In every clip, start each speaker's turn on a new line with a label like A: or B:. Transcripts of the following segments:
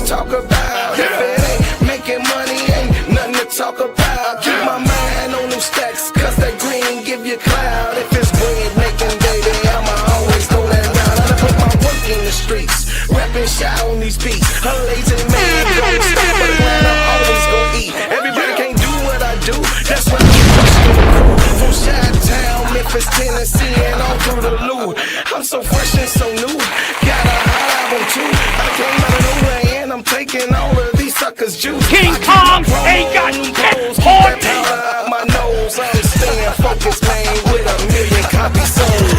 A: Talk about if it ain't making money, ain't nothing to talk about. Keep my mind on them stacks, cause that green give you cloud. If it's bread making, baby, I'ma always throw that down. I done put my work in the streets, rapping shot on these beats. A lazy man don't stop, but when I'm always gon' eat. Everybody can't do what I do, that's why I'm pushing the crew. From Chi-Town, Memphis, Tennessee, and all through the Lou. I'm so fresh and so new, got a hot album too. I came out of nowhere, I'm taking all of these suckers' juice.
B: King Kong ain't got shit on me.
A: Out my nose, I'm staying focused, man, with 1,000,000 copies sold.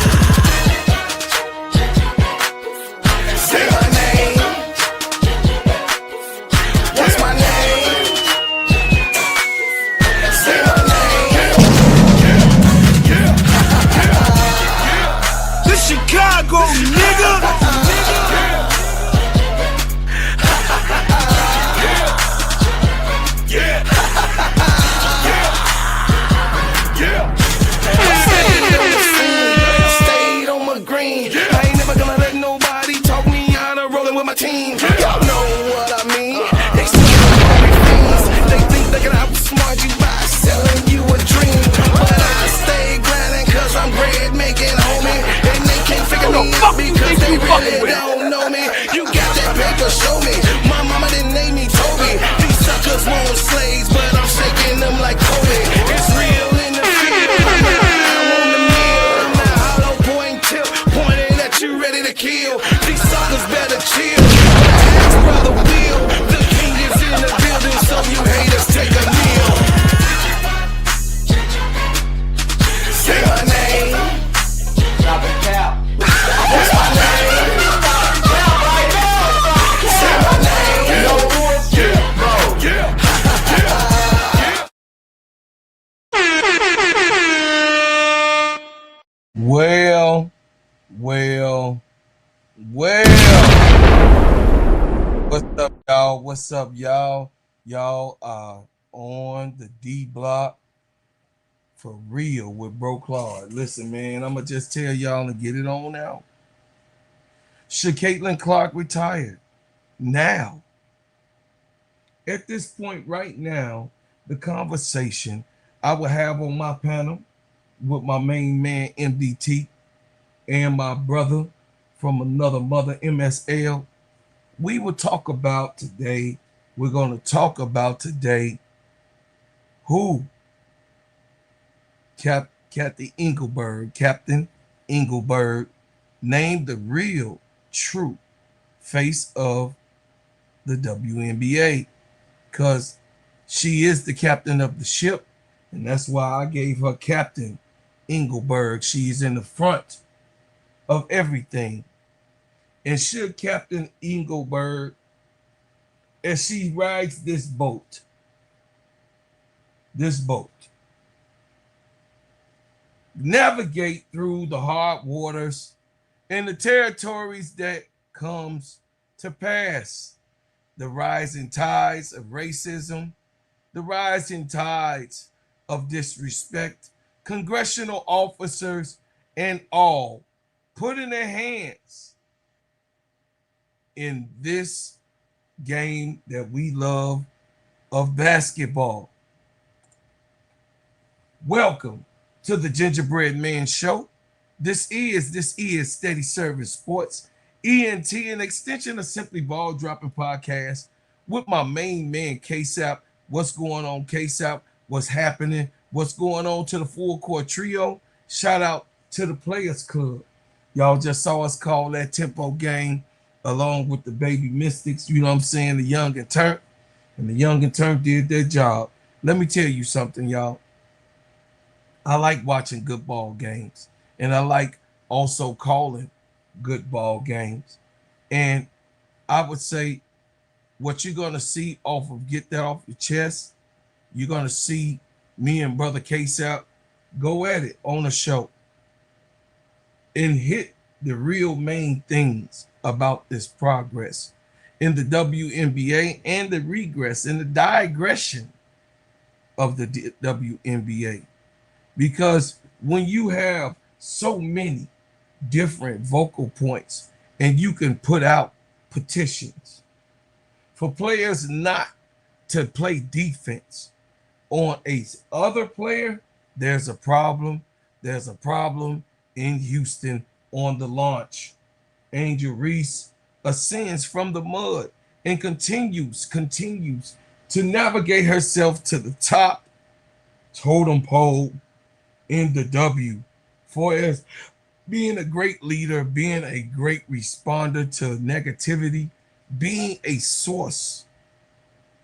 A: Say my name. What's my name? Say my name.
B: This Chicago, nigga.
A: Stayed on my green. I ain't never gonna let nobody talk me out of rolling with my team. Y'all know what I mean. They see things. They think they can outsmart you by selling you a dream. But I stay grinding cause I'm bread making, homie. And they can't figure me out because they really don't know me. You got that paper, show me. My mama didn't name me Toby. These suckers want slaves, but I'm shaking them like Kobe. It's real in the field. I'm on the mill. I'm that hollow point tip, pointing at you, ready to kill. These suckers better chill. Ask Brother Will. The king is in the building, so you haters take a meal. Say my name.
C: Stop it, cap.
A: What's my name? Say my name.
C: No bullshit, bro.
D: Well. What's up, y'all? What's up, y'all? Y'all are on the D block for real with Bro Claude. Listen, man, I'm going to just tell y'all to get it on out. Should Caitlin Clark retire? Now. At this point right now, the conversation I will have on my panel with my main man, MDT, and my brother from another mother, MSL, we will talk about today, we're going to talk about today who Captain Engelbert named the real, true face of the WNBA, because she is the captain of the ship, and that's why I gave her Captain Engelbert. She's in the front of everything. And should Captain Engelbert, as she rides this boat, navigate through the hard waters and the territories that comes to pass, the rising tides of racism, the rising tides of disrespect, congressional officers and all putting their hands in this game that we love of basketball. Welcome to the Gingerbread Man Show. This is Steady Service Sports, ENT, an extension of Simply Ball Dropping Podcast with my main man, K-Sap. What's going on, K-Sap? What's happening? What's going on to the full court trio? Shout out to the Players Club. Y'all just saw us call that tempo game along with the Baby Mystics, you know what I'm saying, the Young and Turk. And the Young and Turk did their job. Let me tell you something, y'all. I like watching good ball games, and I like also calling good ball games. And I would say what you're going to see off of Get That Off Your Chest, you're going to see me and Brother K-Sap go at it on a show and hit the real main things about this progress in the WNBA and the regress and the digression of the WNBA. Because when you have so many different vocal points and you can put out petitions for players not to play defense on a other player, there's a problem. There's a problem in Houston on the launch. Angel Reese ascends from the mud and continues to navigate herself to the top totem pole in the W for as being a great leader, being a great responder to negativity, being a source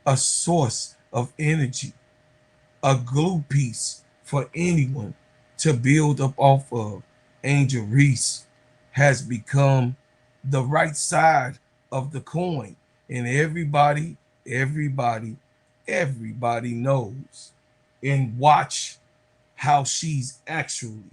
D: of energy, a glue piece for anyone to build up off of. Angel Reese has become the right side of the coin, and everybody knows and watch how she's actually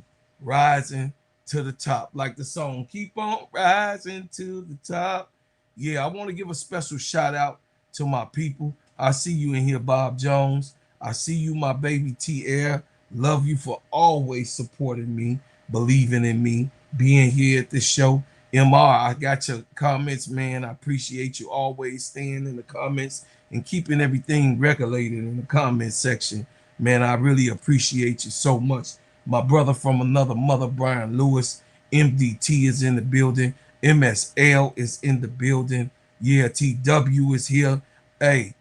D: rising to the top, like the song Keep On Rising to the Top. Yeah, I want to give a special shout out to my people. I see you in here, Bob Jones. I see you, my baby T Air. Love you for always supporting me, believing in me, being here at this show. MR, I got your comments, man. I appreciate you always staying in the comments and keeping everything regulated in the comment section. Man, I really appreciate you so much. My brother from another mother, Brian Lewis. MDT is in the building. MSL is in the building. Yeah, TW is here. Hey,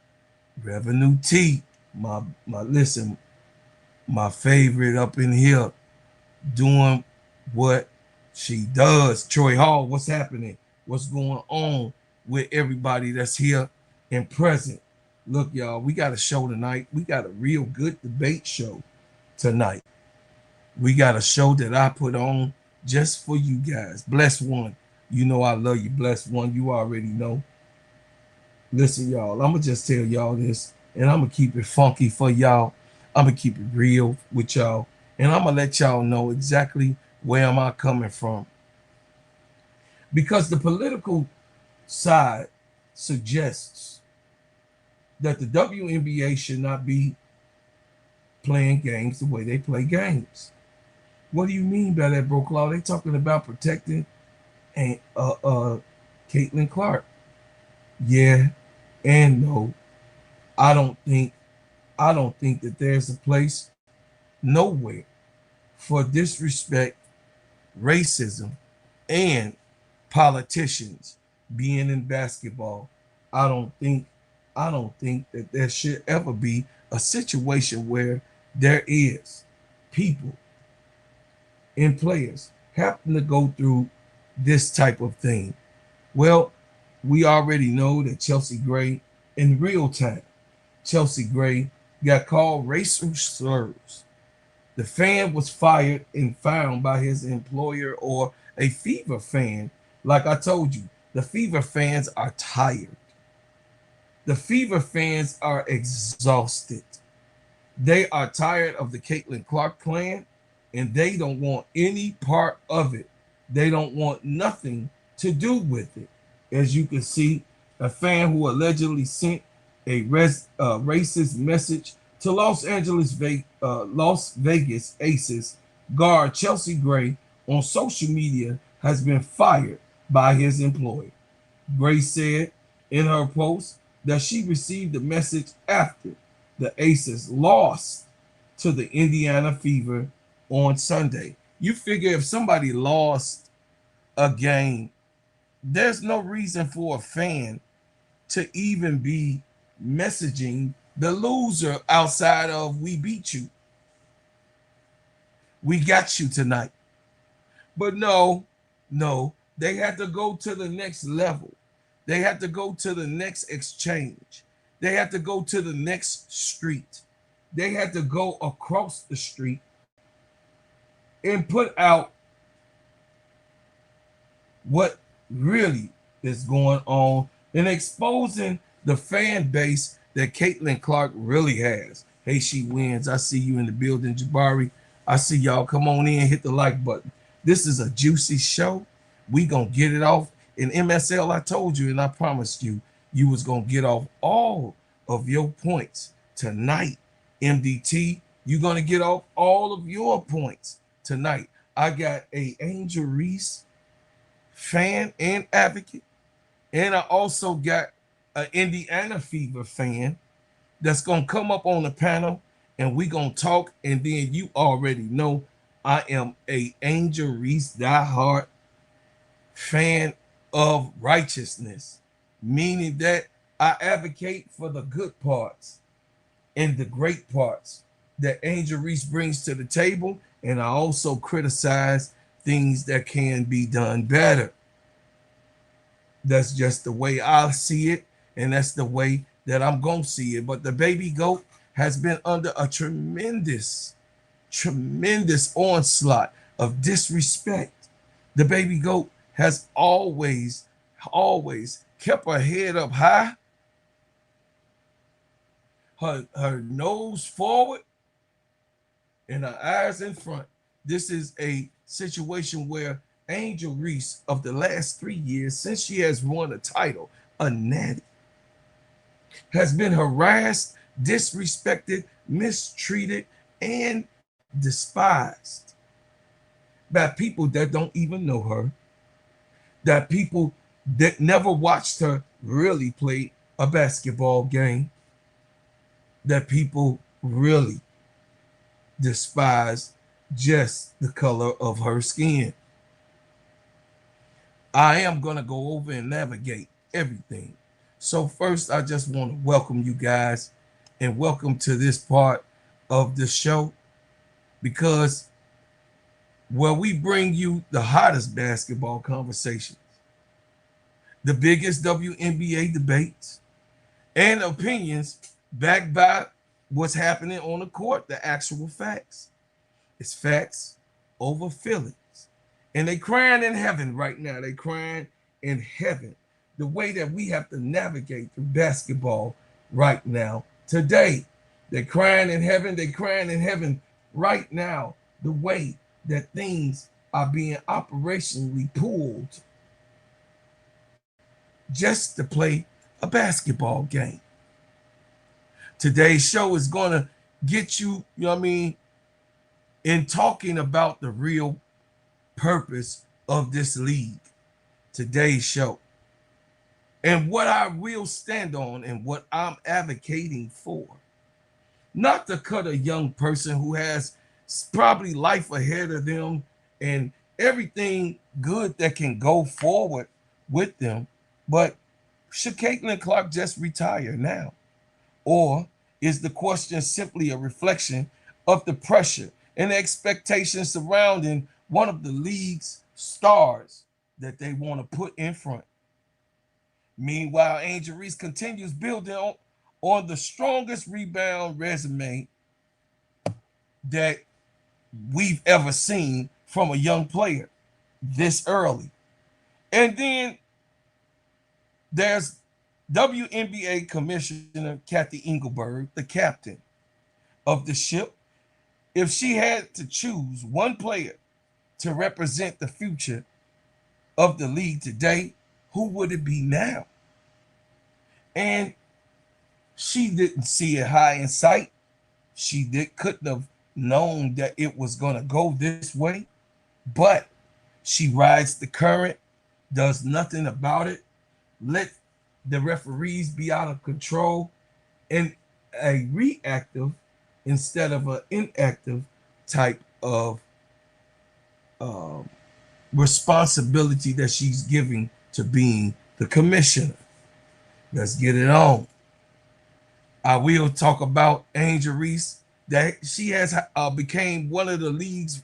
D: Revenue T, my listen, my favorite up in here, doing what she does. Troy Hall, what's happening? What's going on with everybody that's here and present? Look, y'all, we got a show tonight. We got a real good debate show tonight. We got a show that I put on just for you guys. Bless One. You know I love you, Bless One. You already know. Listen, y'all, I'm going to just tell y'all this, and I'm going to keep it funky for y'all. I'm going to keep it real with y'all, and I'm going to let y'all know exactly where am I coming from. Because the political side suggests that the WNBA should not be playing games the way they play games. What do you mean by that, bro, Claude? They talking about protecting Caitlin Clark. Yeah and no. I don't think that there's a place nowhere for disrespect, racism, and politicians being in basketball. I don't think that there should ever be a situation where there is people and players happen to go through this type of thing. Well, we already know that Chelsea Gray, in real time, Chelsea Gray got called racial slurs. The fan was fired and found by his employer or a Fever fan. Like I told you, the Fever fans are tired. The Fever fans are exhausted. They are tired of the Caitlin Clark clan, and they don't want any part of it. They don't want nothing to do with it. As you can see, a fan who allegedly sent a racist message to Las Vegas Aces guard Chelsea Gray on social media has been fired by his employer. Gray said in her post that she received the message after the Aces lost to the Indiana Fever on Sunday. You figure if somebody lost a game, there's no reason for a fan to even be messaging the loser outside of "we beat you, we got you tonight." But no, they had to go to the next level. They had to go to the next exchange. They had to go to the next street. They had to go across the street and put out what really is going on and exposing the fan base that Caitlin Clark really has. Hey, she wins. I see you in the building, Jabari. I see y'all. Come on in, hit the like button. This is a juicy show. We gonna get it off. In MSL, I told you and I promised you, you was gonna get off all of your points tonight. MDT, you're gonna get off all of your points tonight. I got a Angel Reese fan and advocate, and I also got an Indiana Fever fan that's gonna come up on the panel, and we gonna talk. And then you already know I am a Angel Reese diehard fan of righteousness, meaning that I advocate for the good parts and the great parts that Angel Reese brings to the table, and I also criticize things that can be done better. That's just the way I see it, and that's the way that I'm gonna see it. But the baby goat has been under a tremendous onslaught of disrespect. The baby goat has always kept her head up high, her nose forward, and her eyes in front. This is a situation where Angel Reese, of the last 3 years since she has won a title, a natty, has been harassed, disrespected, mistreated, and despised by people that don't even know her, that people that never watched her really play a basketball game, that people really despise just the color of her skin. I am going to go over and navigate everything. So first, I just want to welcome you guys and welcome to this part of the show, because where we bring you the hottest basketball conversations, the biggest WNBA debates, and opinions backed by what's happening on the court, the actual facts. It's facts over feelings. And they crying in heaven right now. They crying in heaven. The way that we have to navigate through basketball right now, today. They're crying in heaven. They're crying in heaven right now. The way that things are being operationally pulled just to play a basketball game. Today's show is going to get you, you know what I mean, in talking about the real purpose of this league. Today's show. And what I will stand on and what I'm advocating for. Not to cut a young person who has probably life ahead of them and everything good that can go forward with them. But should Caitlin Clark just retire now? Or is the question simply a reflection of the pressure and the expectations surrounding one of the league's stars that they want to put in front? Meanwhile, Angel Reese continues building on the strongest rebound resume that we've ever seen from a young player this early. And then there's WNBA Commissioner Kathy Engelbert, the captain of the ship. If she had to choose one player to represent the future of the league today, who would it be now? And she didn't see it high in sight. Couldn't have known that it was going to go this way, but she rides the current, does nothing about it, let the referees be out of control, and a reactive instead of an inactive type of responsibility that she's giving to being the commissioner. Let's get it on. I will talk about Angel Reese, that she has became one of the league's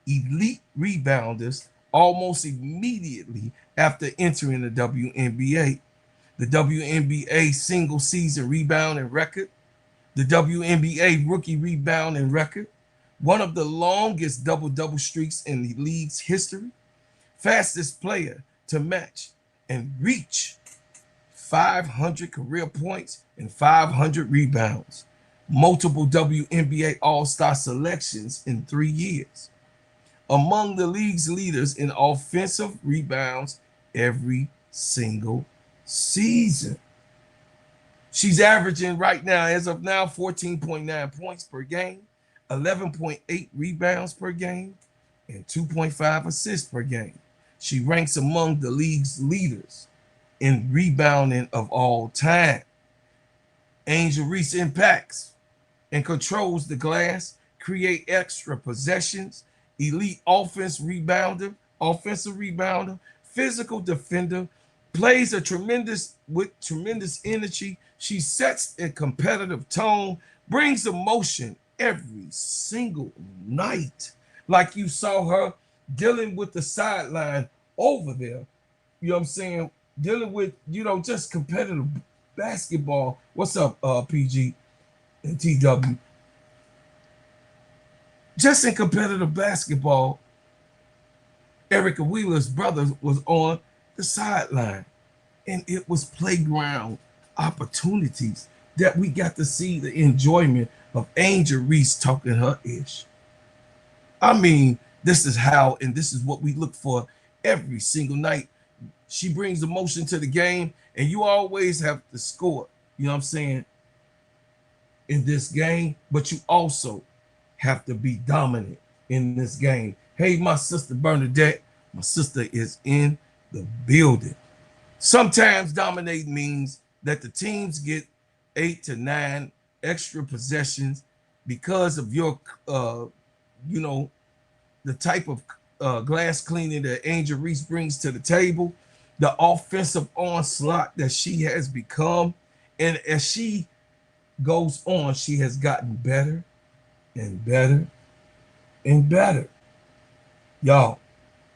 D: elite rebounders almost immediately after entering the WNBA. The WNBA single season rebounding record, the WNBA rookie rebounding record, one of the longest double-double streaks in the league's history, fastest player to match and reach 500 career points and 500 rebounds, multiple WNBA All-Star selections in 3 years, among the league's leaders in offensive rebounds every single season. She's averaging right now, as of now, 14.9 points per game, 11.8 rebounds per game, and 2.5 assists per game. She ranks among the league's leaders in rebounding of all time. Angel Reese impacts and controls the glass, create extra possessions, elite offensive rebounder, physical defender, plays with tremendous energy. She sets a competitive tone, brings emotion every single night. Like you saw her dealing with the sideline over there. You know what I'm saying? Dealing with, just competitive basketball. What's up, PG and TW? Just in competitive basketball, Erica Wheeler's brother was on the sideline, and it was playground opportunities that we got to see the enjoyment of Angel Reese talking her ish. I mean, this is how, and this is what we look for every single night. She brings emotion to the game, and you always have to score, you know what I'm saying, in this game, but you also have to be dominant in this game. Hey, my sister Bernadette, my sister is in the building. Sometimes dominate means that the teams get 8 to 9 extra possessions because of your, the type of glass cleaning that Angel Reese brings to the table, the offensive onslaught that she has become. And as she goes on, she has gotten better and better and better. Y'all,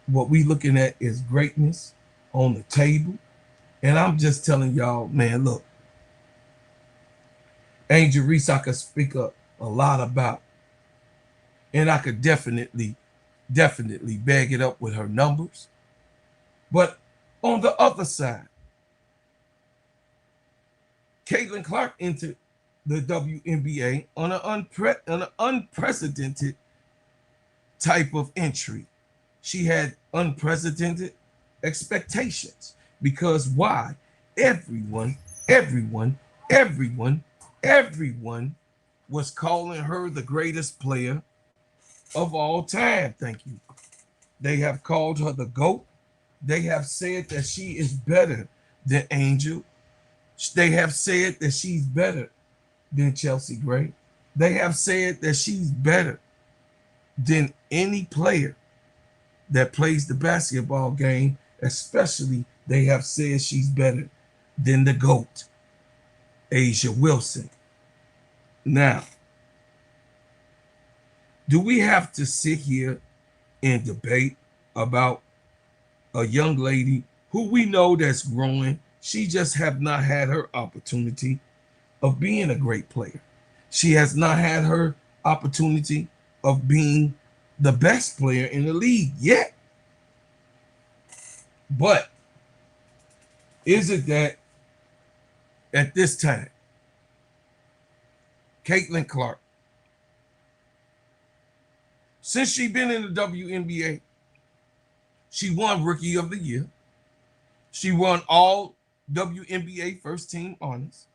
D: what we looking at is greatness on the table. And I'm just telling y'all, man, look, Angel Reese, I could speak a lot about. And I could definitely bag it up with her numbers. But on the other side, Caitlin Clark entered the WNBA on an unprecedented type of entry. She had unprecedented expectations because why? Everyone was calling her the greatest player of all time. Thank you. They have called her the GOAT. They have said that she is better than Angel. They have said that she's better than Chelsea Gray. They have said that she's better than any player that plays the basketball game. Especially, they have said she's better than the GOAT, A'ja Wilson. Now, do we have to sit here and debate about a young lady who we know that's growing? She just have not had her opportunity of being a great player. She has not had her opportunity of being the best player in the league yet. But is it that at this time, Caitlin Clark, since she's been in the WNBA, she won Rookie of the Year. She won all WNBA first team honors,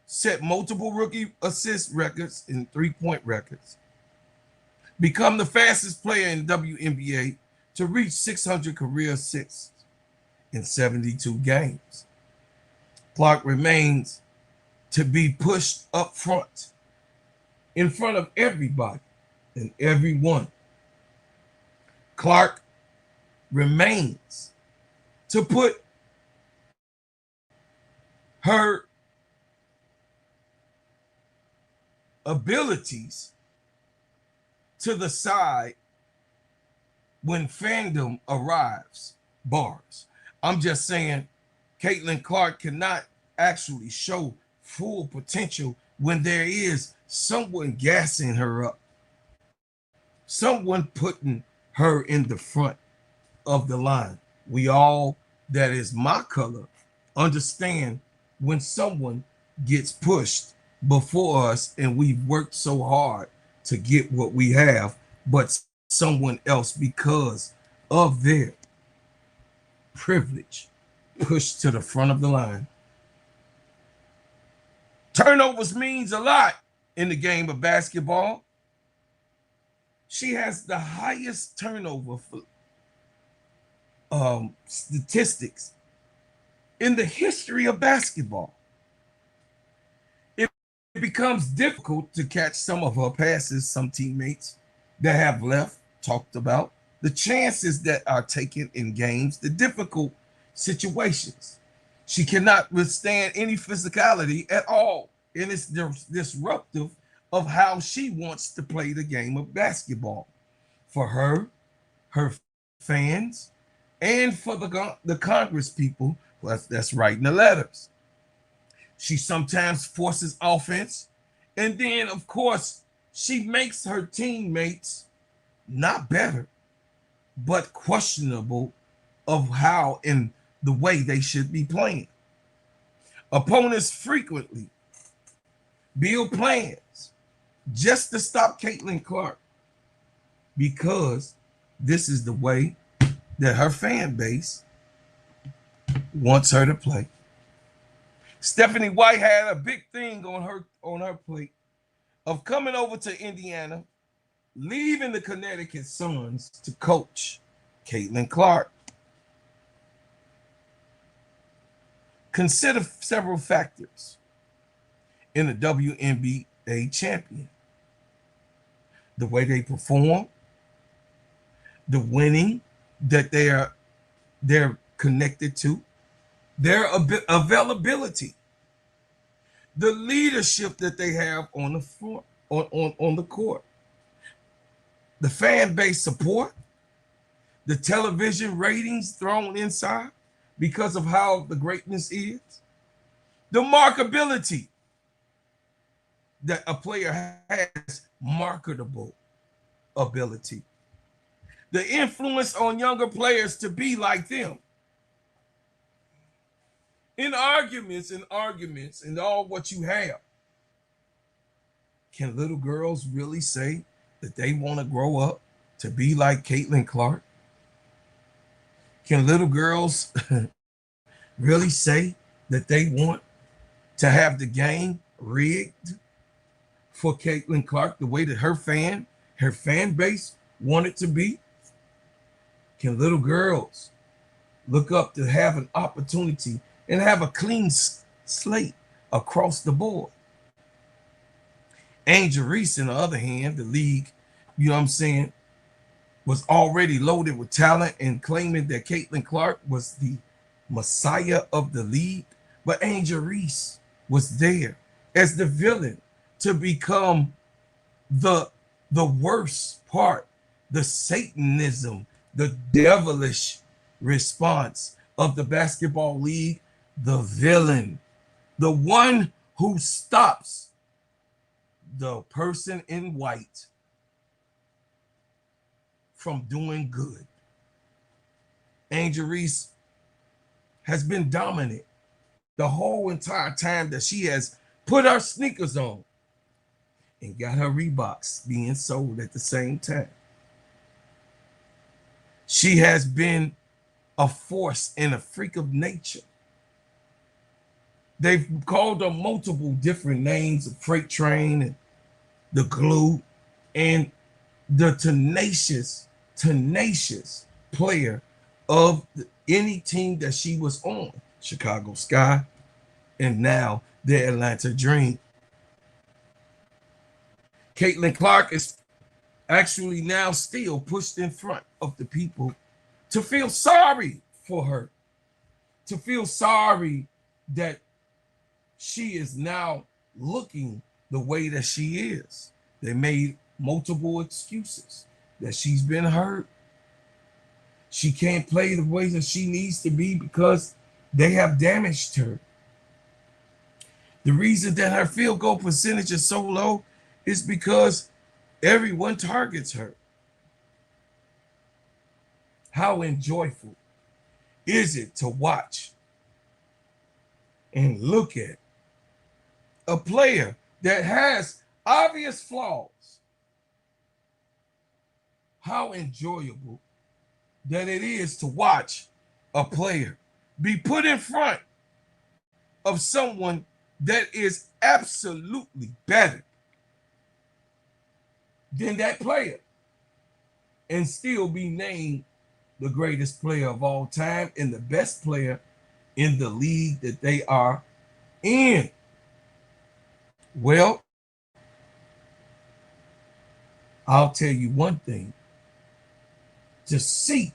D: set multiple rookie assist records and 3-point records, become the fastest player in WNBA to reach 600 career assists in 72 games. Clark remains to be pushed up front, in front of everybody and everyone. Clark remains to put her abilities to the side when fandom arrives. Bars. I'm just saying Caitlin Clark cannot actually show full potential when there is someone gassing her up, someone putting her in the front of the line. We all, that is my color, understand when someone gets pushed before us and we've worked so hard to get what we have, but someone else because of their privilege pushed to the front of the line. Turnovers means a lot in the game of basketball. She has the highest turnover statistics in the history of basketball. It becomes difficult to catch some of her passes, some teammates that have left, talked about, the chances that are taken in games, the difficult situations. She cannot withstand any physicality at all, and it's disruptive of how she wants to play the game of basketball for her fans, and for the Congress people that's writing the letters. She sometimes forces offense, and then, of course, she makes her teammates not better, but questionable of how and the way they should be playing. Opponents frequently build plans just to stop Caitlin Clark because this is the way that her fan base wants her to play. Stephanie White had a big thing on her plate of coming over to Indiana, leaving the Connecticut Suns to coach Caitlin Clark. Consider several factors in a WNBA champion: the way they perform, the winning that they're connected to, their availability, the leadership that they have on the floor, on the court, the fan base support, the television ratings thrown inside because of how the greatness is, the markability that a player has, marketable ability, the influence on younger players to be like them. In arguments and all what you have, can little girls really say that they want to grow up to be like Caitlin Clark? Can little girls really say that they want to have the game rigged for Caitlin Clark the way that her fan base want it to be? Can little girls look up to have an opportunity and have a clean slate across the board? Angel Reese, on the other hand, the league, you know what I'm saying, was already loaded with talent and claiming that Caitlin Clark was the messiah of the league. But Angel Reese was there as the villain to become the worst part, the Satanism, the devilish response of the basketball league, the villain, the one who stops the person in white from doing good. Angel Reese has been dominant the whole entire time that she has put her sneakers on and got her Reeboks being sold at the same time. She has been a force and a freak of nature. They've called her multiple different names, the freight train and the glue, and the tenacious player of any team that she was on, Chicago Sky, and now the Atlanta Dream. Caitlin Clark is actually now still pushed in front of the people to feel sorry for her, to feel sorry that she is now looking the way that she is. They made multiple excuses that she's been hurt. She can't play the way that she needs to be because they have damaged her. The reason that her field goal percentage is so low is because everyone targets her. How enjoyable is it to watch and look at a player that has obvious flaws? how enjoyable that it is to watch a player be put in front of someone that is absolutely better than that player and still be named the greatest player of all time and the best player in the league that they are in. Well, I'll tell you one thing. To see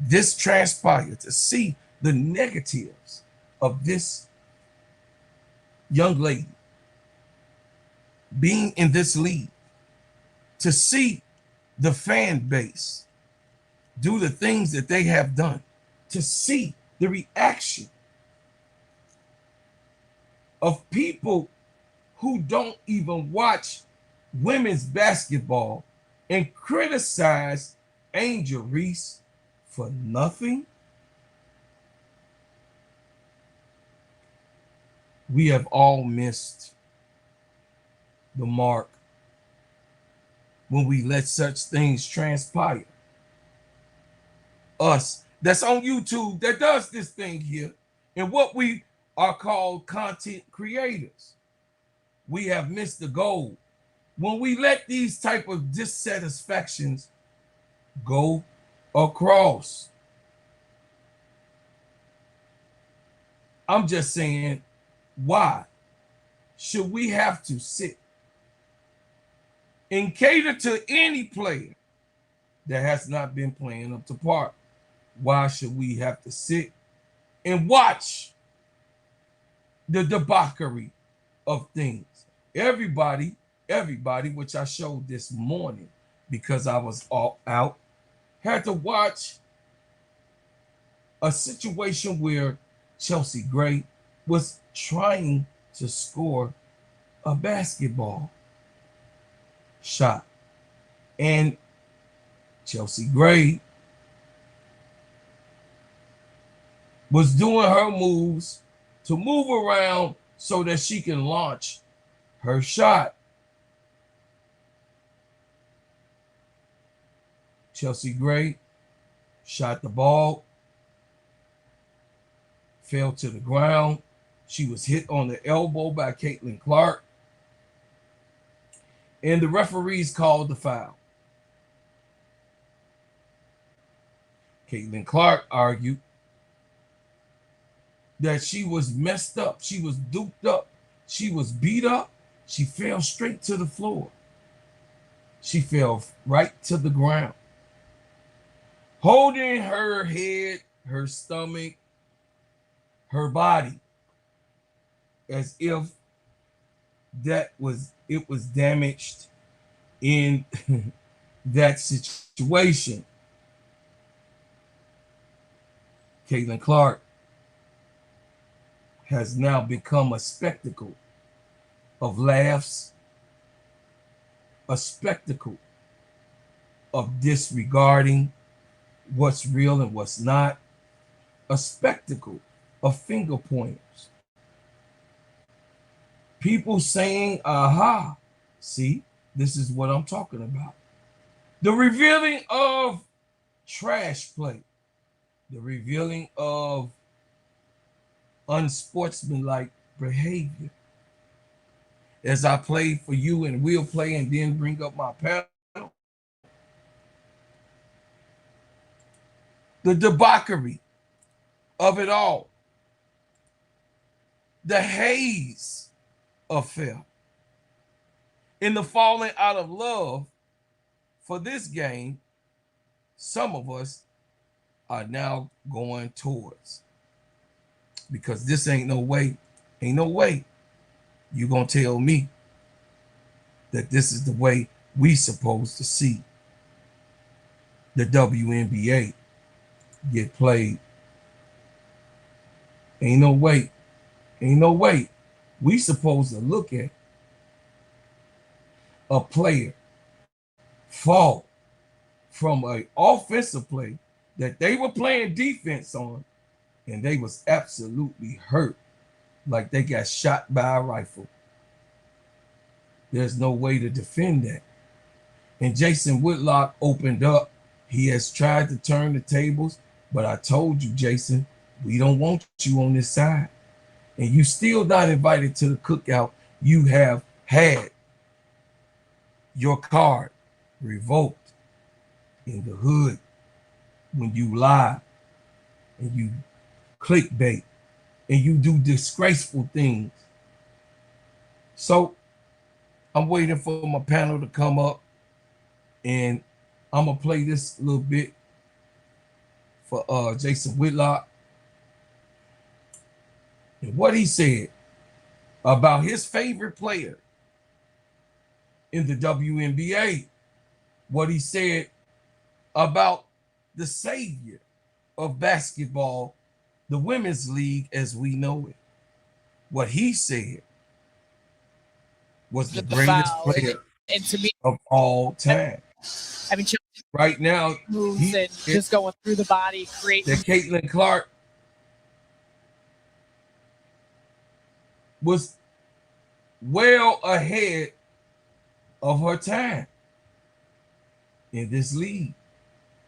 D: this transpire, to see the negatives of this young lady being in this league, to see the fan base do the things that they have done, to see the reaction of people who don't even watch women's basketball and criticize Angel Reese for nothing. We have all missed the mark when we let such things transpire. Us that's on YouTube that does this thing here, and what we are called content creators, we have missed the goal when we let these type of dissatisfactions go across. I'm just saying, why should we have to sit and cater to any player that has not been playing up to par? Why should we have to sit and watch the debauchery of things? Everybody, which I showed this morning because I was all out, had to watch a situation where Chelsea Gray was trying to score a basketball shot. And Chelsea Gray was doing her moves to move around so that she can launch her shot. Chelsea Gray shot the ball, fell to the ground. She was hit on the elbow by Caitlin Clark, and the referees called the foul. Caitlin Clark argued that she was messed up, she was duped up, she was beat up, she fell straight to the floor. She fell right to the ground, holding her head, her stomach, her body, as if it was damaged in that situation. Caitlin Clark has now become a spectacle of laughs, a spectacle of disregarding what's real and what's not, a spectacle of finger pointers. People saying, aha, see, this is what I'm talking about. The revealing of trash play, the revealing of unsportsmanlike behavior. As I play for you and will play and then bring up my panel, the debauchery of it all, the haze affair, in the falling out of love for this game, some of us are now going towards. Because this ain't no way you're going to tell me that this is the way we supposed to see the WNBA get played. Ain't no way we supposed to look at a player fall from an offensive play that they were playing defense on, and they was absolutely hurt, like they got shot by a rifle. There's no way to defend that. And Jason Whitlock opened up. He has tried to turn the tables, but I told you, Jason, we don't want you on this side. And you still not invited to the cookout. You have had your card revoked in the hood when you lie and you clickbait and you do disgraceful things. So I'm waiting for my panel to come up, and I'm gonna play this little bit for Jason Whitlock and what he said about his favorite player in the WNBA, what he said about the savior of basketball, the women's league as we know it. What he said was the greatest player
E: and to me,
D: of all time.
E: I mean,
D: Right now,
E: moves and just going through the body, creating.
D: That Caitlin Clark was well ahead of her time in this league.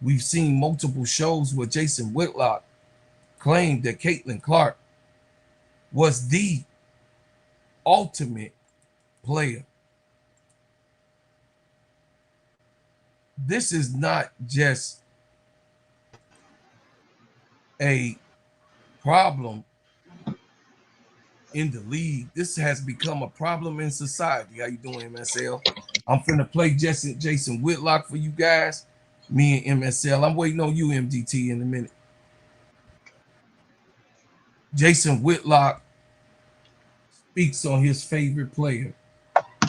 D: We've seen multiple shows where Jason Whitlock claimed that Caitlin Clark was the ultimate player. This is not just a problem in the league. This has become a problem in society. How you doing, MSL? I'm finna play Jason Whitlock for you guys. Me and MSL. I'm waiting on you, MDT, in a minute. Jason Whitlock speaks on his favorite player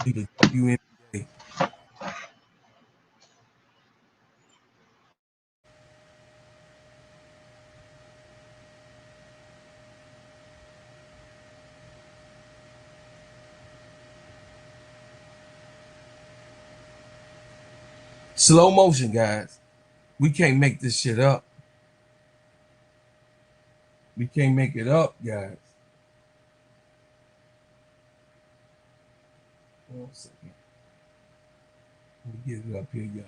D: in the WNBA. Slow motion, guys. We can't make this shit up. We can't make it up, guys. 1 second. Let me get it up here, y'all.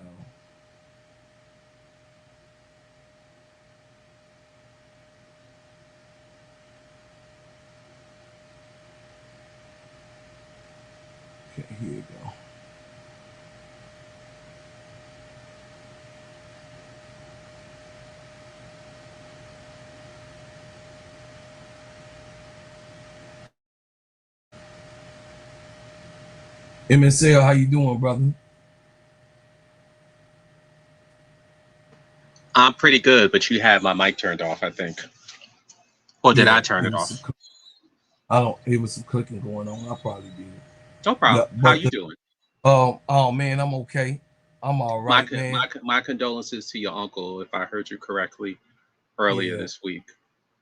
D: Okay, here we go. MSL, how you doing, brother?
F: I'm pretty good, but you had my mic turned off, I think. Or did I turn it off?
D: I don't. It was some clicking going on. I probably did.
F: No problem.
D: Yeah,
F: how you doing?
D: Oh man, I'm okay. I'm all right, man.
F: My condolences to your uncle, if I heard you correctly earlier this week.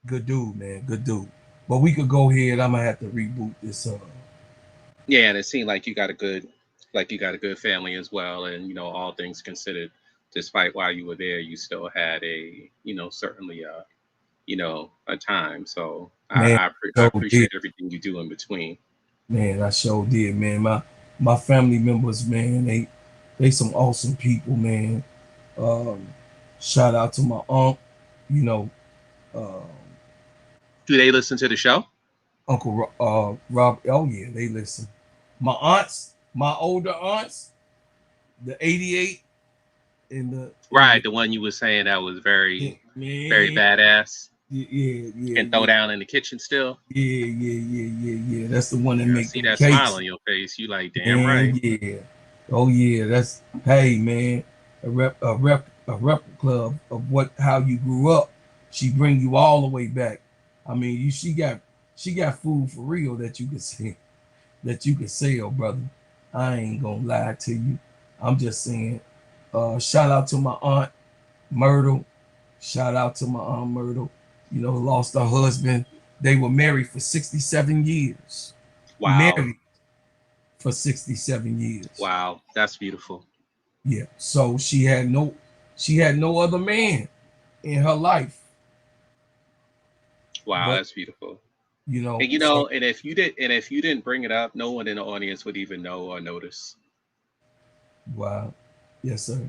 D: Good dude, man. Good dude. But we could go ahead. I'm gonna have to reboot this.
F: Yeah, and it seemed like you got a good family as well, and all things considered, despite while you were there, you still had a certainly a time. So
D: man,
F: I appreciate everything you do in between.
D: Man, I sure did, man. My family members, man, they some awesome people, man. Shout out to my aunt, do
F: they listen to the show?
D: Uncle Rob, oh yeah, they listen. My aunts, my older aunts, the 88 and
F: the one you were saying that was very badass.
D: Yeah.
F: And throw down in the kitchen still.
D: Yeah. That's the one that makes
F: see that cakes. Smile on your face. You like, damn right.
D: Yeah. Oh yeah. That's man. A rep club of how you grew up. She bring you all the way back. I mean, she got food for real that you could sell, brother. I ain't gonna lie to you. I'm just saying. Shout out to my aunt Myrtle. Shout out to my aunt Myrtle. Lost her husband. They were married for 67 years.
F: Wow.
D: Married for 67 years.
F: Wow, that's beautiful.
D: Yeah. So she had no other man in her life.
F: Wow, that's beautiful. And if you didn't bring it up, no one in the audience would even know or notice.
D: Wow. Yes, sir.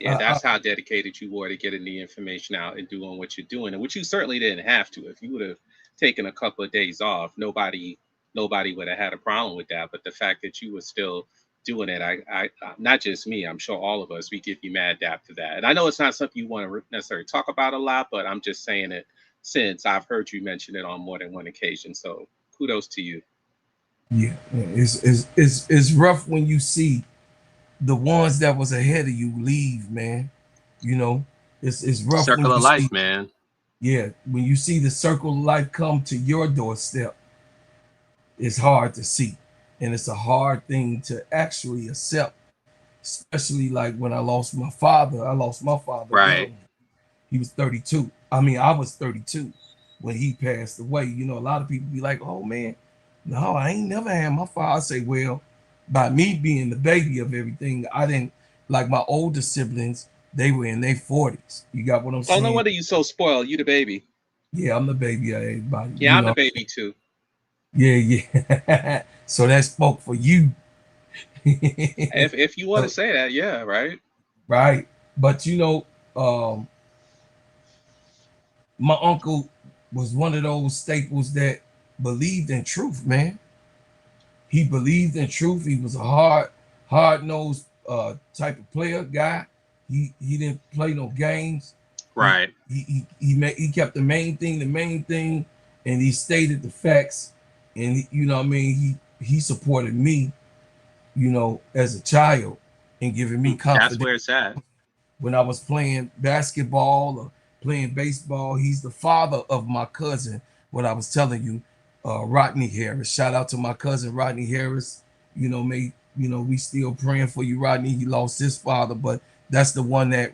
F: Yeah, that's how dedicated you were to getting the information out and doing what you're doing, and which you certainly didn't have to. If you would have taken a couple of days off, nobody would have had a problem with that. But the fact that you were still doing it, I not just me, I'm sure all of us, we give you mad dap to that. And I know it's not something you want to necessarily talk about a lot, but I'm just saying it since I've heard you mention it on more than one occasion. So kudos to you.
D: Yeah, it's rough when you see the ones that was ahead of you leave, man. You know, it's rough when
F: Circle
D: you
F: of
D: see,
F: life, man.
D: yeah, when you see the circle of life come to your doorstep. It's hard to see, and it's a hard thing to actually accept, especially like when I lost my father. I lost my father
F: Right.
D: young. He was 32. I mean, I was 32 when he passed away. You know, a lot of people be like, "Oh man, no, I ain't never had my father." I say, well, by me being the baby of everything, I didn't like my older siblings. They were in their 40s. You got what I'm
F: Oh, no
D: saying?
F: wonder you so spoiled. You the baby.
D: Yeah, I'm the baby of everybody.
F: Yeah,
D: You
F: I'm the
D: know?
F: baby too.
D: Yeah, yeah. So that spoke for you.
F: If you want to
D: So,
F: say that, yeah, right.
D: right. But you know, um, my uncle was one of those staples that believed in truth, man. He believed in truth. He was a hard nosed type of player guy. He didn't play no games. He
F: Right.
D: he kept the main thing, and he stated the facts. And you know what I mean, he supported me, you know, as a child, and giving me
F: That's
D: confidence
F: where it's at.
D: when I was playing basketball or playing baseball. He's the father of my cousin. What I was telling you, Rodney Harris. Shout out to my cousin Rodney Harris. We still praying for you, Rodney. He lost his father, but that's the one that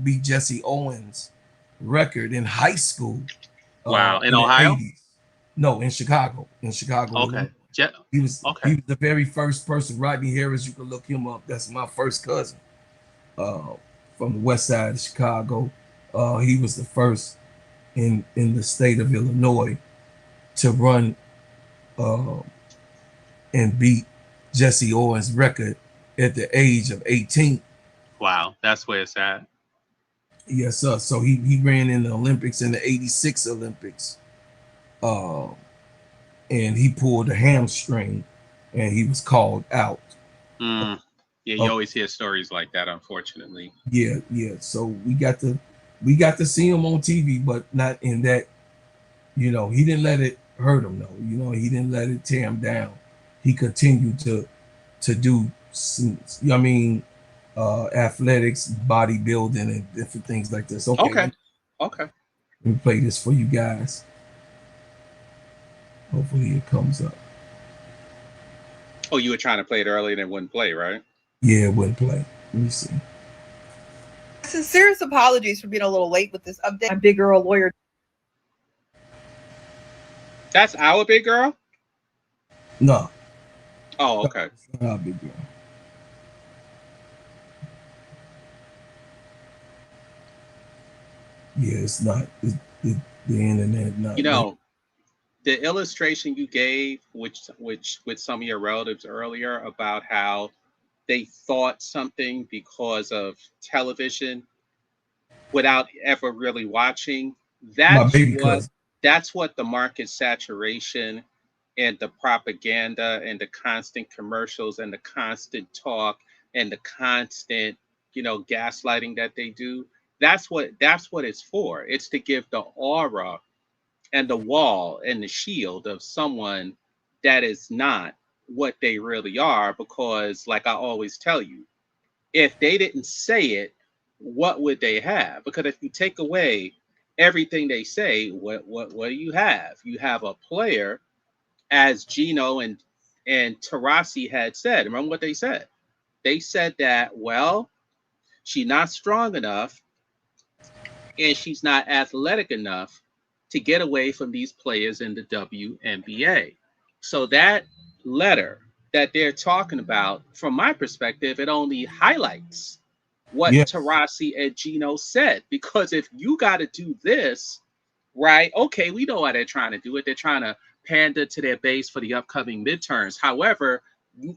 D: beat Jesse Owens' record in high school
F: Wow. In
D: in the
F: Ohio?
D: 80s. No, in Chicago. In Chicago, Illinois.
F: Okay. Je-
D: He
F: okay.
D: was the very first person, Rodney Harris. You can look him up. That's my first cousin uh, from the west side of Chicago. He was the first in the state of Illinois to run uh, and beat Jesse Owens' record at the age of 18.
F: Wow. That's where it's at.
D: Yes, sir. So he ran in the Olympics in the '86 Olympics, uh, and he pulled a hamstring, and he was called out.
F: Mm. Yeah, you
D: Of,
F: always hear stories like that, unfortunately.
D: yeah, yeah. So we got to see him on TV, but not in that. You know, he didn't let it hurt him though. You know, he didn't let it tear him down. He continued to do some, I mean, athletics, bodybuilding, and different things like this. Okay,
F: Okay. Okay.
D: let me play this for you guys. Hopefully it comes up.
F: Oh, you were trying to play it earlier and it wouldn't play, right?
D: Yeah, it wouldn't play. Let me see.
G: Sincerest apologies for being a little late with this update. My big girl lawyer.
F: That's our big girl?
D: No,
F: Oh, okay.
D: it's not a big girl. Yeah, it's not. The internet not.
F: You know, the illustration you gave, which with some of your relatives earlier about how they thought something because of television without ever really watching,
D: My
F: that's
D: baby
F: what
D: cousin.
F: that's what the market saturation and the propaganda and the constant commercials and the constant talk and the constant, gaslighting that they do. That's what it's for. It's to give the aura and the wall and the shield of someone that is not what they really are, because like I always tell you, if they didn't say it, what would they have? Because if you take away everything they say, what do you have? You have a player, as Gino and Tarasi had said. Remember what they said? They said that, well, she's not strong enough and she's not athletic enough to get away from these players in the WNBA. So that letter that they're talking about, from my perspective, it only highlights what
D: Yeah,
F: Tarasi and Gino said. Because if you got to do this, right? Okay, we know why they're trying to do it. They're trying to pander to their base for the upcoming midterms. However,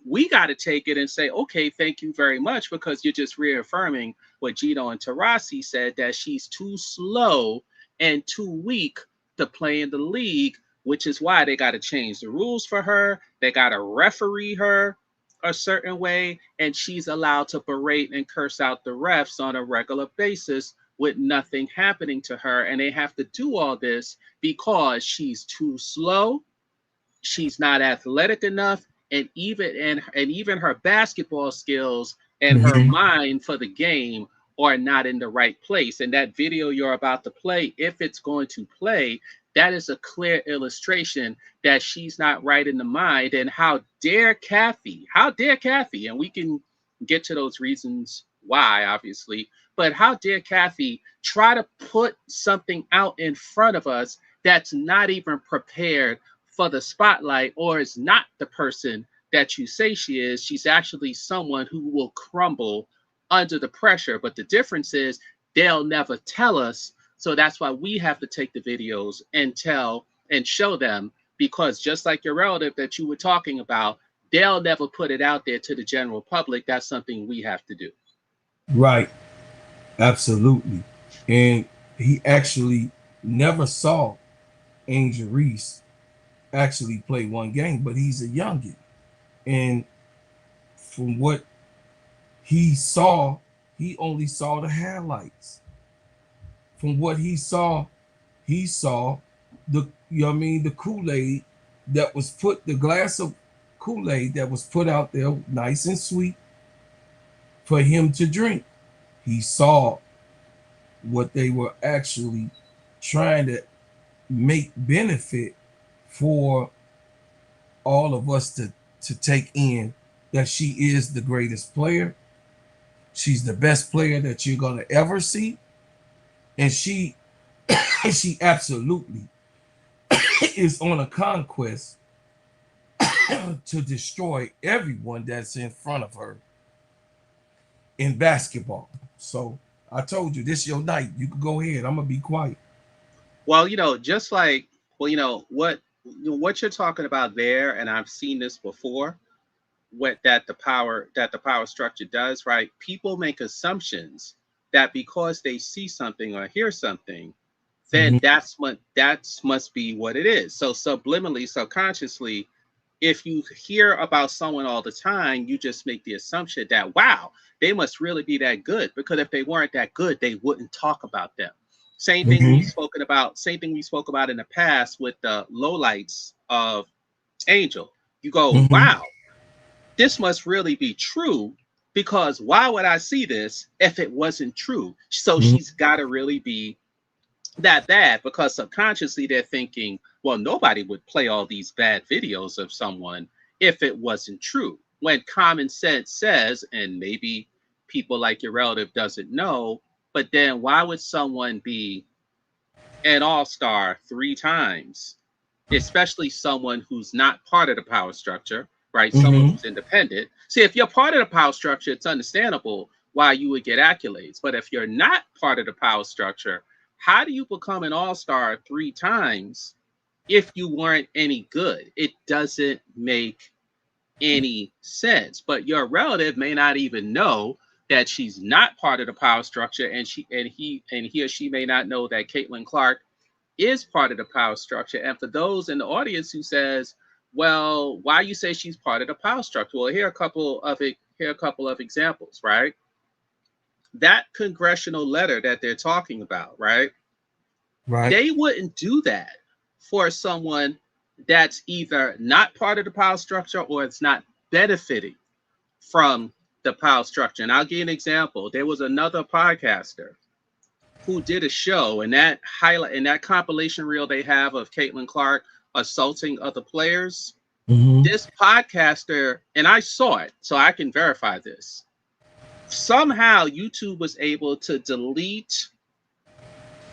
F: we got to take it and say, okay, thank you very much, because you're just reaffirming what Gino and Tarasi said, that she's too slow and too weak to play in the league, which is why they got to change the rules for her. They got to referee her a certain way, and she's allowed to berate and curse out the refs on a regular basis with nothing happening to her. And they have to do all this because she's too slow, she's not athletic enough, and even her basketball skills and her mind for the game are not in the right place. And that video you're about to play, if it's going to play, that is a clear illustration that she's not right in the mind. And how dare Kathy, and we can get to those reasons why, obviously, but how dare Kathy try to put something out in front of us that's not even prepared for the spotlight, or is not the person that you say she is. She's actually someone who will crumble under the pressure. But the difference is they'll never tell us. So that's why we have to take the videos and tell and show them, because just like your relative that you were talking about, they'll never put it out there to the general public. That's something we have to do.
D: Right. Absolutely. And he actually never saw Angel Reese actually play one game, but he's a youngin. And from what he saw, he only saw the highlights. From what he saw the, the Kool-Aid that was put, the glass of Kool-Aid that was put out there, nice and sweet, for him to drink. He saw what they were actually trying to make benefit for all of us to take in, that she is the greatest player. She's the best player that you're going to ever see. And she absolutely is on a conquest to destroy everyone that's in front of her in basketball. So I told you, this is your night. You can go ahead. I'm going to be quiet.
F: Well, just like, what you're talking about there, and I've seen this before, that the power structure does, right? People make assumptions that because they see something or hear something, then that must be what it is. So subliminally, subconsciously, if you hear about someone all the time, you just make the assumption that, wow, they must really be that good, because if they weren't that good, they wouldn't talk about them. Same thing we spoke about in the past with the lowlights of Angel. You go, wow, this must really be true, because why would I see this if it wasn't true? So she's got to really be that bad, because subconsciously they're thinking, well, nobody would play all these bad videos of someone if it wasn't true. When common sense says, and maybe people like your relative doesn't know, but then why would someone be an all-star 3 times, especially someone who's not part of the power structure, right? Someone who's independent. See, if you're part of the power structure, it's understandable why you would get accolades. But if you're not part of the power structure, how do you become an all-star 3 times if you weren't any good? It doesn't make any sense. But your relative may not even know that she's not part of the power structure, and he or she may not know that Caitlin Clark is part of the power structure. And for those in the audience who says, well, why you say she's part of the power structure? Well, here are a couple of examples, right? That congressional letter that they're talking about, right? They wouldn't do that for someone that's either not part of the power structure or it's not benefiting from the power structure. And I'll give you an example. There was another podcaster who did a show, and that compilation reel they have of Caitlin Clark assaulting other players. This podcaster, and I saw it, so I can verify this. Somehow YouTube was able to delete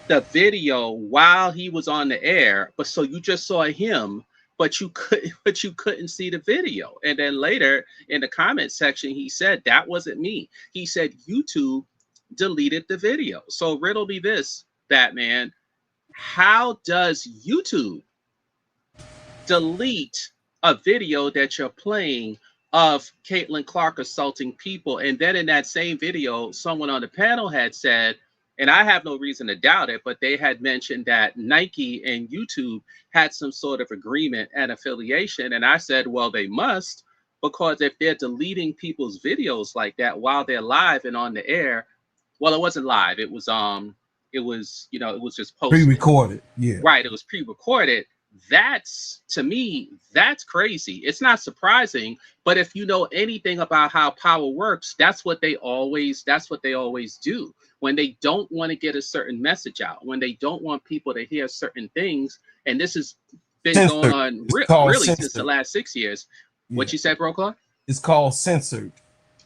F: the video while he was on the air, but so you just saw him, but you couldn't see the video. And then later in the comment section, he said, that wasn't me. He said YouTube deleted the video. So riddle me this, Batman. How does YouTube delete a video that you're playing of Caitlin Clark assaulting people. And then in that same video, someone on the panel had said, and I have no reason to doubt it, but they had mentioned that Nike and YouTube had some sort of agreement and affiliation. And I said, well, they must, because if they're deleting people's videos like that while they're live and on the air, well, it wasn't live. It was it was just posted.
D: Pre-recorded. Yeah.
F: Right. It was pre-recorded. That's, to me, that's crazy. It's not surprising, but if you know anything about how power works, that's what they always do. When they don't want to get a certain message out, when they don't want people to hear certain things, and this has been
D: Censored.
F: going on really
D: censored.
F: since the last 6 years.
D: Yeah.
F: What you said, Brokaw?
D: It's called censored.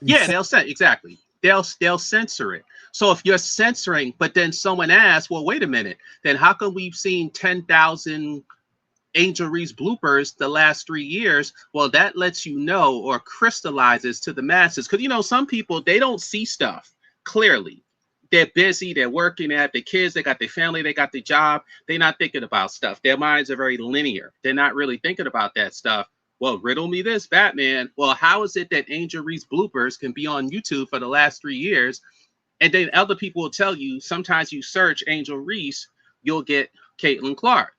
F: Yeah, they'll say exactly. They'll censor it. So if you're censoring, but then someone asks, well, wait a minute, then how come we've seen 10,000 Angel Reese bloopers the last 3 years? Well, that lets you know, or crystallizes to the masses, because some people, they don't see stuff clearly. They're busy, they're working, they have their kids, they got their family, they got their job. They're not thinking about stuff. Their minds are very linear. They're not really thinking about that stuff. Well, riddle me this, Batman. Well, how is it that Angel Reese bloopers can be on YouTube for the last 3 years? And then other people will tell you, sometimes you search Angel Reese, you'll get Caitlin Clark.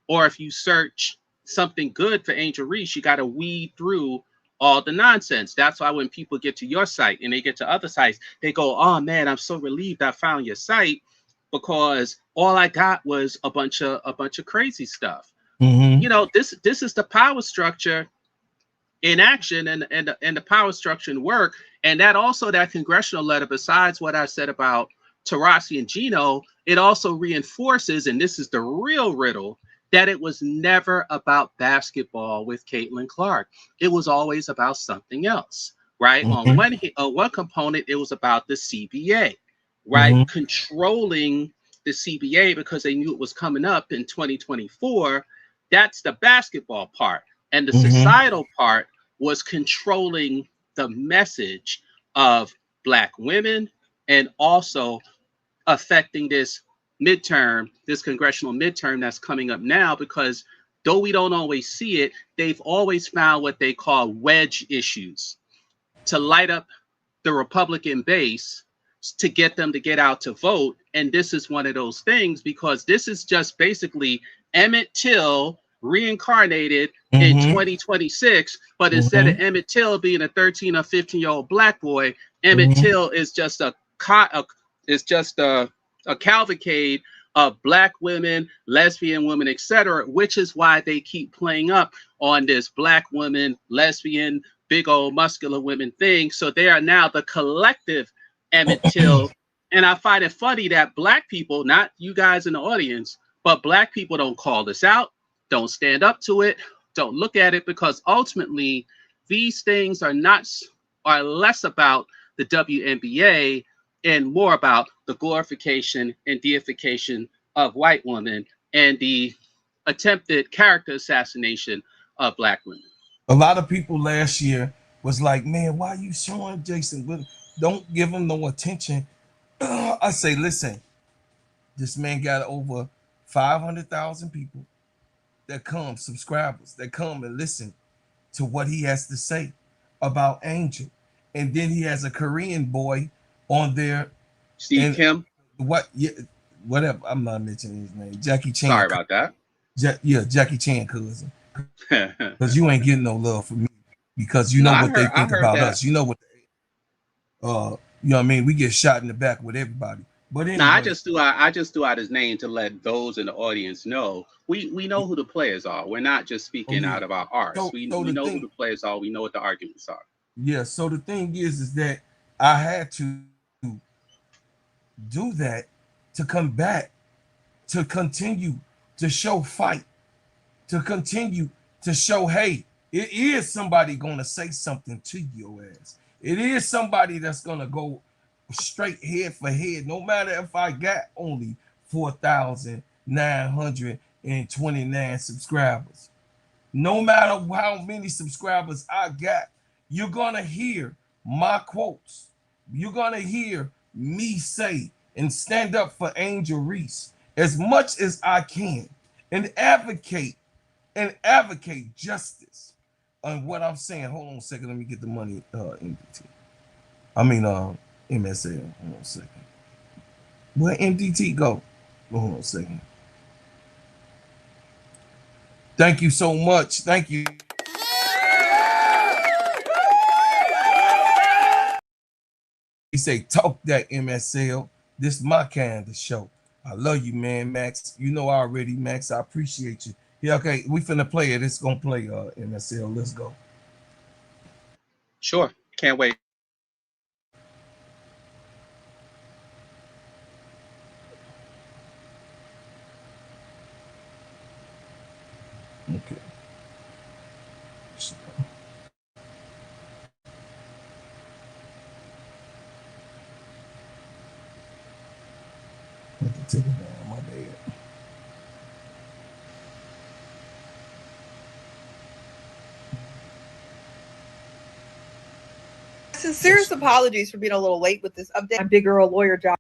F: Or if you search something good for Angel Reese, you got to weed through all the nonsense. That's why when people get to your site and they get to other sites, they go, oh man, I'm so relieved I found your site, because all I got was a bunch of crazy stuff.
D: Mm-hmm.
F: This is the power structure in action, and the power structure in work. And that also, that congressional letter, besides what I said about Taurasi and Gino, it also reinforces, and this is the real riddle, that it was never about basketball with Caitlin Clark. It was always about something else, right?
D: Mm-hmm.
F: On one component, it was about the CBA, right?
D: Mm-hmm.
F: Controlling the CBA because they knew it was coming up in 2024. That's the basketball part. And the societal part was controlling the message of Black women, and also affecting this congressional midterm that's coming up now, because though we don't always see it, they've always found what they call wedge issues to light up the Republican base, to get them to get out to vote. And this is one of those things, because this is just basically Emmett Till reincarnated in 2026, but instead of Emmett Till being a 13 or 15-year-old Black boy, Emmett Till is just a cavalcade of Black women, lesbian women, etc., which is why they keep playing up on this Black woman, lesbian, big old muscular women thing. So they are now the collective Emmett Till. And I find it funny that Black people, not you guys in the audience, but Black people don't call this out, don't stand up to it, don't look at it, because ultimately these things are less about the WNBA and more about the glorification and deification of white women and the attempted character assassination of Black women.
D: A lot of people last year was like, man, why are you showing Jason? Don't give him no attention. I say, listen, this man got over 500,000 people that come, subscribers, that come and listen to what he has to say about Angel. And then he has a Korean boy on there.
F: Steve Kim?
D: What? Yeah, whatever. I'm not mentioning his name. Jackie Chan.
F: Sorry about that.
D: Jackie Chan cousin. Because you ain't getting no love from me. Because you know what they think about us. You know what you know what I mean? We get shot in the back with everybody. But anyway,
F: I just threw out his name to let those in the audience know we know who the players are. We're not just speaking out of our arse. We know who the players are. We know what the arguments are.
D: Yeah. So the thing is that I had to do that to come back, to continue to show fight, to continue to show, hey, it is somebody gonna say something to your ass. It is somebody that's gonna go straight head for head, no matter if I got only 4,929 subscribers. No matter how many subscribers I got, you're gonna hear my quotes. You're gonna hear me say and stand up for Angel Reese as much as I can and advocate justice what I'm saying, hold on a second. Let me get the money. MDT. I mean, MSL. Hold on a second. Where MDT go? Hold on a second. Thank you so much. Thank you. He say, talk that MSL. This is my kind of show. I love you, man, Max. You know already, Max. I appreciate you. Yeah, okay. We finna play it. It's gonna play MSL. Let's go.
F: Sure. Can't wait.
D: Okay. Take it down, my bad.
G: Sincerest apologies for being a little late with this update. My big girl lawyer job.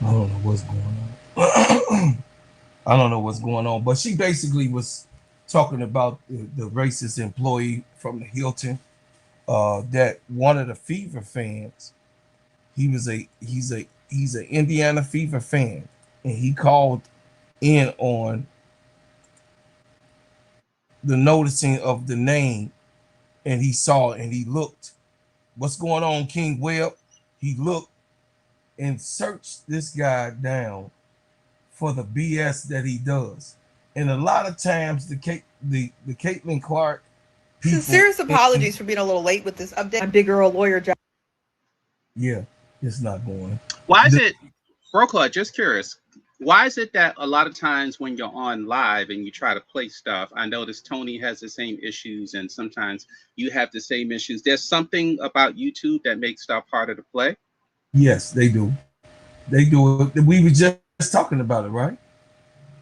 D: I don't know what's going on. I don't know what's going on, but she basically was talking about the racist employee from the Hilton. That one of the Fever fans, he's an Indiana Fever fan, and he called in on the noticing of the name, and he saw and he looked. What's going on, King Webb? He looked and searched this guy down for the BS that he does, and a lot of times the Caitlin Clark.
G: Sincerest apologies for being a little late with this update. My big girl lawyer job.
D: Yeah, it's not going.
F: Why is it, Brokaw, just curious, why is it that a lot of times when you're on live and you try to play stuff, I notice Tony has the same issues and sometimes you have the same issues. There's something about YouTube that makes stuff harder to play?
D: Yes, they do. They do it. We were just talking about it, right?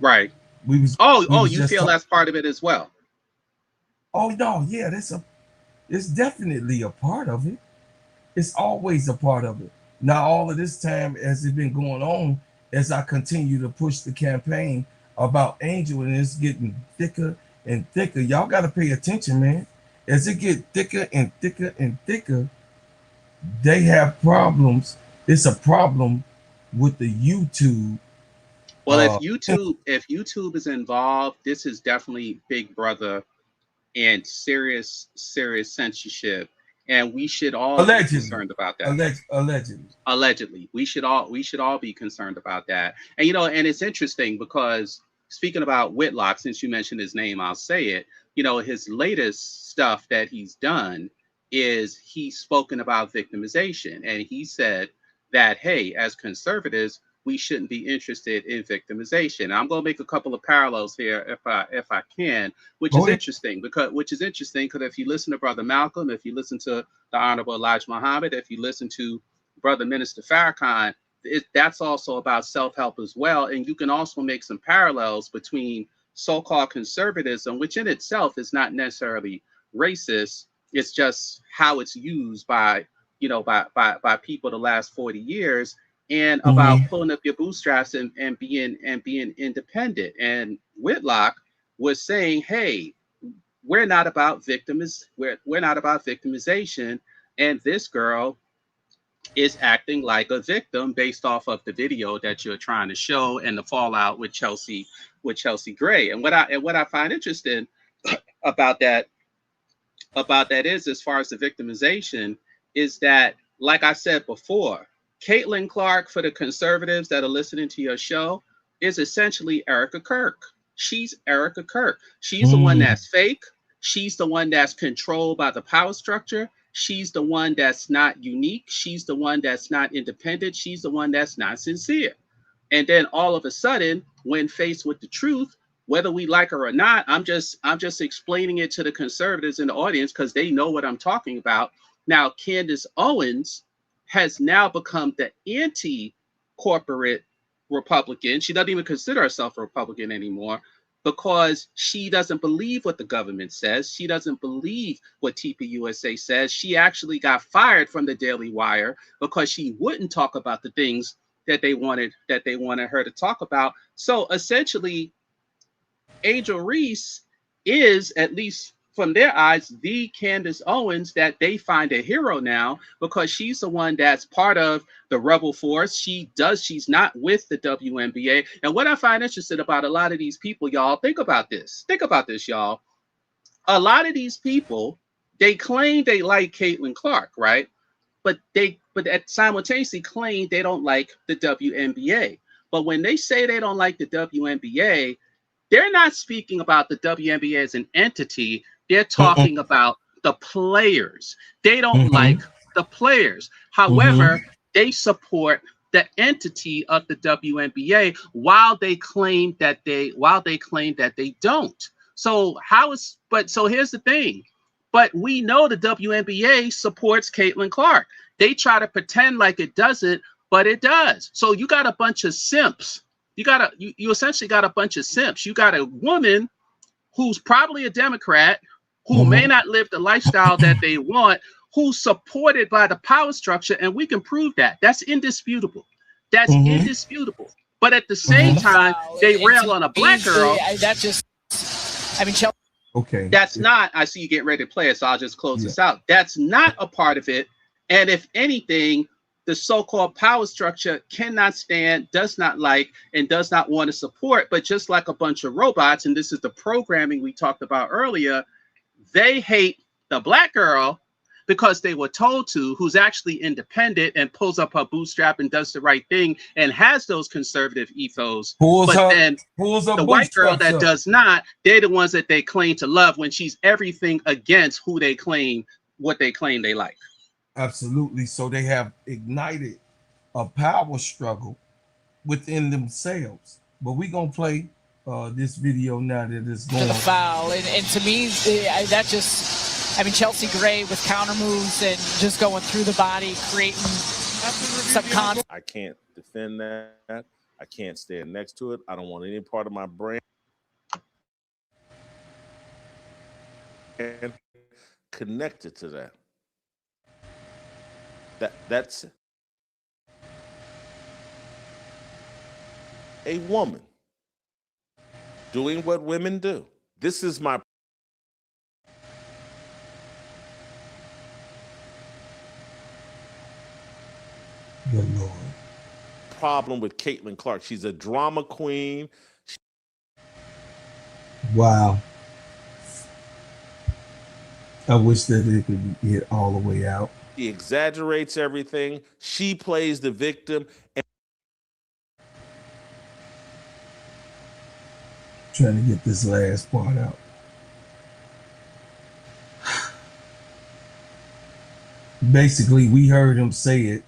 F: Right. You feel that's part of it as well.
D: Oh no, yeah, it's definitely a part of it. It's always a part of it. Now, all of this time, as it's been going on, as I continue to push the campaign about Angel, and it's getting thicker and thicker. Y'all got to pay attention, man. As it get thicker and thicker and thicker, they have problems. It's a problem with the YouTube.
F: Well, if YouTube is involved, this is definitely Big Brother and serious censorship, and we should all be concerned about that. Allegedly, we should all be concerned about that. And and it's interesting because speaking about Whitlock, since you mentioned his name, I'll say it. His latest stuff that he's done is he's spoken about victimization, and he said that, hey, as conservatives, we shouldn't be interested in victimization. I'm going to make a couple of parallels here, if I can, which is interesting because if you listen to Brother Malcolm, if you listen to the Honorable Elijah Muhammad, if you listen to Brother Minister Farrakhan, that's also about self-help as well. And you can also make some parallels between so-called conservatism, which in itself is not necessarily racist. It's just how it's used by people the last 40 years. And about pulling up your bootstraps and being independent. And Whitlock was saying, hey, we're not about victimization. And this girl is acting like a victim based off of the video that you're trying to show and the fallout with Chelsea Gray. And what I find interesting about that is, as far as the victimization, is that, like I said before, Caitlin Clark, for the conservatives that are listening to your show, is essentially Erica Kirk. She's Erica Kirk. She's the one that's fake. She's the one that's controlled by the power structure. She's the one that's not unique. She's the one that's not independent. She's the one that's not sincere. And then all of a sudden, when faced with the truth, whether we like her or not, I'm just explaining it to the conservatives in the audience because they know what I'm talking about. Now, Candace Owens has now become the anti-corporate Republican. She doesn't even consider herself a Republican anymore because she doesn't believe what the government says. She doesn't believe what TPUSA says. She actually got fired from the Daily Wire because she wouldn't talk about the things that they wanted her to talk about. So essentially, Angel Reese is, at least from their eyes, the Candace Owens that they find a hero now, because she's the one that's part of the Rebel Force. She's not with the WNBA. And what I find interesting about a lot of these people, y'all, think about this, y'all. A lot of these people, they claim they like Caitlin Clark, right? But simultaneously claim they don't like the WNBA. But when they say they don't like the WNBA, they're not speaking about the WNBA as an entity. They're talking about the players. They don't like the players. However, they support the entity of the WNBA while they claim that they don't. So here's the thing. But we know the WNBA supports Caitlin Clark. They try to pretend like it doesn't, but it does. So you got a bunch of simps. You essentially got a bunch of simps. You got a woman who's probably a Democrat, who may not live the lifestyle that they want, who's supported by the power structure, and we can prove that. That's indisputable. That's indisputable. But at the same time, they rail on a black girl.
D: Okay.
F: That's not, I see you getting ready to play it, so I'll just close this out. That's not a part of it. And if anything, the so-called power structure cannot stand, does not like, and does not want to support. But just like a bunch of robots, and this is the programming we talked about earlier, they hate the black girl because they were told to, who's actually independent and pulls up her bootstrap and does the right thing and has those conservative ethos. Then the white girl that does not, they're the ones that they claim to love when she's everything against what they claim they like.
D: Absolutely. So they have ignited a power struggle within themselves. But we're going to play this video now that it's going
E: to the foul. And to me, that just, Chelsea Gray with counter moves and just going through the body, creating some contact.
H: I can't defend that. I can't stand next to it. I don't want any part of my brain connected to that. That's a woman doing what women do. This is my
D: Good Lord.
H: problem with Caitlin Clark. She's a drama queen.
D: Wow. I wish that it could get all the way out.
H: She exaggerates everything. She plays the victim. And
D: trying to get this last part out. Basically, we heard him say it,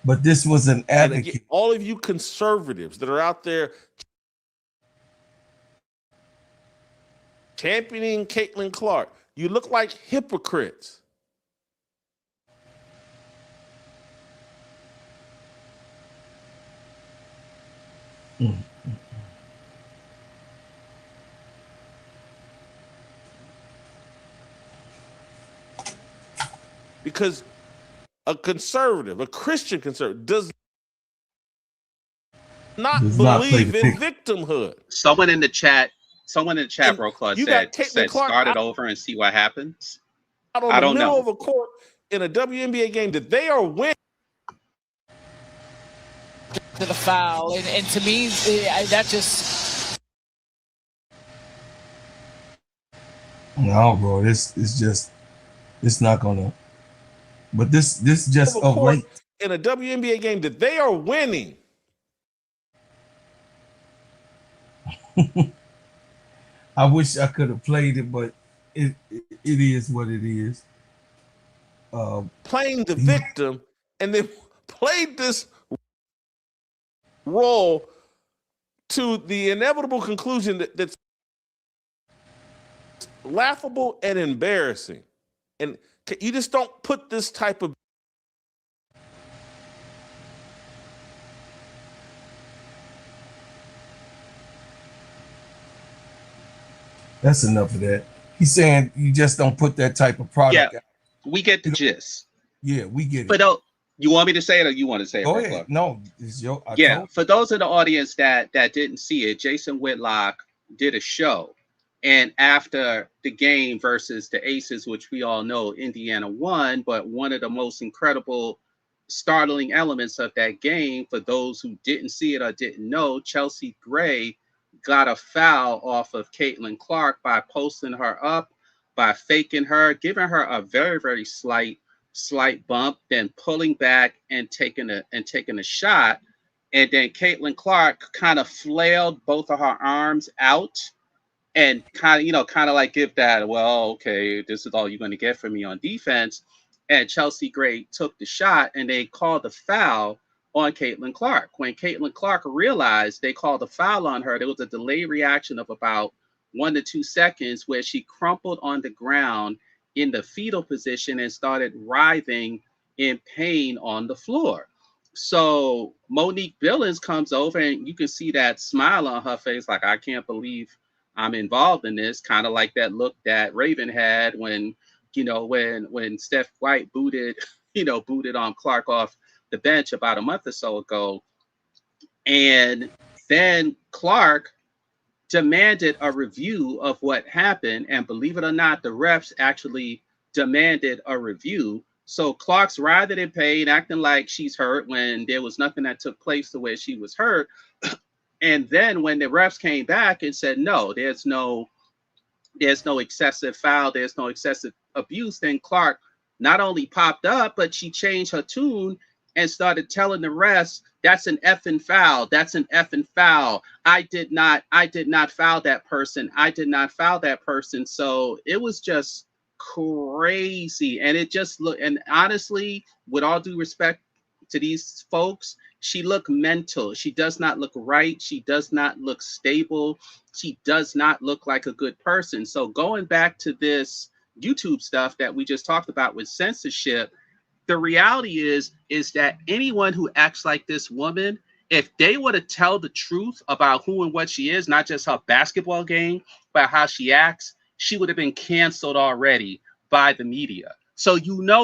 D: but this was an advocate.
H: Again, all of you conservatives that are out there championing Caitlin Clark, you look like hypocrites. Because a conservative, a Christian conservative, does not believe in victimhood.
F: Someone in the chat, bro, Claude, said start it over and see what happens.
H: I don't know. Of a court in a WNBA game that they are winning.
E: To the foul, and to me, that just
D: no, bro. This is just, it's not gonna. But this just of late
H: in a WNBA game that they are winning.
D: I wish I could have played it, but it is what it is.
H: Playing the victim and then played this role to the inevitable conclusion that's laughable and embarrassing. And you just don't put this type of
D: That's enough of that. He's saying you just don't put that type of product out.
F: We get the gist.
D: Yeah, we get it.
F: But you want me to say it or you want to say it?
D: Go ahead. No, it's your.
F: For those in the audience that didn't see it, Jason Whitlock did a show. And after the game versus the Aces, which we all know Indiana won, but one of the most incredible, startling elements of that game, for those who didn't see it or didn't know, Chelsea Gray got a foul off of Caitlin Clark by posting her up, by faking her, giving her a very, very slight bump, then pulling back and taking a shot. And then Caitlin Clark kind of flailed both of her arms out and kind of like give that, well, okay, this is all you're going to get from me on defense. And Chelsea Gray took the shot, and they called the foul on Caitlin Clark. When Caitlin Clark realized they called a foul on her, there was a delayed reaction of about 1 to 2 seconds where she crumpled on the ground in the fetal position and started writhing in pain on the floor. So Monique Billings comes over, and you can see that smile on her face, like, I can't believe I'm involved in this, kind of like that look that Raven had when, when Steph White booted Clark off the bench about a month or so ago. And then Clark demanded a review of what happened. And believe it or not, the refs actually demanded a review. So Clark's writhing in pain, acting like she's hurt when there was nothing that took place to where she was hurt. And then when the refs came back and said, no, there's no excessive foul, there's no excessive abuse, then Clark not only popped up, but she changed her tune and started telling the refs, that's an effing foul. That's an effing foul. I did not foul that person. I did not foul that person. So it was just crazy. And it just looked, and honestly, with all due respect to these folks, she looked mental. She does not look right. She does not look stable. She does not look like a good person. So going back to this YouTube stuff that we just talked about with censorship, the reality is that anyone who acts like this woman, if they were to tell the truth about who and what she is, not just her basketball game, but how she acts, she would have been canceled already by the media. So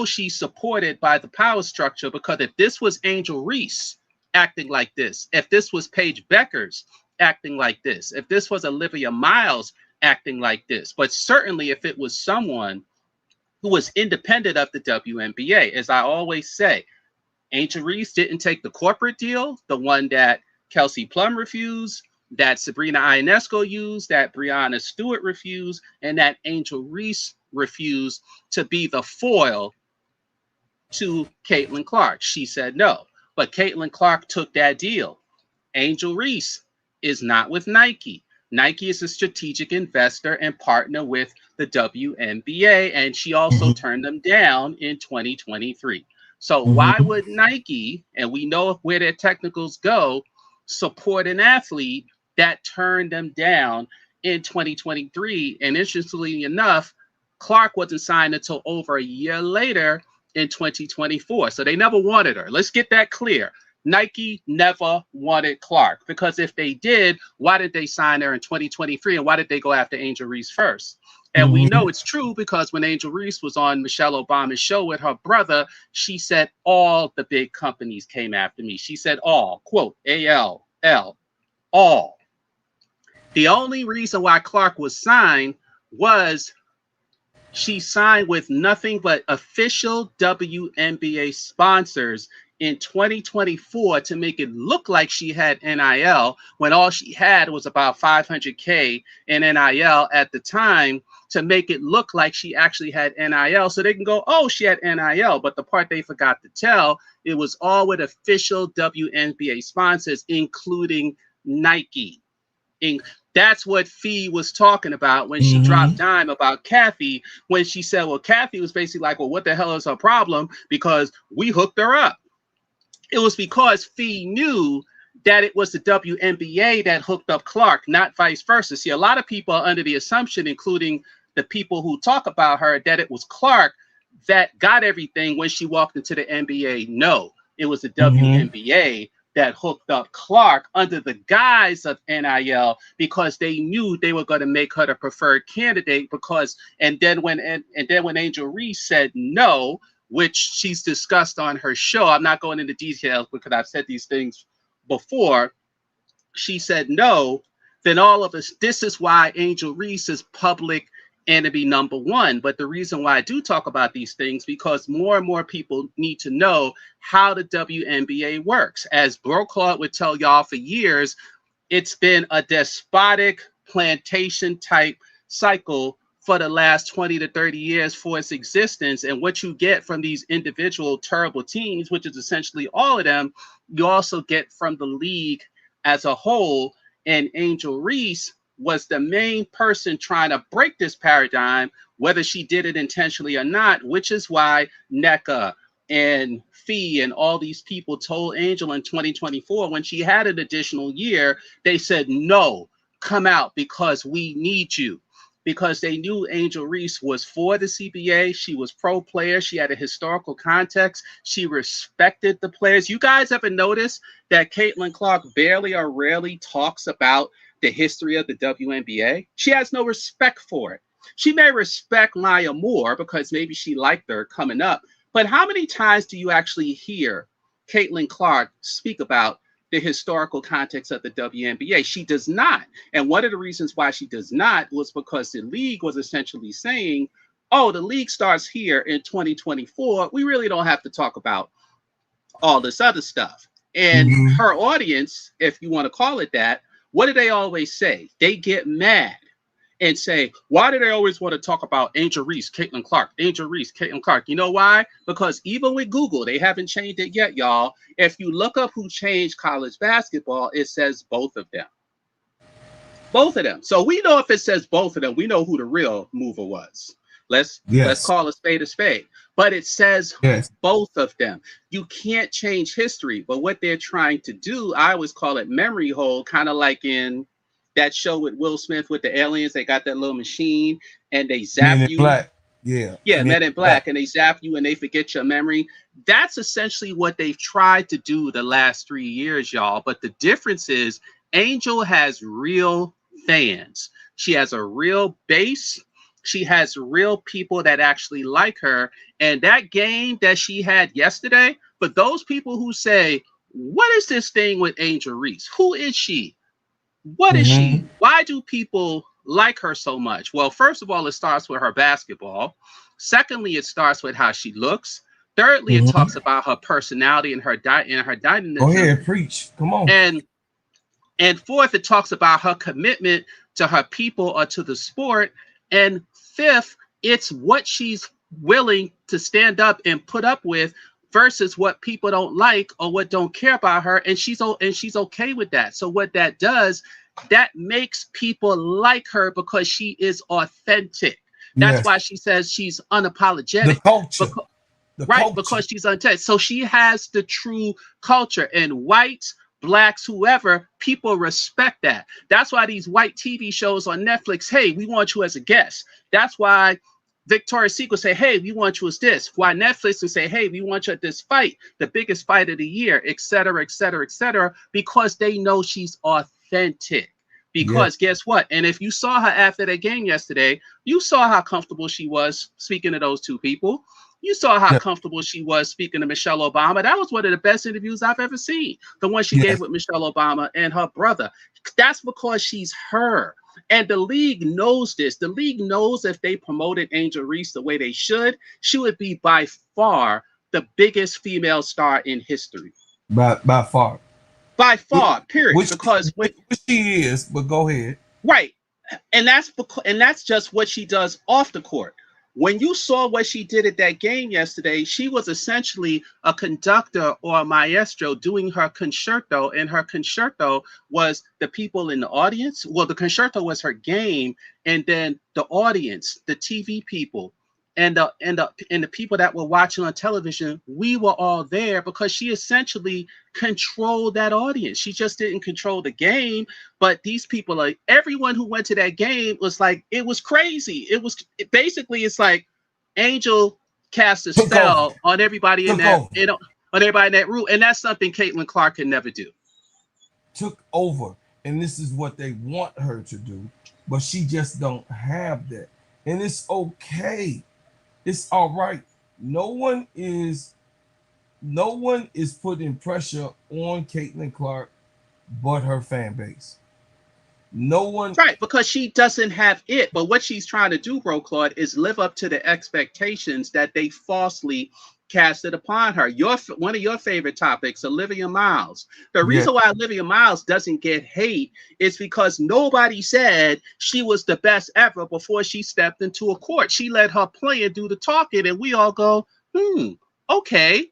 F: she's supported by the power structure, because if this was Angel Reese acting like this, if this was Paige Beckers acting like this, if this was Olivia Miles acting like this, but certainly if it was someone who was independent of the WNBA, as I always say, Angel Reese didn't take the corporate deal, the one that Kelsey Plum refused, that Sabrina Ionesco used, that Breanna Stewart refused, and that Angel Reese refused to be the foil to Caitlin Clark. She said no, but Caitlin Clark took that deal. Angel Reese is not with Nike. Nike is a strategic investor and partner with the WNBA, and she also turned them down in 2023. So why would Nike, and we know where their technicals go, support an athlete that turned them down in 2023? And interestingly enough, Clark wasn't signed until over a year later in 2024. So they never wanted her. Let's get that clear. Nike never wanted Clark, because if they did, why did they sign her in 2023? And why did they go after Angel Reese first? And we know it's true, because when Angel Reese was on Michelle Obama's show with her brother, she said, all the big companies came after me. She said all, quote, A-L-L, all. The only reason why Clark was signed was she signed with nothing but official WNBA sponsors in 2024 to make it look like she had NIL, when all she had was about $500K in NIL at the time, to make it look like she actually had NIL, so they can go, oh, she had NIL. But the part they forgot to tell, it was all with official WNBA sponsors, including Nike. That's what Fee was talking about when she dropped dime about Kathy, when she said, well, Kathy was basically like, well, what the hell is her problem? Because we hooked her up. It was because Fee knew that it was the WNBA that hooked up Clark, not vice versa. See, a lot of people are under the assumption, including the people who talk about her, that it was Clark that got everything when she walked into the NBA. No, it was the WNBA that hooked up Clark under the guise of NIL, because they knew they were going to make her the preferred candidate. Because and then when Angel Reese said no, which she's discussed on her show, I'm not going into details because I've said these things before. She said no. then all of us, this is why Angel Reese is public enemy number one. But the reason why I do talk about these things, because more and more people need to know how the WNBA works. As Bro Claude would tell y'all for years, it's been a despotic plantation type cycle for the last 20 to 30 years for its existence. And what you get from these individual terrible teams, which is essentially all of them, you also get from the league as a whole. And Angel Reese was the main person trying to break this paradigm, whether she did it intentionally or not, which is why NECA and Fee and all these people told Angel in 2024, when she had an additional year, they said, no, come out because we need you. Because they knew Angel Reese was for the CBA. She was pro player. She had a historical context. She respected the players. You guys ever notice that Caitlin Clark barely or rarely talks about the history of the WNBA? She has no respect for it. She may respect Maya Moore because maybe she liked her coming up. But how many times do you actually hear Caitlin Clark speak about the historical context of the WNBA? She does not. And one of the reasons why she does not was because the league was essentially saying, oh, the league starts here in 2024. We really don't have to talk about all this other stuff. And her audience, if you want to call it that, what do they always say? They get mad and say, why do they always want to talk about Angel Reese, Caitlin Clark, Angel Reese, Caitlin Clark? You know why? Because even with Google, they haven't changed it yet, y'all. If you look up who changed college basketball, it says both of them. Both of them. So we know if it says both of them, we know who the real mover was. Let's call a spade a spade. But it says both of them. You can't change history. But what they're trying to do, I always call it memory hole, kind of like in that show with Will Smith with the aliens. They got that little machine and they zap you.
D: Black.
F: Men in Black, and they zap you and they forget your memory. That's essentially what they've tried to do the last 3 years, y'all. But the difference is Angel has real fans. She has a real base. She has real people that actually like her. And that game that she had yesterday, but those people who say, what is this thing with Angel Reese? Who is she? What is she? Why do people like her so much? Well, first of all, it starts with her basketball. Secondly, it starts with how she looks. Thirdly, it talks about her personality and her dynamism.
D: Go ahead, preach. Come on.
F: And fourth, it talks about her commitment to her people or to the sport. And fifth, it's what she's willing to stand up and put up with versus what people don't like or what don't care about her, and she's okay with that. So what that does, that makes people like her because she is authentic. That's why she says she's unapologetic.
D: The culture.
F: Because she's untouched. So she has the true culture, and whites, blacks, whoever, people respect that. That's why these white TV shows on Netflix, hey, we want you as a guest. That's why Victoria's Secret say, hey, we want you as this. Why Netflix would say, hey, we want you at this fight, the biggest fight of the year, et cetera, et cetera, et cetera, because they know she's authentic. Because guess what? And if you saw her after that game yesterday, you saw how comfortable she was speaking to those two people. You saw how comfortable she was speaking to Michelle Obama. That was one of the best interviews I've ever seen. The one she gave with Michelle Obama and her brother. That's because she's her. And the league knows this. The league knows if they promoted Angel Reese the way they should, she would be by far the biggest female star in history.
D: By far.
F: By far, period.
D: Which she is, but go ahead.
F: Right. And that's just what she does off the court. When you saw what she did at that game yesterday, she was essentially a conductor or a maestro doing her concerto, and her concerto was the people in the audience. Well, the concerto was her game, and then the audience, the TV people, and the people that were watching on television, we were all there because she essentially controlled that audience. She just didn't control the game, but these people, like everyone who went to that game, was like, it was crazy. It's like Angel cast a spell on everybody in that, on everybody in that room, and that's something Caitlin Clark can never do.
D: Took over, and this is what they want her to do, but she just don't have that, and it's okay. It's all right. No one is putting pressure on Caitlin Clark but her fan base. No one.
F: Right, because she doesn't have it. But what she's trying to do, bro, Claude, is live up to the expectations that they falsely casted upon her. One of your favorite topics, Olivia Miles. The
D: Yeah.
F: reason why Olivia Miles doesn't get hate is because nobody said she was the best ever before she stepped into a court. She let her player do the talking, and we all go, okay.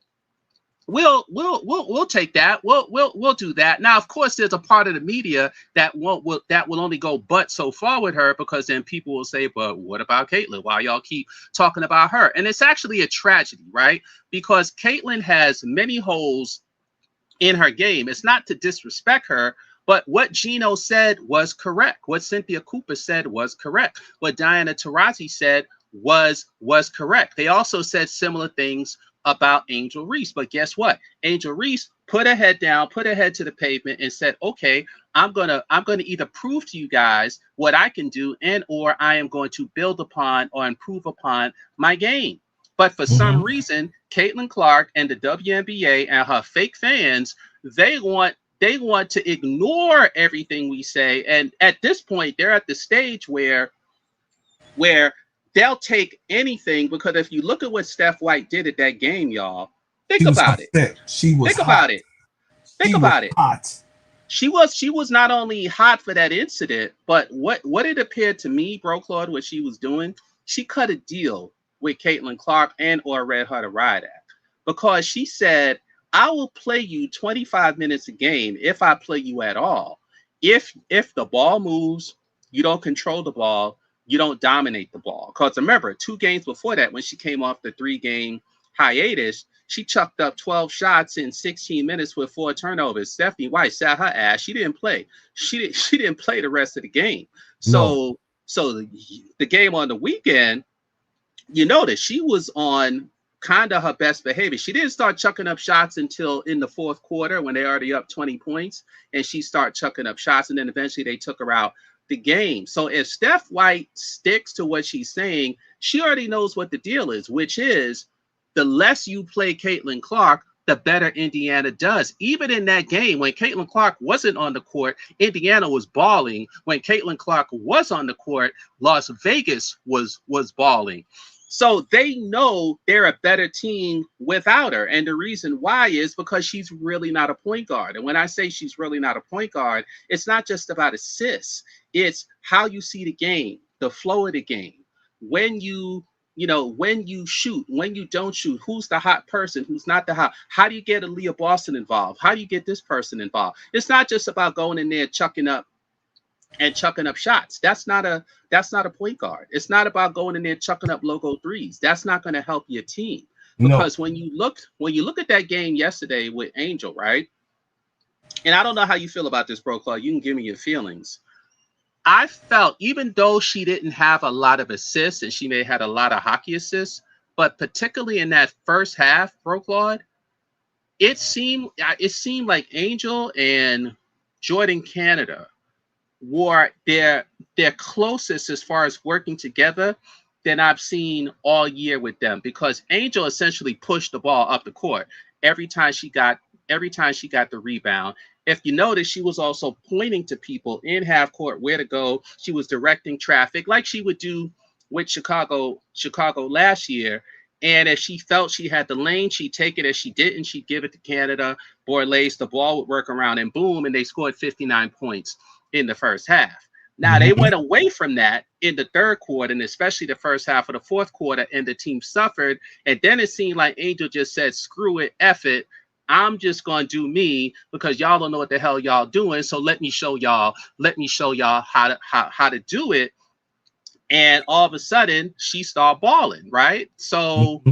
F: We'll take that. We'll do that. Now, of course, there's a part of the media that will only go but so far with her, because then people will say, but what about Caitlyn? Why y'all keep talking about her? And it's actually a tragedy, right? Because Caitlyn has many holes in her game. It's not to disrespect her, but what Gino said was correct. What Cynthia Cooper said was correct. What Diana Taurasi said was correct. They also said similar things about Angel Reese. But guess what? Angel Reese put her head down, put her head to the pavement, and said, okay, I'm gonna either prove to you guys what I can do, and or I am going to build upon or improve upon my game. But for some reason, Caitlin Clark and the WNBA and her fake fans, they want to ignore everything we say. And at this point, they're at the stage where they'll take anything, because if you look at what Steph White did at that game, y'all, think about it.
D: She was
F: Think
D: hot.
F: about it. Think about it.
D: Hot.
F: She was not only hot for that incident, but what it appeared to me, bro, Claude, what she was doing, she cut a deal with Caitlin Clark and or Red Her to ride at, because she said, I will play you 25 minutes a game if I play you at all. If the ball moves, you don't control the ball, you don't dominate the ball. Because remember, 2 games before that, when she came off the 3-game hiatus, she chucked up 12 shots in 16 minutes with 4 turnovers. Stephanie White sat her ass. She didn't play. She didn't play the rest of the game. So the game on the weekend, you notice she was on kind of her best behavior. She didn't start chucking up shots until in the 4th quarter, when they already up 20 points, and she started chucking up shots, and then eventually they took her out the game. So if Steph White sticks to what she's saying, she already knows what the deal is, which is the less you play Caitlin Clark, the better Indiana does. Even in that game, when Caitlin Clark wasn't on the court, Indiana was balling. When Caitlin Clark was on the court, Las Vegas was balling. So they know they're a better team without her. And the reason why is because she's really not a point guard. And when I say she's really not a point guard, it's not just about assists. It's how you see the game, the flow of the game. When you shoot, when you don't shoot, who's the hot person, who's not the hot. How do you get Aaliyah Boston involved? How do you get this person involved? It's not just about going in there chucking up shots. That's not a point guard. It's not about going in there chucking up logo threes. That's not going to help your team. Because when you look at that game yesterday with Angel, right? And I don't know how you feel about this, bro, Claude. You can give me your feelings. I felt, even though she didn't have a lot of assists, and she may have had a lot of hockey assists, but particularly in that first half, bro, Claude, it seemed like Angel and Jordan Canada were their closest as far as working together than I've seen all year with them, because Angel essentially pushed the ball up the court every time she got the rebound. If you notice, she was also pointing to people in half court where to go. She was directing traffic like she would do with Chicago last year. And if she felt she had the lane, she'd take it. If she didn't, she'd give it to Canada. Borlase, the ball would work around, and boom, and they scored 59 points in the first half. Now, they went away from that in the 3rd quarter, and especially the first half of the 4th quarter, and the team suffered. And then it seemed like Angel just said, screw it, F it. I'm just going to do me, because y'all don't know what the hell y'all doing. So let me show y'all how to do it. And all of a sudden, she started balling, right? So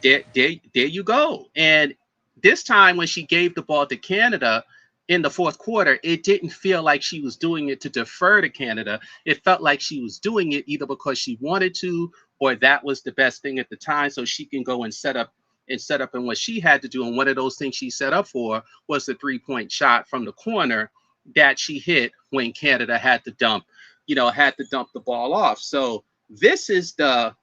F: there you go. And this time when she gave the ball to Canada in the 4th quarter, it didn't feel like she was doing it to defer to Canada. It felt like she was doing it either because she wanted to, or that was the best thing at the time, so she can go and set up in what she had to do. And one of those things she set up for was the 3-point shot from the corner that she hit when Canada had to dump the ball off. So this is the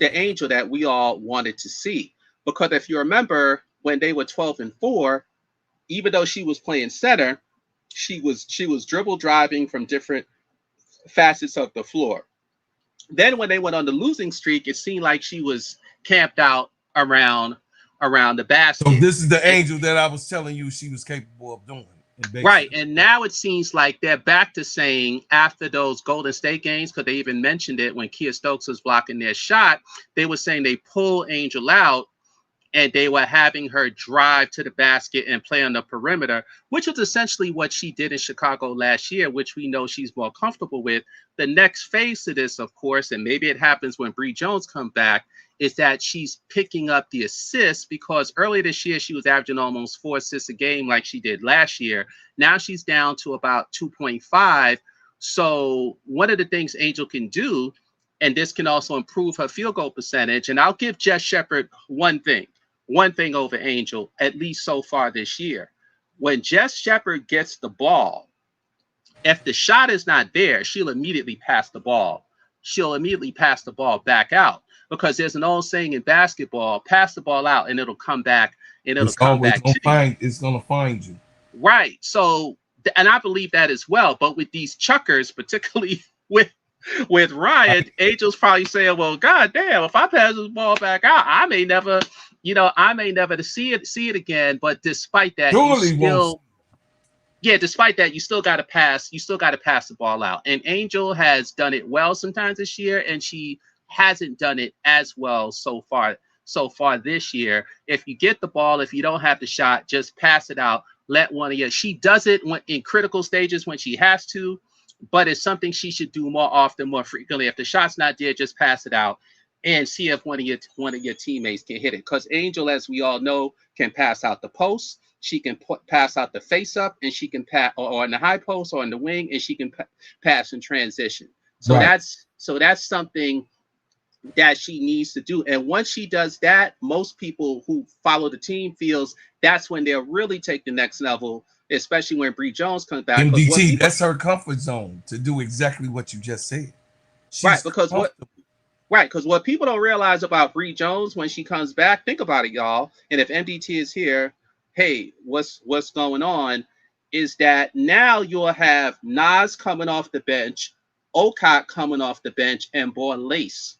F: Angel that we all wanted to see, because if you remember, when they were 12-4, even though she was playing center, she was dribble driving from different facets of the floor. Then when they went on the losing streak, it seemed like she was camped out around the basket.
D: So this is the Angel that I was telling you she was capable of doing.
F: Right. And now it seems like they're back to saying after those Golden State games, because they even mentioned it when Kia Stokes was blocking their shot, they were saying they pull Angel out and they were having her drive to the basket and play on the perimeter, which was essentially what she did in Chicago last year, which we know she's more comfortable with. The next phase of this, of course, and maybe it happens when Bree Jones comes back, is that she's picking up the assists, because earlier this year she was averaging almost 4 assists a game like she did last year. Now she's down to about 2.5. So one of the things Angel can do, and this can also improve her field goal percentage, and I'll give Jess Shepard one thing over Angel, at least so far this year. When Jess Shepard gets the ball, if the shot is not there, she'll immediately pass the ball. She'll immediately pass the ball back out, because there's an old saying in basketball: pass the ball out and it'll come back, and it'll come back to you.
D: It's gonna find you.
F: Right. So, and I believe that as well. But with these chuckers, particularly with Ryan, Angel's probably saying, well, God damn, if I pass this ball back out, I may never see it again. But despite that, despite that, you still got to pass. You still got to pass the ball out. And Angel has done it well sometimes this year, and she hasn't done it as well so far this year. If you get the ball, if you don't have the shot, just pass it out. Let one of you. She does it in critical stages when she has to, but it's something she should do more often, more frequently. If the shot's not there, just pass it out and see if one of your teammates can hit it. Because Angel, as we all know, can pass out the post. She can pass out the face up, and she can pass or in the high post or in the wing, and she can pass in transition. So that's something that she needs to do. And once she does that, most people who follow the team feels that's when they'll really take the next level, especially when Bree Jones comes back.
D: MDT, that's her comfort zone to do exactly what you just said.
F: Because what people don't realize about Bree Jones when she comes back, think about it, y'all. And if MDT is here, hey, what's going on? Is that now you'll have Nas coming off the bench, Okot coming off the bench, and Borlace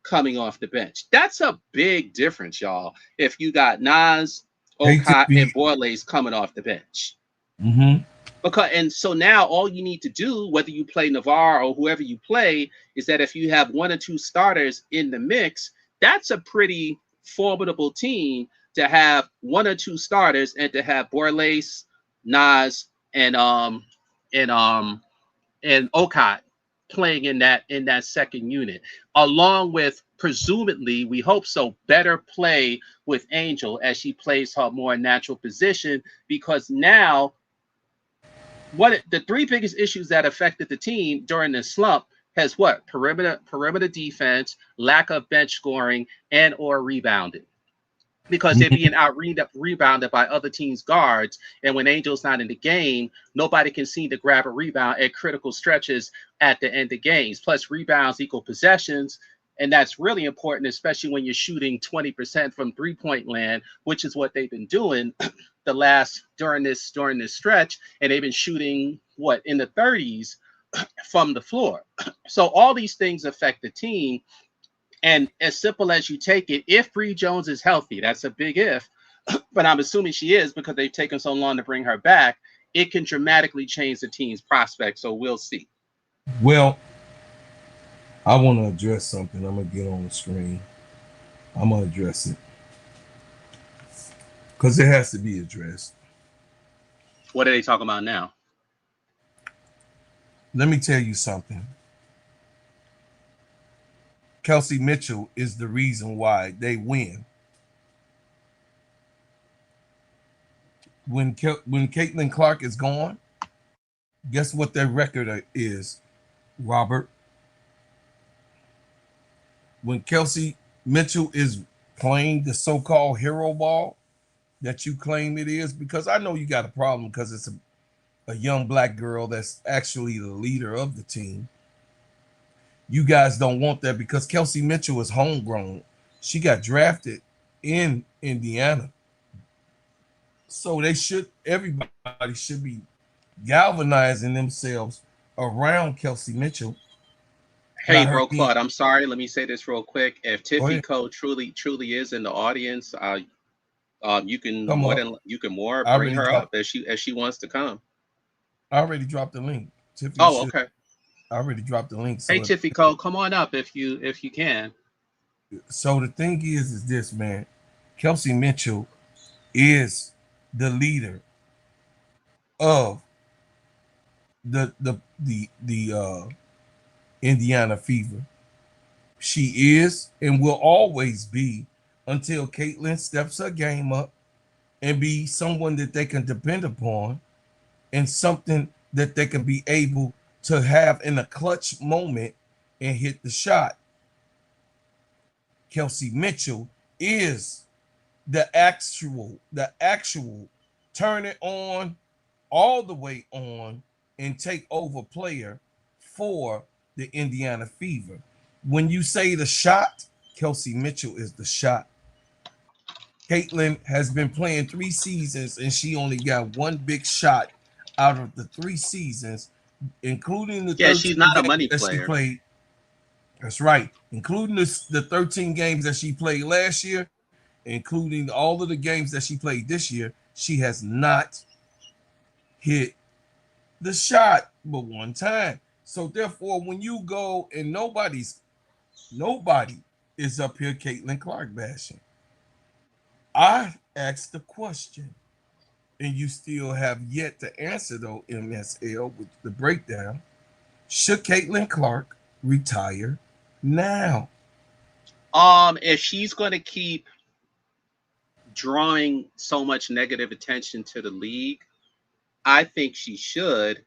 F: coming off the bench. That's a big difference, y'all. If you got Nas, Okot, and Borlace coming off the bench. And so now all you need to do, whether you play Navarre or whoever you play, is that if you have 1 or 2 starters in the mix, that's a pretty formidable team to have 1 or 2 starters, and to have Borlace, Nas, and Okot playing in that second unit, along with, presumably, we hope so, better play with Angel as she plays her more natural position. Because now, the 3 biggest issues that affected the team during this slump has what? Perimeter defense, lack of bench scoring, and or rebounding. Because they're being rebounded by other teams' guards. And when Angel's not in the game, nobody can seem to grab a rebound at critical stretches at the end of games. Plus, rebounds equal possessions. And that's really important, especially when you're shooting 20% from three-point land, which is what they've been doing during this stretch. And they've been shooting, in the 30s from the floor. So all these things affect the team. And as simple as you take it, if Bree Jones is healthy, that's a big if, but I'm assuming she is because they've taken so long to bring her back, it can dramatically change the team's prospects. So we'll see.
D: Well, I want to address something. I'm going to get on the screen. I'm going to address it because it has to be addressed.
F: What are they talking about now?
D: Let me tell you something. Kelsey Mitchell is the reason why they win. When Caitlin Clark is gone, guess what their record is, Robert? When Kelsey Mitchell is playing the so-called hero ball that you claim it is, because I know you got a problem because it's a young black girl that's actually the leader of the team. You guys don't want that because Kelsey Mitchell is homegrown. She got drafted in Indiana. So everybody should be galvanizing themselves around Kelsey Mitchell.
F: Hey,
D: Not her
F: bro,
D: being,
F: Claude, I'm sorry. Let me say this real quick. If
D: go
F: Tiffy
D: ahead,
F: Co truly is in the audience, you can
D: come up.
F: more
D: I
F: bring
D: already
F: her
D: dropped.
F: up as she wants to come.
D: I already dropped the link. Tiffany
F: Oh,
D: should.
F: okay.
D: I already dropped the link.
F: Hey,
D: So,
F: Tiffy Co, come on up if you can.
D: so the thing is this, man. Kelsey Mitchell is the leader of the Indiana Fever. She is and will always be until Caitlin steps her game up and be someone that they can depend upon and something that they can be able to have in a clutch moment and hit the shot. Kelsey Mitchell is the actual turn it on all the way on and take over player for the Indiana Fever. When you say the shot, Kelsey Mitchell is the shot. Caitlin has been playing 3 seasons and she only got one big shot out of the 3 seasons, including the
F: Yeah, she's
D: 13
F: not a
D: games
F: money
D: that she
F: player.
D: played. That's right, including the 13 games that she played last year, including all of the games that she played this year. She has not hit the shot but one time. So therefore, when you go and nobody is up here Caitlin Clark bashing. I asked the question, and you still have yet to answer though, MSL, with the breakdown. Should Caitlin Clark retire now?
F: If she's gonna keep drawing so much negative attention to the league, I think she should.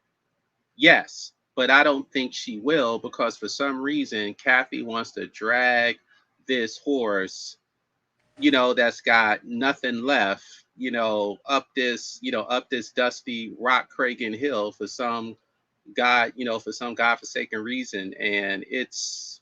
F: Yes, but I don't think she will because for some reason Kathy wants to drag this horse, that's got nothing left, up this dusty rock Cragen hill for some for some godforsaken reason. And it's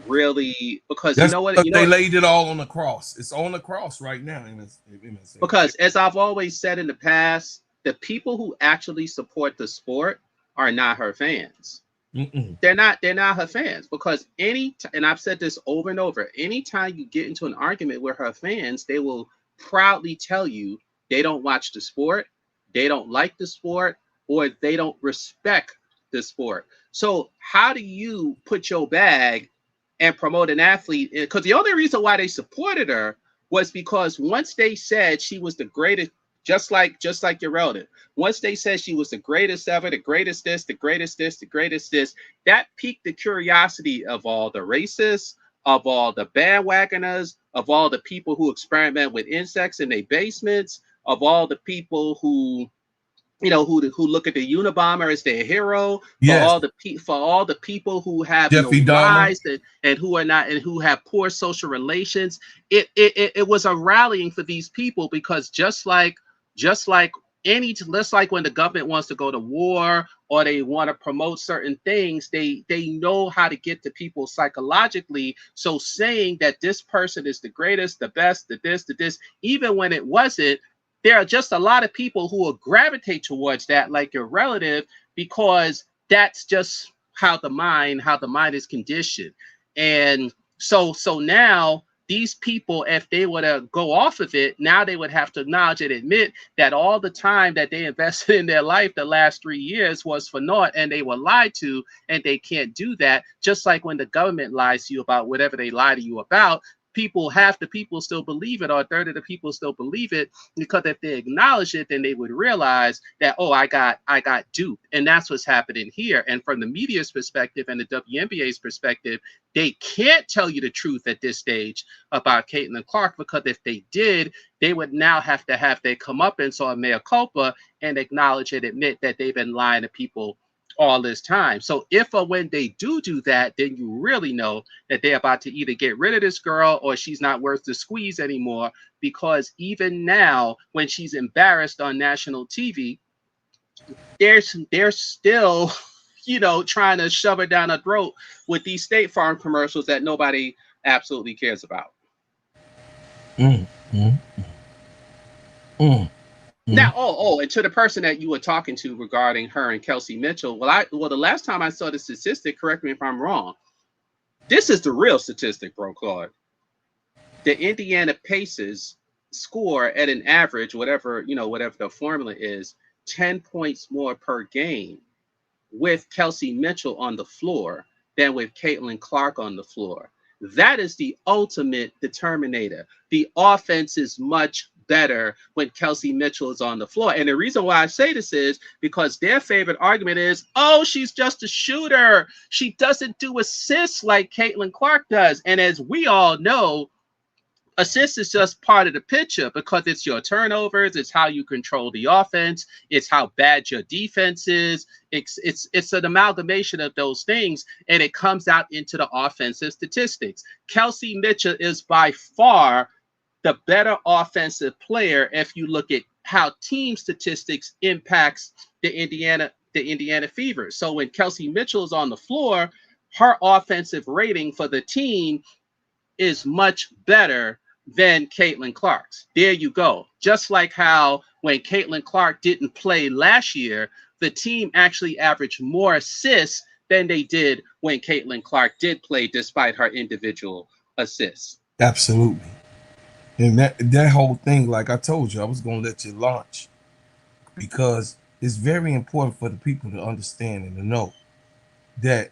F: really because
D: That's because they laid it all on the cross. It's on the cross right now. MSL.
F: because as I've always said in the past, the people who actually support the sport are not her fans.
D: Mm-mm.
F: They're not her fans because and I've said this over and over, anytime you get into an argument with her fans, they will proudly tell you they don't watch the sport, they don't like the sport, or they don't respect the sport. So how do you put your bag and promote an athlete? Because the only reason why they supported her was because once they said she was the greatest, just like your relative, once they said she was the greatest ever, the greatest this, the greatest this, the greatest this, that piqued the curiosity of all the racists, of all the bandwagoners, of all the people who experiment with insects in their basements, of all the people who who look at the Unabomber as their hero,
D: Yes,
F: for all the people who have no
D: Jeffrey Dahmer.
F: lives and who are not and who have poor social relations. It was a rallying for these people because just like when the government wants to go to war or they want to promote certain things, they know how to get to people psychologically. So saying that this person is the greatest, the best, the this, even when it wasn't, there are just a lot of people who will gravitate towards that, like your relative, because that's just how the mind is conditioned. And so now these people, if they were to go off of it, now they would have to acknowledge and admit that all the time that they invested in their life the last 3 years was for naught and they were lied to, and they can't do that. Just like when the government lies to you about whatever they lie to you about, half the people still believe it, or a third of the people still believe it, because if they acknowledge it, then they would realize that, oh, I got duped. And that's what's happening here. And from the media's perspective and the WNBA's perspective, they can't tell you the truth at this stage about Caitlin Clark, because if they did, they would now have to have their comeuppance or mea culpa and acknowledge and admit that they've been lying to people all this time. So if or when they do that, then you really know that they're about to either get rid of this girl or she's not worth the squeeze anymore, because even now when she's embarrassed on national TV, they're still trying to shove her down her throat with these State Farm commercials that nobody absolutely cares about.
D: Mm, mm, mm.
F: Now, and to the person that you were talking to regarding her and Kelsey Mitchell, the last time I saw the statistic, correct me if I'm wrong, this is the real statistic, bro, Claude. The Indiana Pacers score at an average, whatever the formula is, 10 points more per game with Kelsey Mitchell on the floor than with Caitlin Clark on the floor. That is the ultimate determinator. The offense is much better when Kelsey Mitchell is on the floor. And the reason why I say this is because their favorite argument is, oh, she's just a shooter. She doesn't do assists like Caitlin Clark does. And as we all know, assists is just part of the picture because it's your turnovers, it's how you control the offense, it's how bad your defense is. It's an amalgamation of those things, and it comes out into the offensive statistics. Kelsey Mitchell is by far the better offensive player if you look at how team statistics impacts the Indiana Fever. So when Kelsey Mitchell is on the floor, her offensive rating for the team is much better than Caitlin Clark's. There you go. Just like how when Caitlin Clark didn't play last year, the team actually averaged more assists than they did when Caitlin Clark did play, despite her individual assists.
D: Absolutely. And that whole thing, like I told you, I was going to let you launch because it's very important for the people to understand and to know that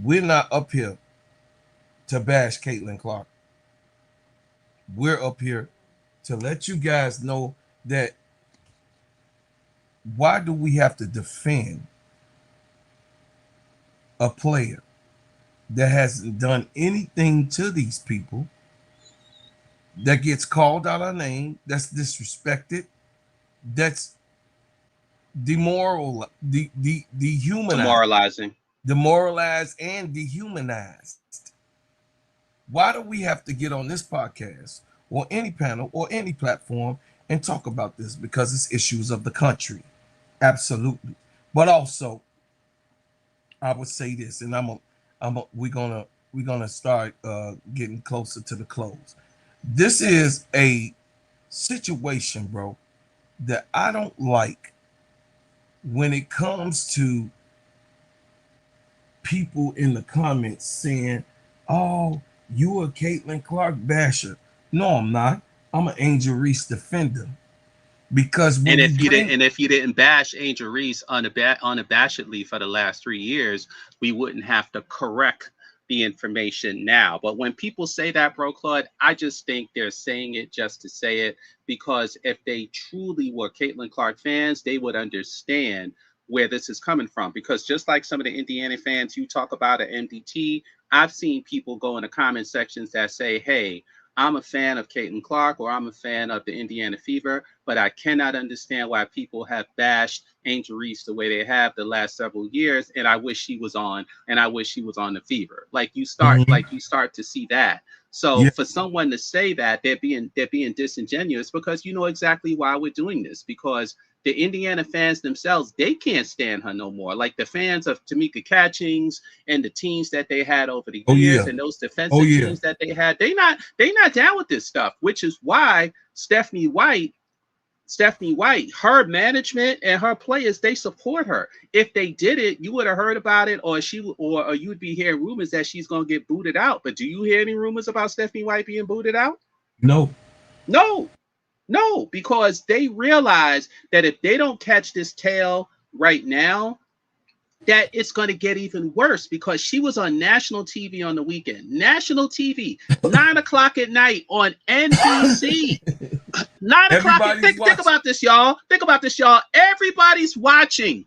D: we're not up here to bash Caitlin Clark. We're up here to let you guys know that why do we have to defend a player that hasn't done anything to these people, that gets called out our name, that's disrespected, that's demoralizing, demoralized and dehumanized. Why do we have to get on this podcast or any panel or any platform and talk about this? Because it's issues of the country. Absolutely. But also, I would say this, and we're gonna start getting closer to the close. This is a situation, bro, that I don't like when it comes to people in the comments saying, oh, you a Caitlin Clark basher. No, I'm not. I'm an Angel Reese defender. Because
F: if you didn't bash Angel Reese unabashedly for the last 3 years, we wouldn't have to correct the information now. But when people say that, bro, Claude, I just think they're saying it just to say it, because if they truly were Caitlin Clark fans, they would understand where this is coming from. Because just like some of the Indiana fans you talk about at MDT, I've seen people go in the comment sections that say, hey, I'm a fan of Caitlin Clark, or I'm a fan of the Indiana Fever, but I cannot understand why people have bashed Angel Reese the way they have the last several years, and I wish she was on, and I wish she was on the Fever. Like you start to see that. So for someone to say that, they're being disingenuous, because you know exactly why we're doing this, because the Indiana fans themselves, they can't stand her no more. Like the fans of Tamika Catchings and the teams that they had over the years, and those defensive teams that they had, they not down with this stuff, which is why Stephanie White, her management and her players, they support her. If they did it, you would have heard about it, or you would be hearing rumors that she's going to get booted out. But do you hear any rumors about Stephanie White being booted out? No, because they realize that if they don't catch this tail right now, that it's going to get even worse, because she was on national TV on the weekend. National TV, 9 o'clock at night on NBC. 9 o'clock. Think about this, y'all. Everybody's watching.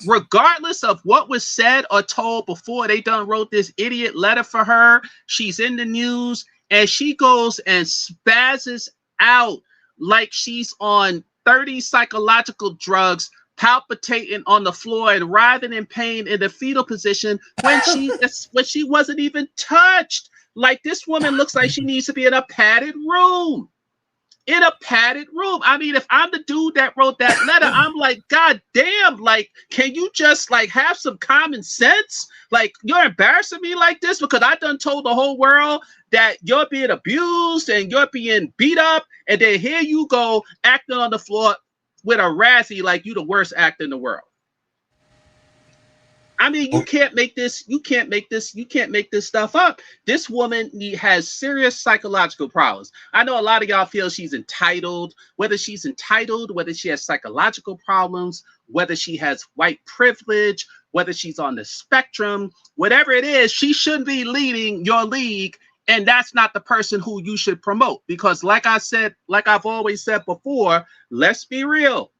F: Regardless of what was said or told before they done wrote this idiot letter for her, she's in the news, and she goes and spazzes out like she's on 30 psychological drugs, palpitating on the floor and writhing in pain in the fetal position when she wasn't even touched. Like, this woman looks like she needs to be in a padded room. in a padded room. I mean, if I'm the dude that wrote that letter, I'm like, God damn, like, can you just like have some common sense? Like, you're embarrassing me like this because I done told the whole world that you're being abused and you're being beat up, and then here you go acting on the floor with a Razzie like you the worst actor in the world. I mean, you can't make this stuff up. This woman has serious psychological problems. I know a lot of y'all feel she's entitled, whether she has psychological problems, whether she has white privilege, whether she's on the spectrum, whatever it is, she shouldn't be leading your league. And that's not the person who you should promote. Because like I said, like I've always said before, let's be real.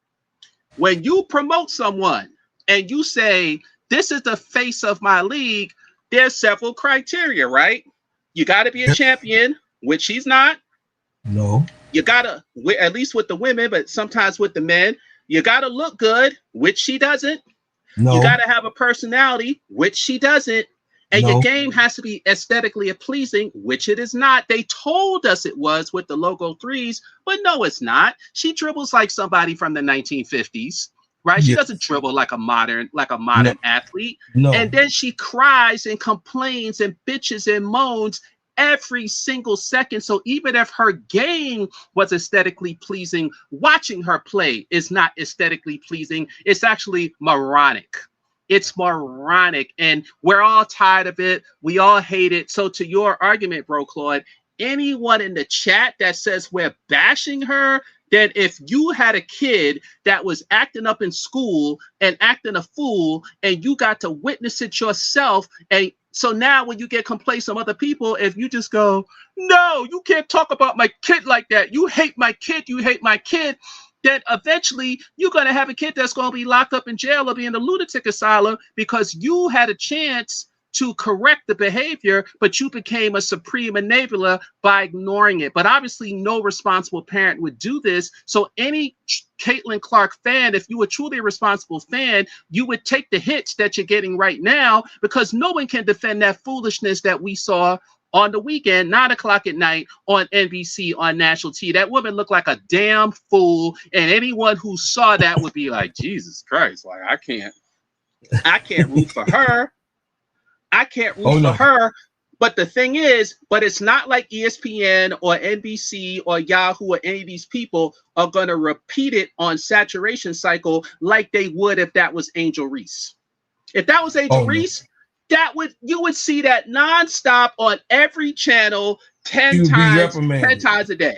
F: When you promote someone and you say, this is the face of my league, there's several criteria, right? You got to be a champion, which she's not.
D: No.
F: You got to, at least with the women, but sometimes with the men, you got to look good, which she doesn't.
D: No.
F: You got to have a personality, which she doesn't. And
D: No.
F: your game has to be aesthetically pleasing, which it is not. They told us it was with the logo threes, but no, it's not. She dribbles like somebody from the 1950s. Right? She doesn't dribble like a modern athlete.
D: No.
F: And then she cries and complains and bitches and moans every single second. So even if her game was aesthetically pleasing, watching her play is not aesthetically pleasing. It's actually moronic. It's moronic. And we're all tired of it. We all hate it. So to your argument, bro, Claude, anyone in the chat that says we're bashing her, that if you had a kid that was acting up in school and acting a fool and you got to witness it yourself, and so now when you get complaints from other people, if you just go, no, you can't talk about my kid like that, you hate my kid, then eventually you're going to have a kid that's going to be locked up in jail or be in a lunatic asylum because you had a chance to correct the behavior, but you became a supreme enabler by ignoring it. But obviously no responsible parent would do this. So any Caitlin Clark fan, if you were truly a responsible fan, you would take the hits that you're getting right now because no one can defend that foolishness that we saw on the weekend, 9 o'clock at night on NBC on national TV. That woman looked like a damn fool. And anyone who saw that would be like, Jesus Christ, like I can't root for her. I can't root for her. But the thing is, but it's not like ESPN or NBC or Yahoo or any of these people are going to repeat it on Saturation Cycle like they would if that was Angel Reese. If that was Angel Reese, you would see that nonstop on every channel 10 times a day.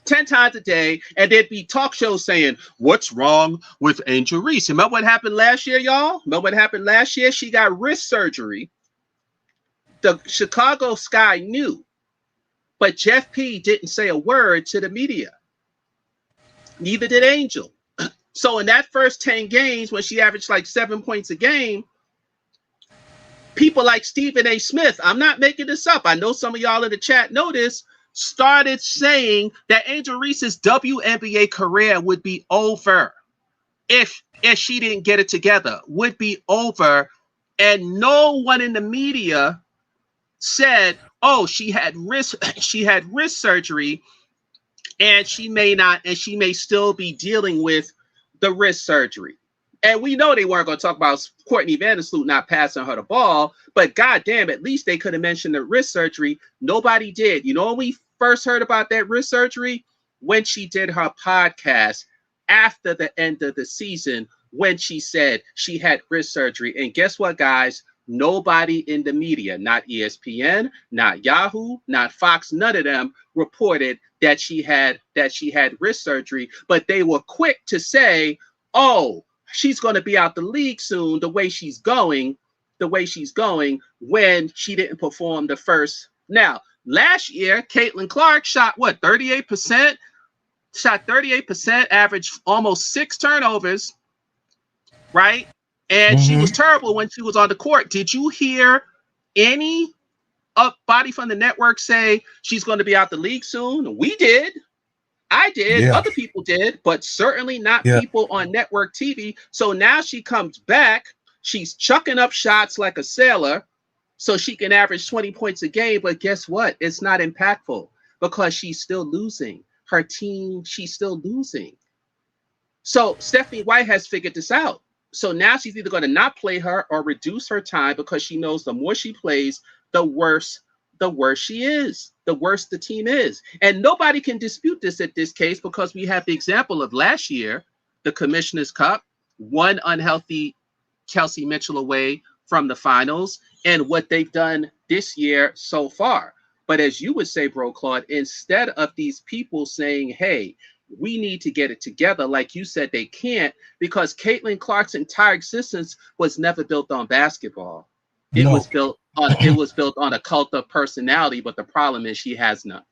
F: 10 times a day, and there'd be talk shows saying, what's wrong with Angel Reese? Remember what happened last year, y'all? Remember what happened last year? She got wrist surgery. The Chicago Sky knew, but Jeff P didn't say a word to the media. Neither did Angel. So in that first 10 games, when she averaged like 7 points a game, people like Stephen A. Smith, I'm not making this up, I know some of y'all in the chat know this, started saying that Angel Reese's WNBA career would be over if she didn't get it together, would be over. And no one in the media said, oh, she had wrist surgery and she may still be dealing with the wrist surgery. And we know they weren't going to talk about Courtney Vandersloot not passing her the ball, but goddamn, at least they could have mentioned the wrist surgery. Nobody did. You know when we first heard about that wrist surgery? When she did her podcast after the end of the season, when she said she had wrist surgery. And guess what, guys? Nobody in the media, not ESPN, not Yahoo, not Fox, none of them reported that she had wrist surgery, but they were quick to say, oh, she's going to be out the league soon, the way she's going when she didn't perform the first. Now, last year, Caitlin Clark shot what, 38%? Shot 38%, averaged almost 6 turnovers, right? And she was terrible when she was on the court. Did you hear any body from the network say she's going to be out the league soon? We did. I did. Yeah. Other people did, but certainly not people on network TV. So now she comes back. She's chucking up shots like a sailor so she can average 20 points a game. But guess what? It's not impactful. because she's still losing. Her team, she's still losing. So Stephanie White has figured this out. So now she's either going to not play her or reduce her time, because she knows the more she plays, the worse she is, the worse the team is. And nobody can dispute this at this case, because we have the example of last year, the Commissioner's Cup, one unhealthy Kelsey Mitchell away from the finals, and what they've done this year so far. But as you would say, Bro Claude, instead of these people saying, hey, we need to get it together, like you said, they can't, because Caitlin Clark's entire existence was never built on basketball. It was built on a cult of personality, but the problem is she has none.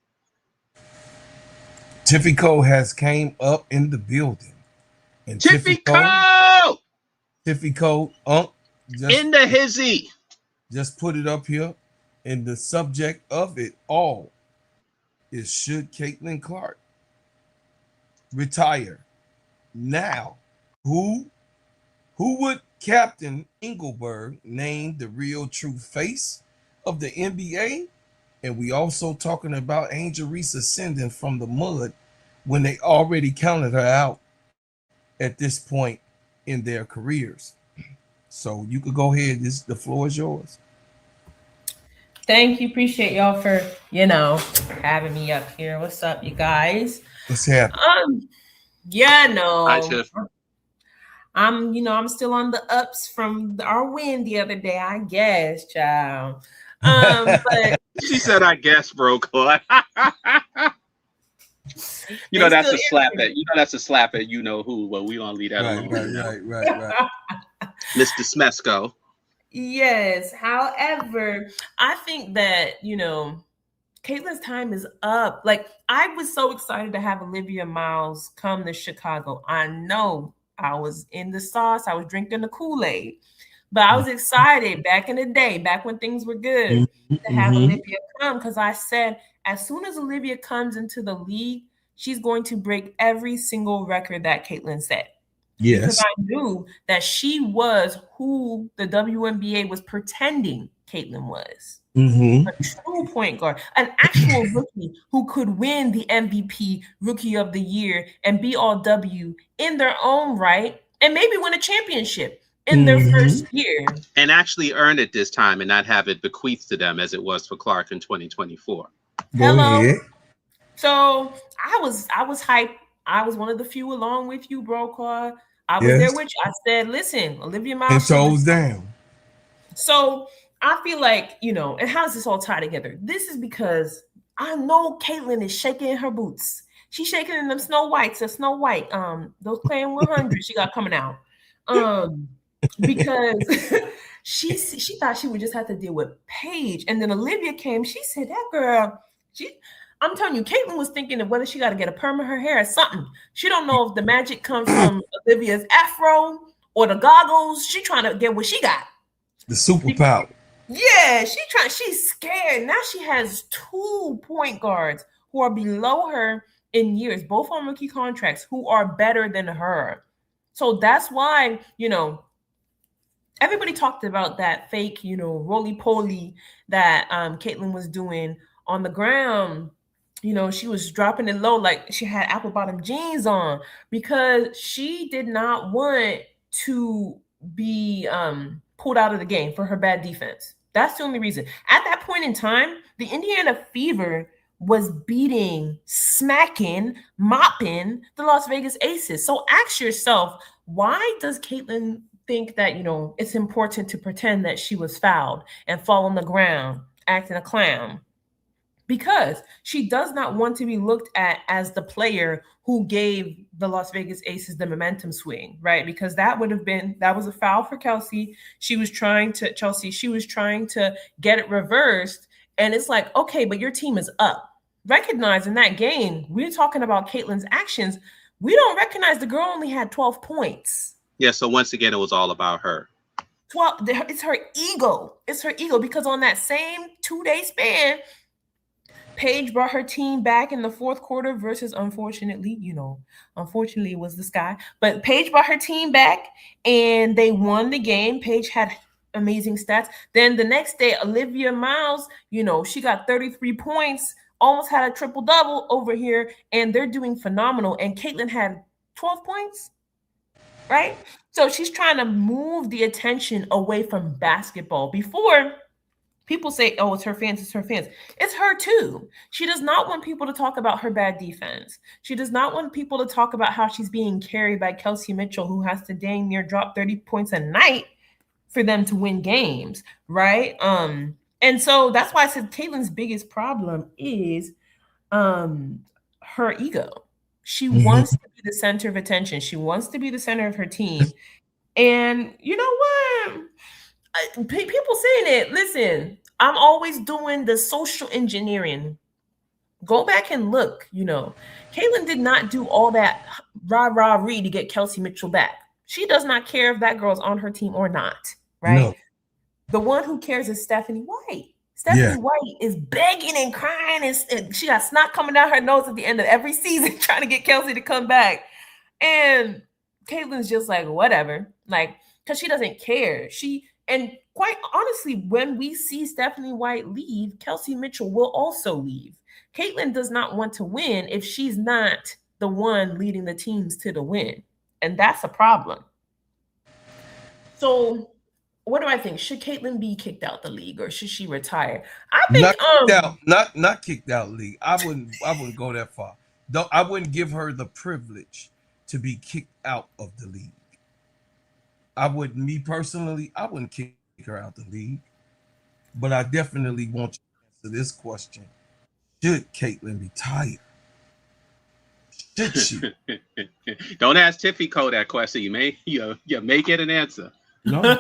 D: Tiffy Cole has came up in the building. And
F: Tiffy Cole!
D: Tiffy Cole,
F: in the hizzy.
D: Just put it up here. And the subject of it all is, should Caitlin Clark retire now? Who would Captain Engelbert name the real true face of the NBA? And we also talking about Angel Reese ascending from the mud when they already counted her out at this point in their careers. So you could go ahead. The floor is yours.
I: Thank you. Appreciate y'all for, having me up here. What's up, you guys?
D: What's happening?
I: Yeah, no.
F: Hi, Tiff.
I: I'm still on the ups from our win the other day, I guess, child. But
F: she said, I guess, Bro Claude. That's a slap at that's a slap at who, but we don't leave that alone.
D: Right.
F: Mr. Smesco.
I: Yes. However, I think that, Caitlin's time is up. Like, I was so excited to have Olivia Miles come to Chicago. I know I was in the sauce. I was drinking the Kool-Aid. But I was excited back in the day, back when things were good, to have Olivia come, because I said, as soon as Olivia comes into the league, she's going to break every single record that Caitlin set.
D: Yes.
I: Because I knew that she was who the WNBA was pretending Caitlin was. A true point guard, an actual rookie who could win the MVP, Rookie of the Year, and be all W in their own right, and maybe win a championship in their first year.
F: And actually earn it this time and not have it bequeathed to them as it was for Clark in 2024.
I: Hello. So I was hyped. I was one of the few along with you, Bro Claude. I was there with you. I said, listen, Olivia Miles.
D: And toes down.
I: So I feel like, and how does this all tie together? This is because I know Caitlin is shaking her boots. She's shaking in them Snow White, those Clan 100 she got coming out. Because she thought she would just have to deal with Paige. And then Olivia came, she said, that girl, I'm telling you, Caitlin was thinking of whether she got to get a perm in her hair or something. She don't know if the magic comes from Olivia's afro or the goggles. She trying to get what she got.
D: The superpower.
I: Yeah, she's scared. Now she has 2 point guards who are below her in years, both on rookie contracts, who are better than her. So that's why, everybody talked about that fake, roly-poly that Caitlin was doing on the ground. She was dropping it low like she had apple bottom jeans on, because she did not want to be pulled out of the game for her bad defense. That's the only reason. At that point in time, the Indiana Fever was beating, smacking, mopping the Las Vegas Aces. So ask yourself, why does Caitlin think that, it's important to pretend that she was fouled and fall on the ground acting a clown? Because she does not want to be looked at as the player who gave the Las Vegas Aces the momentum swing, right? Because that was a foul for Chelsea. She was trying to get it reversed. And it's like, okay, but your team is up. Recognize in that game, we're talking about Caitlin's actions. We don't recognize the girl only had 12 points.
F: Yeah, so once again, it was all about her.
I: 12, it's her ego. It's her ego, because on that same 2-day span, Paige brought her team back in the fourth quarter versus, unfortunately, it was the Sky. But Paige brought her team back and they won the game. Paige had amazing stats. Then the next day, Olivia Miles, she got 33 points almost had a triple-double over here, and they're doing phenomenal. And Caitlin had 12 points, right? So she's trying to move the attention away from basketball. Before, people say, oh, it's her fans, it's her fans. It's her too. She does not want people to talk about her bad defense. She does not want people to talk about how she's being carried by Kelsey Mitchell, who has to dang near drop 30 points a night for them to win games, right? And so that's why I said Caitlin's biggest problem is her ego. She wants to be the center of attention. She wants to be the center of her team. And you know what? People saying it, listen, I'm always doing the social engineering. Go back and look, Caitlin did not do all that rah-rah-ree to get Kelsey Mitchell back. She does not care if that girl's on her team or not, right? No. The one who cares is Stephanie White. Stephanie White is begging and crying, and she got snot coming down her nose at the end of every season trying to get Kelsey to come back. And Caitlin's just like, whatever, like, because she doesn't care. And quite honestly, when we see Stephanie White leave, Kelsey Mitchell will also leave. Caitlin does not want to win if she's not the one leading the teams to the win. And that's a problem. So what do I think? Should Caitlin be kicked out the league, or should she retire? I think
D: not kicked out league. I wouldn't go that far. Though I wouldn't give her the privilege to be kicked out of the league. I wouldn't kick her out the league. But I definitely want you to answer this question. Should Caitlin retire? Should she?
F: Don't ask Tiffy Cole that question. You may get an answer.
D: No,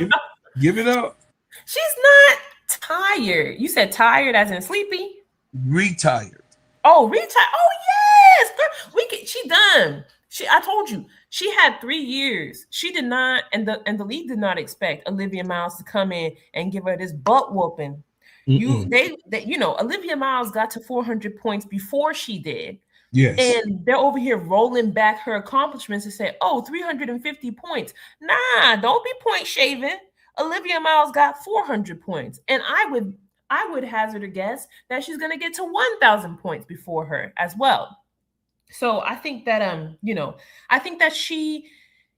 D: give it up.
I: She's not tired. You said tired as in sleepy?
D: Retired.
I: Oh, retired. Oh, yes. She done. I told you, she had 3 years. She did not, and the league did not expect Olivia Miles to come in and give her this butt whooping. Olivia Miles got to 400 points before she did. Yes. And they're over here rolling back her accomplishments and say, 350 points. Nah, don't be point shaving. Olivia Miles got 400 points. And I would hazard a guess that she's going to get to 1,000 points before her as well. So I think that,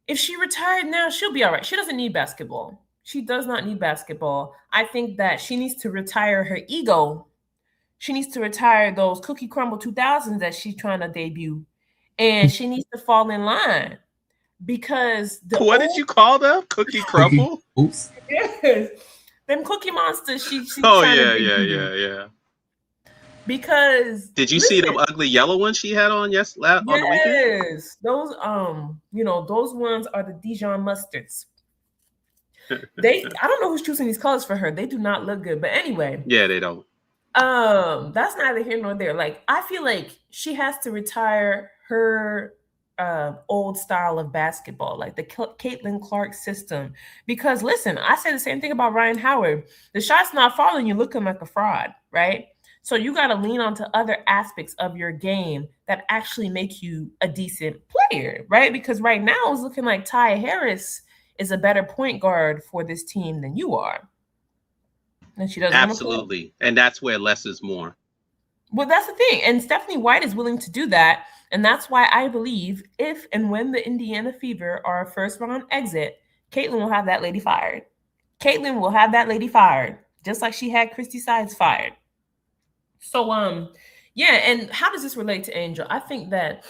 I: if she retired now, she'll be all right. She doesn't need basketball. She does not need basketball. I think that she needs to retire her ego. She needs to retire those Cookie Crumble 2000s that she's trying to debut. And she needs to fall in line because
F: what did you call them? Cookie Crumble?
D: Oops.
I: Yes. Them Cookie Monsters. She's
F: yeah.
I: Because
F: did you see the ugly yellow one she had on on the weekend?
I: Yes, those those ones are the Dijon mustards. I don't know who's choosing these colors for her. They do not look good, but anyway.
F: Yeah, they don't.
I: That's neither here nor there. Like, I feel like she has to retire her old style of basketball, like the Caitlin Clark system. Because listen, I say the same thing about Ryan Howard. The shot's not falling, you're looking like a fraud, right? So you got to lean onto other aspects of your game that actually make you a decent player, right? Because right now it's looking like Ty Harris is a better point guard for this team than you are. And she doesn't.
F: Absolutely. And that's where less is more.
I: Well, that's the thing. And Stephanie White is willing to do that. And that's why I believe if and when the Indiana Fever are a first round exit, Caitlin will have that lady fired. Caitlin will have that lady fired, just like she had Christy Sides fired. So, and how does this relate to Angel? I think that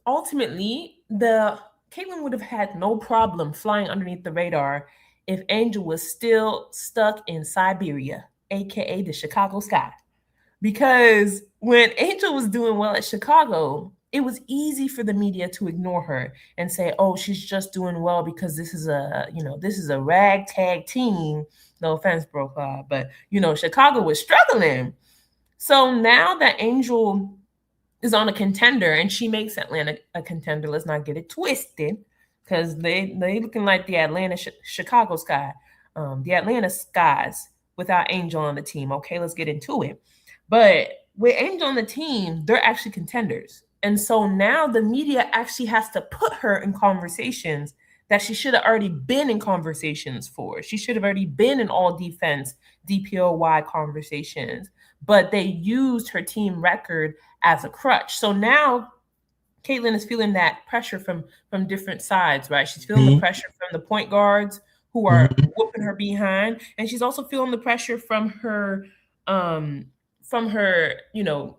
I: ultimately Caitlin would have had no problem flying underneath the radar if Angel was still stuck in Siberia, aka the Chicago sky. Because when Angel was doing well at Chicago, it was easy for the media to ignore her and say, "Oh, she's just doing well because this is a ragtag team." No offense, bro, but Chicago was struggling. So now that Angel is on a contender and she makes Atlanta a contender, let's not get it twisted, because they looking like the Atlanta Chicago sky, the Atlanta skies without Angel on the team. Okay, let's get into it. But with Angel on the team, they're actually contenders. And so now the media actually has to put her in conversations that she should have already been in conversations for. She should have already been in all defense DPOY conversations, but they used her team record as a crutch. So now Caitlin is feeling that pressure from different sides, right? She's feeling the pressure from the point guards who are whooping her behind, and she's also feeling the pressure from her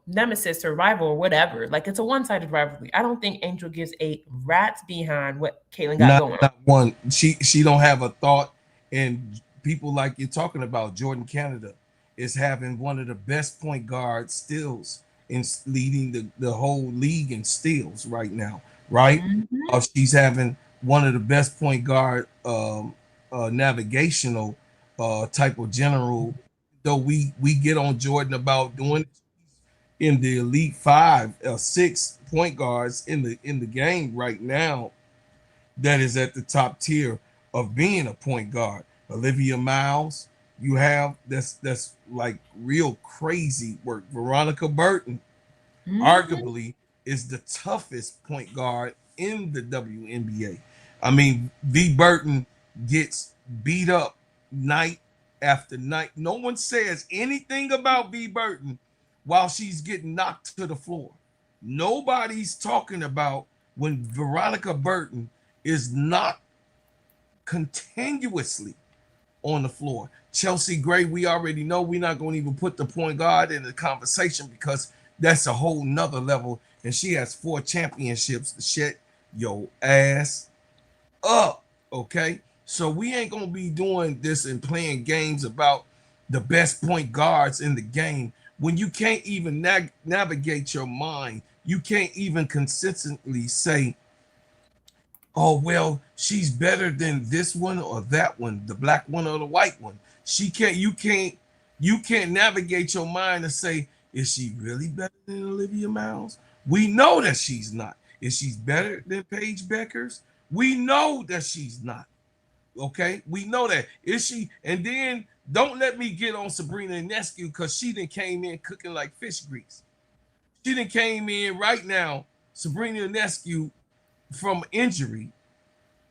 I: nemesis or rival or whatever. Like, it's a one-sided rivalry. I don't think Angel gives a rat's behind what Caitlin got going on.
D: Not one. She don't have a thought, and people like you're talking about, Jordan Canada is having one of the best point guard steals in leading the whole league in steals right now, right? She's having one of the best point guard navigational type of general. Though we get on Jordan about doing it in the elite 6 point guards in the game right now, that is at the top tier of being a point guard. Olivia Miles, you have that's like real crazy work. Veronica Burton, arguably, is the toughest point guard in the WNBA. I mean, V. Burton gets beat up night after night. No one says anything about V. Burton while she's getting knocked to the floor. Nobody's talking about when Veronica Burton is not continuously on the floor. Chelsea Gray, we already know we're not going to even put the point guard in the conversation because that's a whole nother level. And she has 4 championships to shut your ass up. Okay. So we ain't going to be doing this and playing games about the best point guards in the game when you can't even navigate your mind. You can't even consistently say, oh, well, she's better than this one or that one, the black one or the white one. You can't navigate your mind and say, is she really better than Olivia Miles? We know that she's not. Is she better than Paige Beckers? We know that she's not. Okay, we know that. Is she? And then don't let me get on Sabrina Ionescu because she done came in cooking like fish grease. She done came in right now, Sabrina Ionescu, from injury,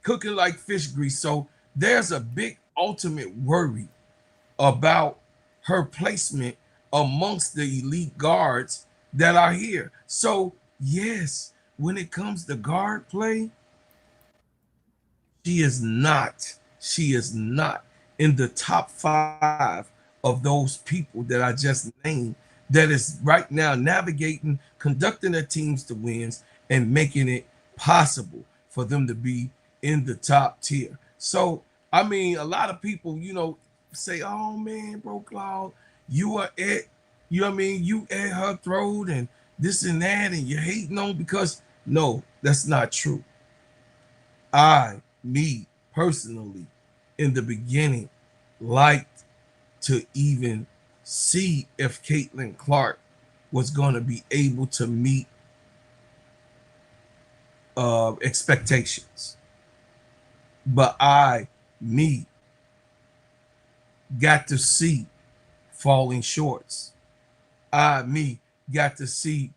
D: cooking like fish grease. So there's a big ultimate worry about her placement amongst the elite guards that are here. So yes, when it comes to guard play, she is not in the top 5 of those people that I just named that is right now navigating, conducting their teams to wins and making it possible for them to be in the top tier. So, I mean, a lot of people, say, oh man, bro, Claude, you are at, you at her throat and this and that, and you're hating on because no, that's not true. Me personally, in the beginning, liked to even see if Caitlin Clark was going to be able to meet expectations. But me, got to see falling shorts. Me, got to see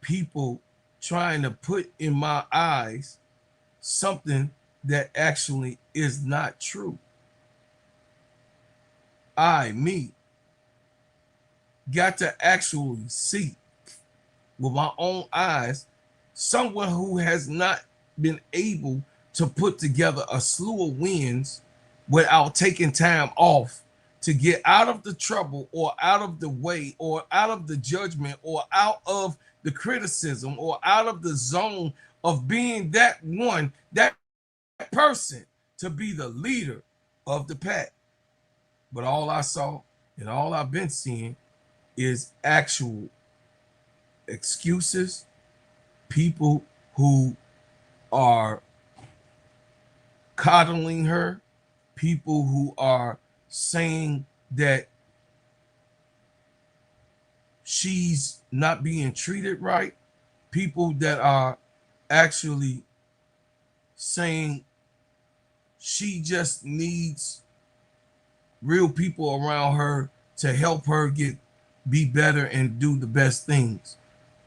D: people trying to put in my eyes something that actually is not true. Me, got to actually see with my own eyes someone who has not been able to put together a slew of wins without taking time off to get out of the trouble or out of the way or out of the judgment or out of the criticism or out of the zone of being that person to be the leader of the pack. But all I saw and all I've been seeing is actual excuses, people who are coddling her, people who are saying that she's not being treated right, people that are actually saying she just needs real people around her to help her be better and do the best things.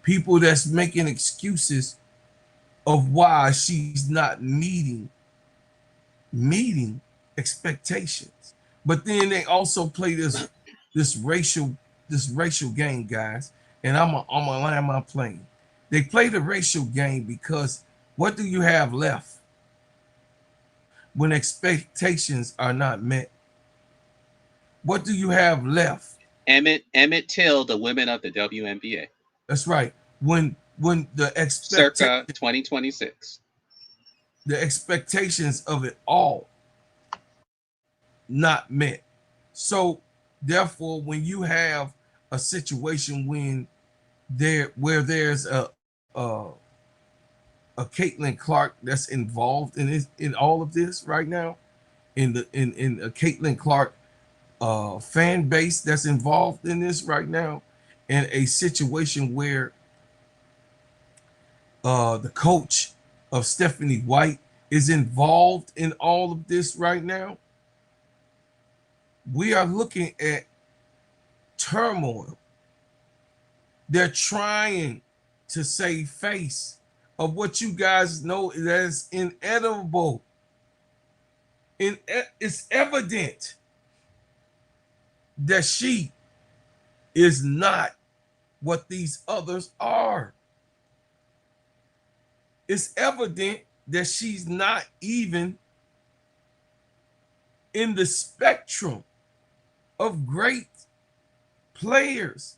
D: People that's making excuses of why she's not meeting meeting expectations. But then they also play this racial game, guys. And I'm gonna land my plane. They play the racial game because what do you have left when expectations are not met? What do you have left?
F: Emmett Till, the women of the WNBA.
D: That's right. When the
F: Circa 2026.
D: The expectations of it all not met. So therefore, when you have a situation where there's a Caitlin Clark that's involved in all of this right now, in a Caitlin Clark fan base that's involved in this right now, and a situation where the coach of Stephanie White is involved in all of this right now, we are looking at turmoil. They're trying to save face of what you guys know is inedible. It's evident that she is not what these others are. It's evident that she's not even in the spectrum of great players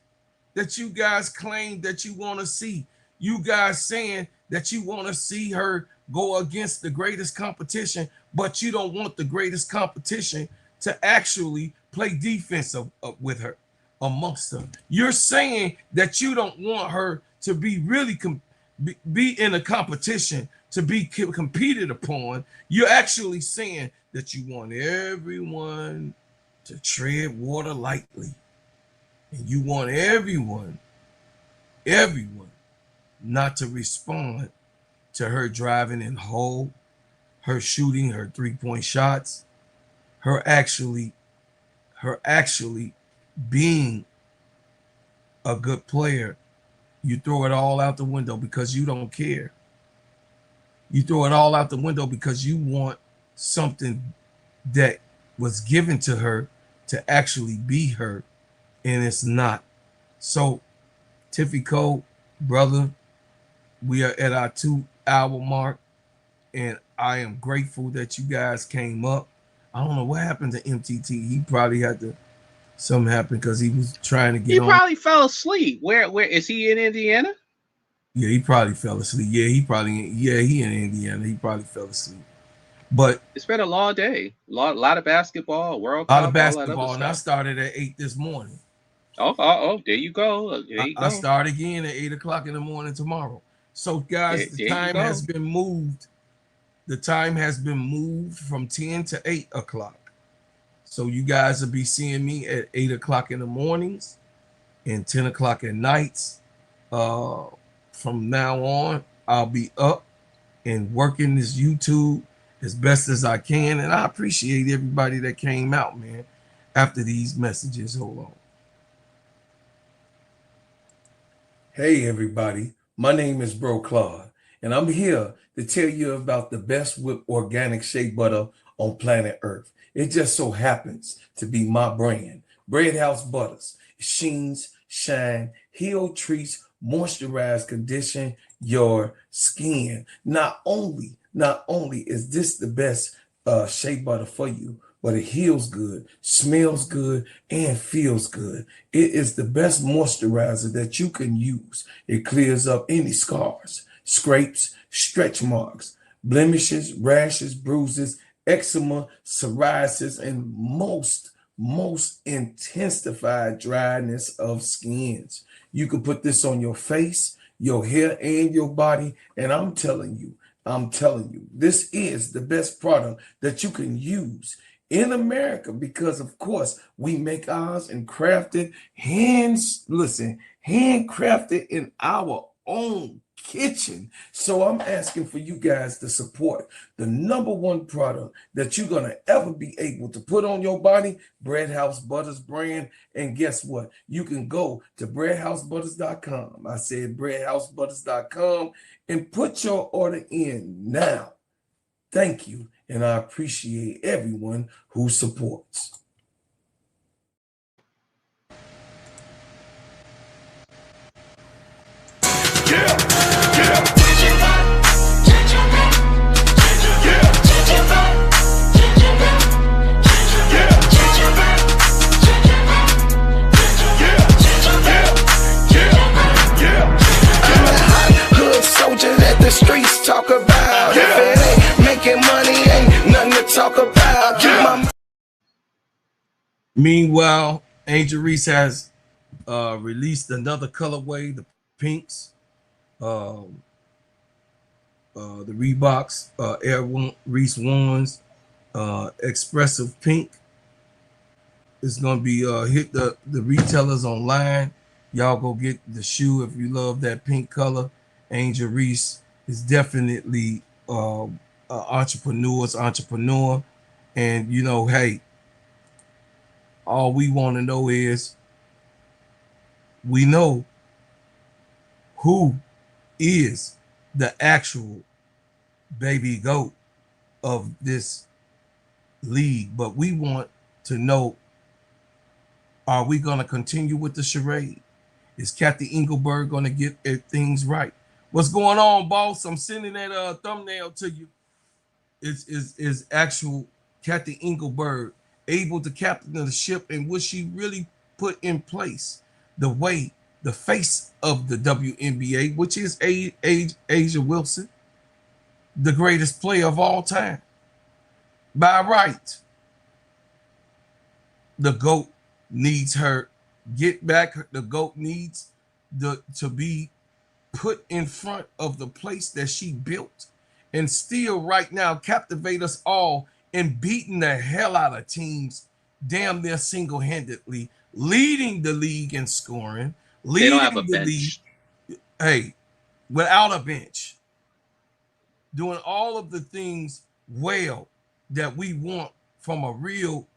D: that you guys claim that you want to see. You guys saying that you want to see her go against the greatest competition, but you don't want the greatest competition to actually play defense with her, amongst them. You're saying that you don't want her to be really be in a competition to be competed upon. You're actually saying that you want everyone to tread water lightly, and you want everyone not to respond to her driving in hole, her shooting her 3-point shots, her actually being a good player. You throw it all out the window because you don't care. You throw it all out the window because you want something that was given to her to actually be her, and it's not. So, Tiffy Cole, brother, we are at our 2-hour mark, and I am grateful that you guys came up. I don't know what happened to MTT. He probably had to, something happened because he was trying to get on.
F: He probably fell asleep. Where is he in Indiana?
D: Yeah, he probably fell asleep. He in Indiana. He probably fell asleep. But
F: it's been a long day. A lot of basketball, World Cup,
D: a lot of basketball, and I started at 8 this morning.
F: Oh, there you go.
D: I start again at 8 o'clock in the morning tomorrow. So, guys, the time has been moved. The time has been moved from 10 to 8 o'clock. So you guys will be seeing me at 8 o'clock in the mornings and 10 o'clock at nights. From now on, I'll be up and working this YouTube as best as I can. And I appreciate everybody that came out, man, after these messages. Hold on. Hey, everybody. My name is Bro Claude, and I'm here to tell you about the best whipped organic shea butter on planet Earth. It just so happens to be my brand. Bread House Butters. Sheens, shine, heal, treats, moisturize, condition your skin. Not only is this the best shea butter for you, but it heals good, smells good, and feels good. It is the best moisturizer that you can use. It clears up any scars, scrapes, stretch marks, blemishes, rashes, bruises, eczema, psoriasis, and most intensified dryness of skins. You can put this on your face, your hair, and your body, and I'm telling you, this is the best product that you can use in America, because of course we make ours and crafted handcrafted in our own kitchen. So I'm asking for you guys to support the #1 product that you're gonna ever be able to put on your body, Bread House Butters brand. And guess what? You can go to breadhousebutters.com. I said breadhousebutters.com and put your order in now. Thank you. and I appreciate everyone who supports.
A: Soldier that the streets talk about. If it ain't making money, ain't nothing to talk about. Keep my
D: Meanwhile, Angel Reese has released another colorway, the pinks, the Reeboks, Reese ones, expressive pink. It's gonna be hit the retailers online. Y'all go get the shoe if you love that pink color. Angel Reese is definitely entrepreneur, and you know, hey, all we want to know is we know who is the actual baby goat of this league, but we want to know, are we going to continue with the charade? Is Kathy Engelbert going to get things right? What's going on, boss? I'm sending that thumbnail to you. Is actual Kathy Engelbert able to captain the ship, and will she really put in place the face of the WNBA, which is A'ja Wilson, the greatest player of all time? By right, the GOAT needs her get back. The GOAT needs to be put in front of the place that she built, and still right now captivate us all in beating the hell out of teams damn near single-handedly, leading the league in scoring,
F: They don't have a
D: leading the
F: bench.
D: league, hey, without a bench, doing all of the things well that we want from a real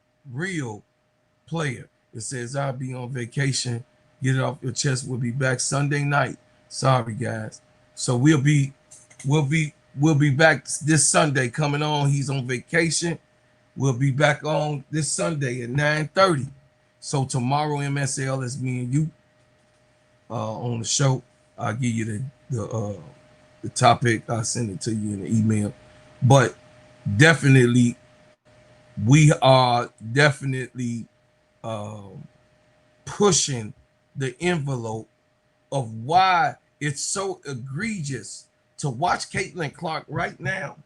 D: player. It says, I'll be on vacation. Get it off your chest. We'll be back Sunday night. Sorry, guys. So we'll be back this Sunday coming on. He's on vacation. We'll be back on this Sunday at 9:30. So tomorrow, MSL is me and you on the show. I'll give you the topic. I'll send it to you in the email. But definitely, we are definitely pushing the envelope of why it's so egregious to watch Caitlin Clark right now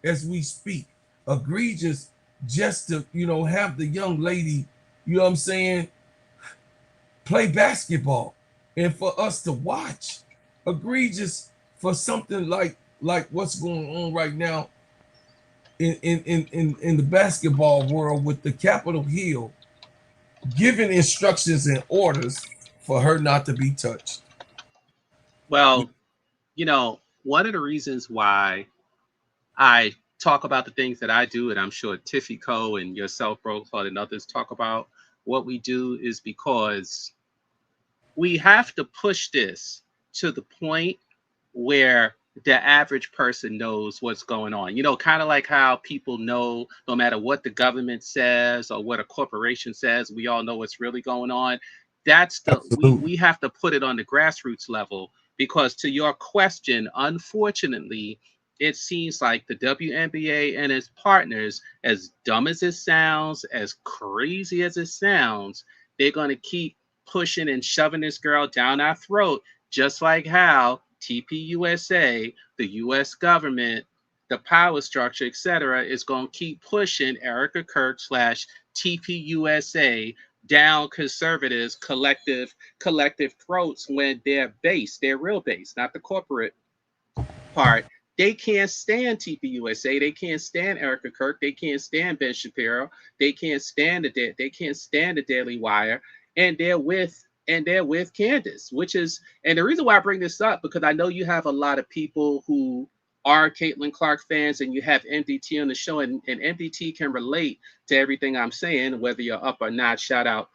D: as we speak. Egregious just to, have the young lady, you know what I'm saying, play basketball, and for us to watch. Egregious for something like what's going on right now in the basketball world with the Capitol Hill giving instructions and orders for her not to be touched.
F: Well, one of the reasons why I talk about the things that I do, and I'm sure Tiffy Co. and yourself, Bro Claude, and others talk about what we do, is because we have to push this to the point where the average person knows what's going on. Kind of like how people know no matter what the government says or what a corporation says, we all know what's really going on. That's we have to put it on the grassroots level, because to your question, unfortunately, it seems like the WNBA and its partners, as dumb as it sounds, as crazy as it sounds, they're going to keep pushing and shoving this girl down our throat, just like how TPUSA, the U.S. government, the power structure, etc., is going to keep pushing Erica Kirk / TPUSA down conservatives' collective throats when their base, their real base, not the corporate part, they can't stand TPUSA. They can't stand Erica Kirk. They can't stand Ben Shapiro. They can't stand the Daily Wire, and they're with Candace, and the reason why I bring this up, because I know you have a lot of people who are Caitlin Clark fans, and you have MDT on the show, and MDT can relate to everything I'm saying, whether you're up or not. Shout out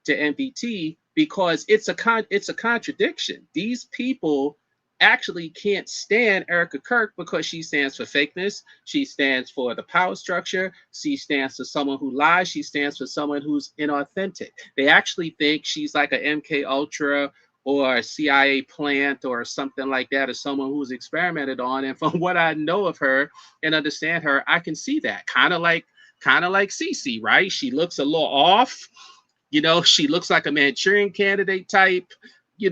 F: to MDT, because it's a contradiction. These people actually can't stand Erica Kirk because she stands for fakeness. She stands for the power structure. She stands for someone who lies. She stands for someone who's inauthentic. They actually think she's like a MK Ultra or a CIA plant or something like that, or someone who's experimented on. And from what I know of her and understand her, I can see that kind of like Cece, right? She looks a little off. She looks like a Manchurian candidate type. She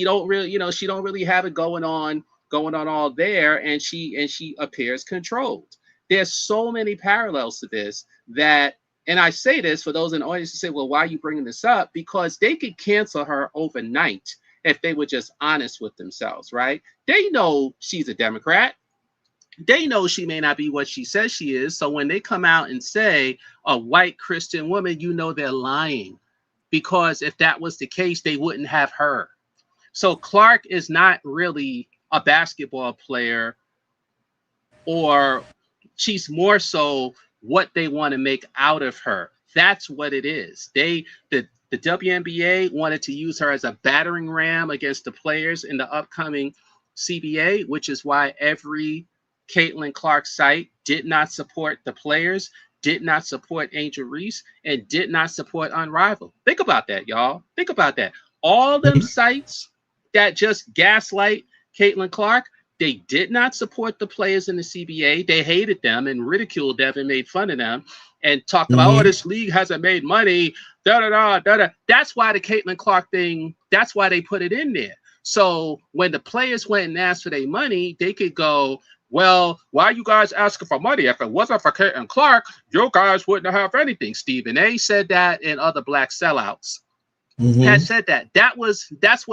F: don't really have it going on all there, and she appears controlled. There's so many parallels to this that, and I say this for those in the audience to say, well, why are you bringing this up? Because they could cancel her overnight if they were just honest with themselves, right? They know she's a Democrat. They know she may not be what she says she is. So when they come out and say a white Christian woman, they're lying. Because if that was the case, they wouldn't have her. So Clark is not really a basketball player, or she's more so what they want to make out of her. That's what it is. The WNBA wanted to use her as a battering ram against the players in the upcoming CBA, which is why every Caitlin Clark site did not support the players, did not support Angel Reese, and did not support Unrivaled. Think about that, y'all. Think about that. All them sites that just gaslight Caitlin Clark, they did not support the players in the CBA. They hated them and ridiculed them and made fun of them and talked about, oh, this league hasn't made money, da-da-da. That's why the Caitlin Clark thing, that's why they put it in there. So when the players went and asked for their money, they could go, well, why are you guys asking for money? If it wasn't for Caitlin Clark, you guys wouldn't have anything. Stephen A. said that, and other black sellouts had said that. That's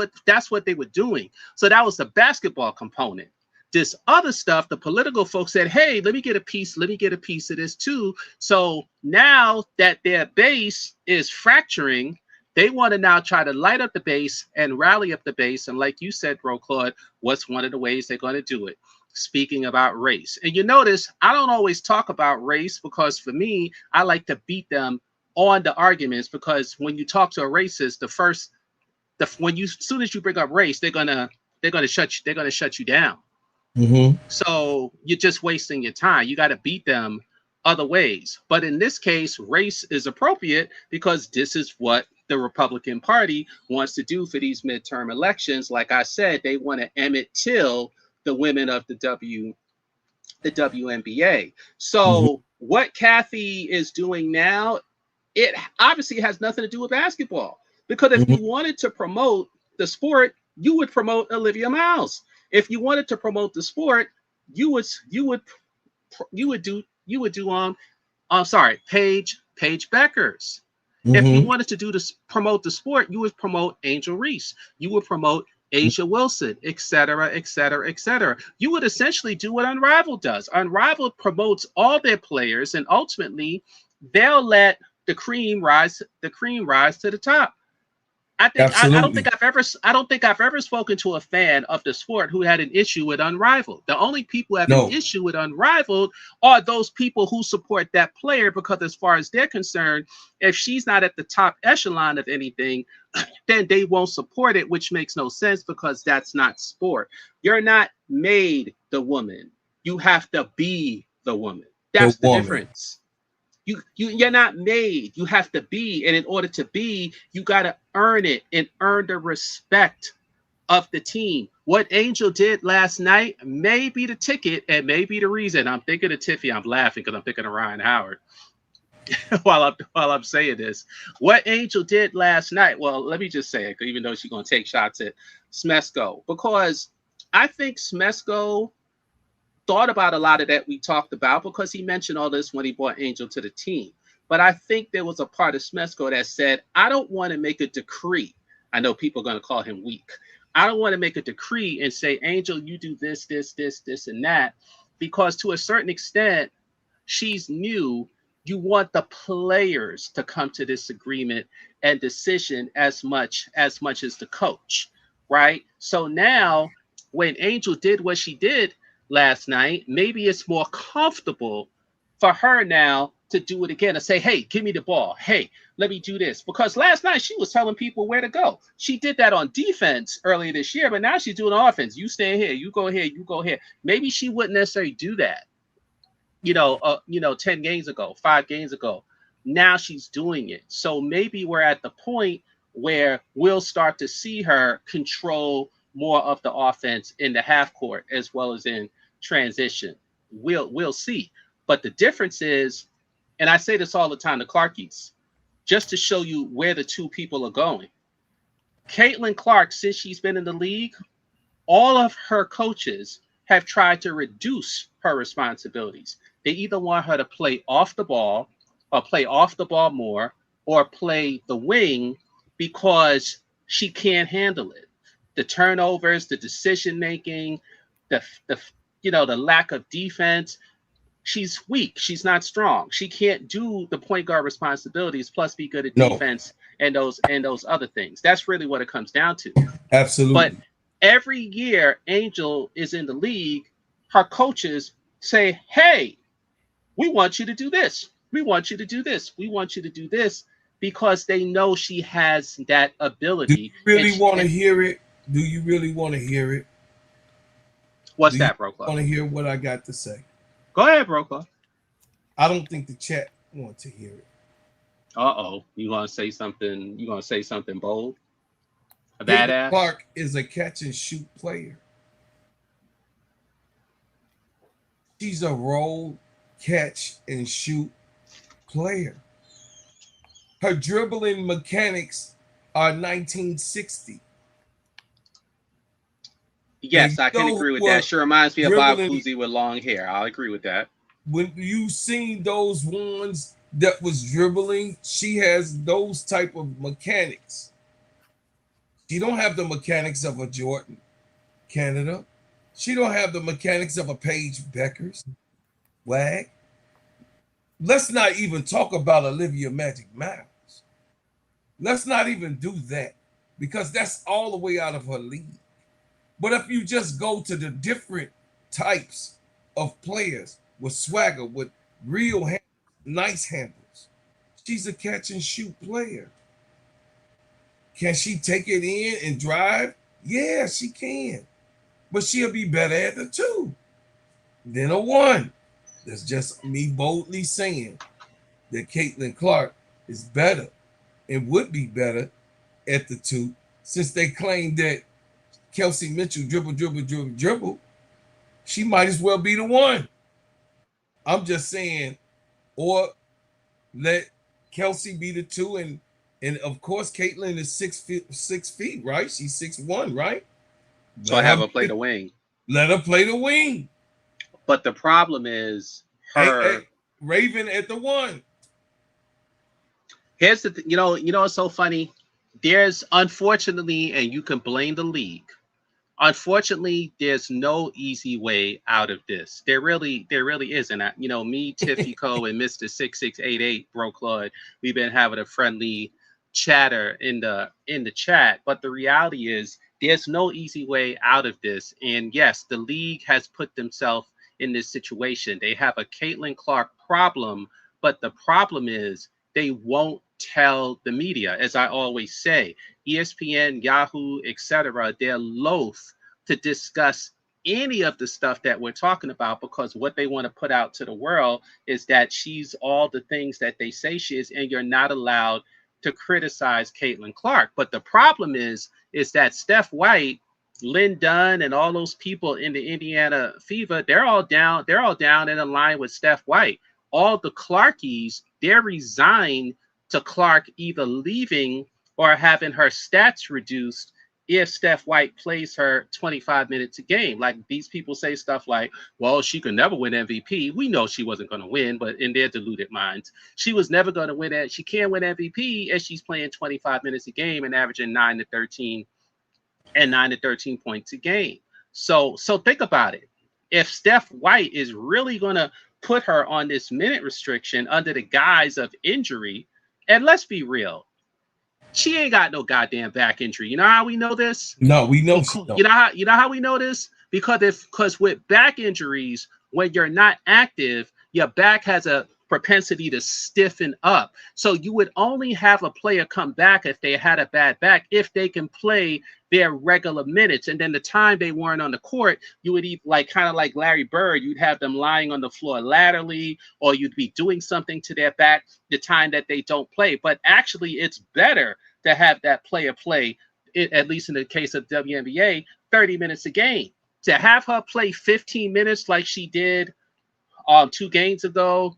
F: what they were doing. So that was the basketball component. This other stuff, the political folks said, hey, let me get a piece of this too. So now that their base is fracturing, they want to now try to light up the base and rally up the base. And like you said, Bro Claude, what's one of the ways they're going to do it? Speaking about race. And you notice I don't always talk about race, because for me, I like to beat them on the arguments, because when you talk to a racist, as soon as you bring up race, they're gonna shut you down. So you're just wasting your time. You got to beat them other ways. But in this case, race is appropriate because this is what the Republican Party wants to do for these midterm elections. Like I said, they want to Emmett Till the women of the WNBA. So what Kathy is doing now, it obviously has nothing to do with basketball. Because if you wanted to promote the sport, you would promote Olivia Miles. If you wanted to promote the sport, you would do Paige Beckers. If you wanted to promote the sport, you would promote Angel Reese. You would promote Asia Wilson, et cetera, et cetera, et cetera. You would essentially do what Unrivaled does. Unrivaled promotes all their players, and ultimately they'll let the cream rise to the top. I don't think I've ever spoken to a fan of the sport who had an issue with Unrivaled. The only people who have an issue with Unrivaled are those people who support that player, because as far as they're concerned, if she's not at the top echelon of anything, then they won't support it, which makes no sense, because that's not sport. You're not made the woman. You have to be the woman. That's the difference. You're not made. You have to be, and in order to be, you got to earn it and earn the respect of the team. What Angel did last night may be the ticket and may be the reason. I'm thinking of Tiffy. I'm laughing because I'm thinking of Ryan Howard while I'm saying this. What Angel did last night, well, let me just say it, even though she's going to take shots at Smesko, because I think Smesko thought about a lot of that we talked about, because he mentioned all this when he brought Angel to the team. But I think there was a part of Smesko that said, I don't want to make a decree. I know people are going to call him weak. I don't want to make a decree and say, Angel, you do this, and that, because to a certain extent, she's new. You want the players to come to this agreement and decision as much as the coach, right? So now when Angel did what she did last night, maybe it's more comfortable for her now to do it again and say, hey, give me the ball. Hey, let me do this. Because last night she was telling people where to go. She did that on defense earlier this year, but now she's doing offense. You stay here, you go here, you go here. Maybe she wouldn't necessarily do that, 10 games ago, 5 games ago. Now she's doing it. So maybe we're at the point where we'll start to see her control more of the offense in the half court as well as in transition. We'll see. But the difference is, and I say this all the time to Clarkies, just to show you where the two people are going. Caitlin Clark, since she's been in the league, all of her coaches have tried to reduce her responsibilities. They either want her to play off the ball or play off the ball more or play the wing because she can't handle it. The turnovers, the decision making, the lack of defense. She's weak. She's not strong. She can't do the point guard responsibilities plus be good at defense and those other things. That's really what it comes down to.
D: Absolutely.
F: But every year Angel is in the league, her coaches say, hey, we want you to do this. We want you to do this. We want you to do this because they know she has that ability.
D: Do you really want to hear it? Do you really want to hear it?
F: What's that, bro?
D: Want to hear what I got to say?
F: Go ahead, Broka.
D: I don't think the chat wants to hear it.
F: You gonna say something? You gonna say something bold? A
D: Caitlin
F: badass?
D: Clark is a catch and shoot player. She's a roll, catch and shoot player. Her dribbling mechanics are 1960.
F: Yes, I can agree with that. She reminds me of Bob Cousy with long hair. I'll agree with that.
D: When you seen those ones that was dribbling, she has those type of mechanics. She don't have the mechanics of a Jordan Canada. She don't have the mechanics of a Paige Beckers. Wag. Let's not even talk about Olivia Magic Miles. Let's not even do that because that's all the way out of her league. But if you just go to the different types of players with swagger, with real handles, nice handles, she's a catch and shoot player. Can she take it in and drive? Yeah, she can. But she'll be better at the 2 than a 1. That's just me boldly saying that Caitlin Clark is better and would be better at the 2 since they claim that Kelsey Mitchell dribble. She might as well be the 1. I'm just saying, or let Kelsey be the 2, and of course Caitlin is 6 feet, right? She's 6'1", right?
F: So I have her play the wing.
D: Let her play the wing.
F: But the problem is her
D: Raven at the 1.
F: Here's the you know it's so funny. There's unfortunately, and you can blame the league. Unfortunately, there's no easy way out of this. There really isn't. Me, Tiffy Co, and Mr. 6688, Bro Claude, we've been having a friendly chatter in the chat. But the reality is there's no easy way out of this. And yes, the league has put themselves in this situation. They have a Caitlin Clark problem, but the problem is they won't tell the media. As I always say, ESPN, Yahoo, etc., they're loath to discuss any of the stuff that we're talking about because what they want to put out to the world is that she's all the things that they say she is, and you're not allowed to criticize Caitlin Clark. But the problem is that Steph White, Lynn Dunn, and all those people in the Indiana Fever, they're all down in a line with Steph White. All the Clarkies, they're resigned to Clark either leaving or having her stats reduced if Steph White plays her 25 minutes a game. Like these people say stuff like, well, she could never win MVP. We know she wasn't going to win, but in their deluded minds, she was never going to win it. She can't win MVP if she's playing 25 minutes a game and averaging 9 to 13 points a game. So think about it. If Steph White is really going to put her on this minute restriction under the guise of injury, and let's be real, she ain't got no goddamn back injury. You know how we know this?
D: No, we know she don't.
F: You know how we know this? Because with back injuries, when you're not active, your back has a propensity to stiffen up. So you would only have a player come back if they had a bad back, if they can play their regular minutes. And then the time they weren't on the court, you would like kind of like Larry Bird, you'd have them lying on the floor laterally, or you'd be doing something to their back the time that they don't play. But actually, it's better to have that player play, at least in the case of WNBA, 30 minutes a game. To have her play 15 minutes like she did 2 games ago,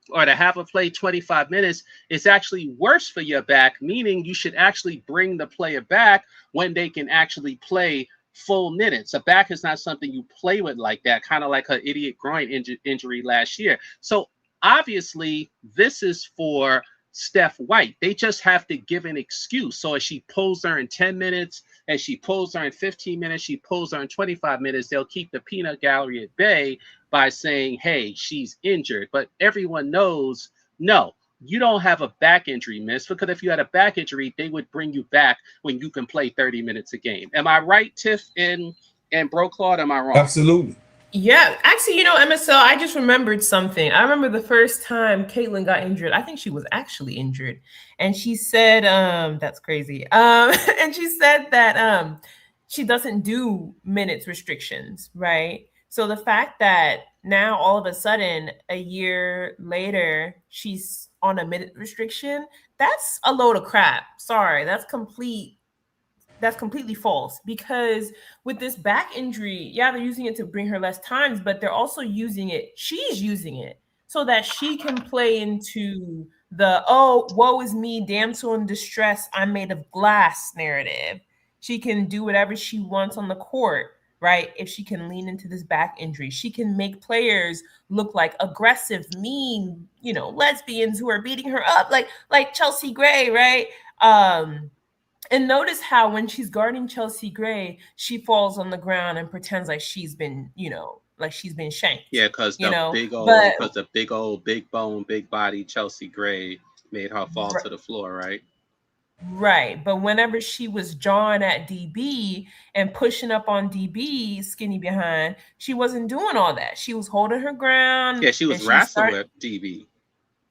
F: or to have her play 25 minutes, is actually worse for your back, meaning you should actually bring the player back when they can actually play full minutes. A back is not something you play with like that, kind of like her idiot groin injury last year. So obviously, this is for Steph White. They just have to give an excuse. So if she pulls her in 10 minutes, and she pulls her in 15 minutes, she pulls her in 25 minutes, they'll keep the peanut gallery at bay by saying, hey, she's injured. But everyone knows, no, you don't have a back injury, miss, because if you had a back injury, they would bring you back when you can play 30 minutes a game. Am I right, Tiff and Bro Claude? Am I wrong?
D: Absolutely.
I: Yeah, actually, MSL, I just remembered something. I remember the first time Caitlin got injured. I think she was actually injured. And she said, that's crazy. And she said that she doesn't do minutes restrictions, right? So the fact that now all of a sudden, a year later, she's on a minute restriction, that's a load of crap. Sorry, that's completely false, because with this back injury, yeah, they're using it to bring her less times, but they're also she's using it so that she can play into the, oh, woe is me, damsel in distress, I'm made of glass narrative. She can do whatever she wants on the court, right? If she can lean into this back injury, she can make players look like aggressive, mean, lesbians who are beating her up, like Chelsea Gray, right? And notice how when she's guarding Chelsea Gray, she falls on the ground and pretends like she's been, shanked.
F: Yeah, because the big old, big bone, big body Chelsea Gray made her fall to the floor, right?
I: Right. But whenever she was jawing at DB and pushing up on DB, skinny behind, she wasn't doing all that. She was holding her ground.
F: Yeah, she was wrestling with DB.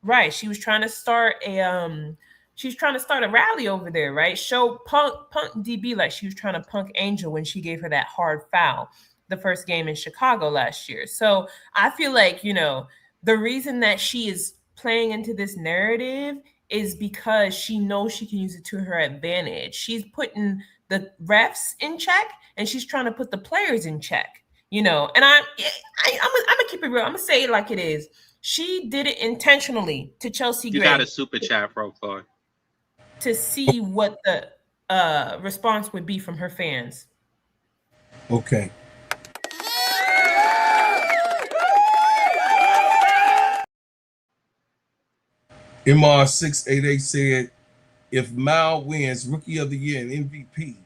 I: Right. She was trying to start a rally over there, right? Show punk DB like she was trying to punk Angel when she gave her that hard foul the first game in Chicago last year. So I feel like, the reason that she is playing into this narrative is because she knows she can use it to her advantage. She's putting the refs in check, and she's trying to put the players in check, And I'm gonna keep it real. I'm gonna say it like it is. She did it intentionally to Chelsea Gray.
F: You got a super chat, Bro Claude,
I: to see what the response would be from her fans.
D: Okay. MR688 said, if Mal wins Rookie of the Year and MVP,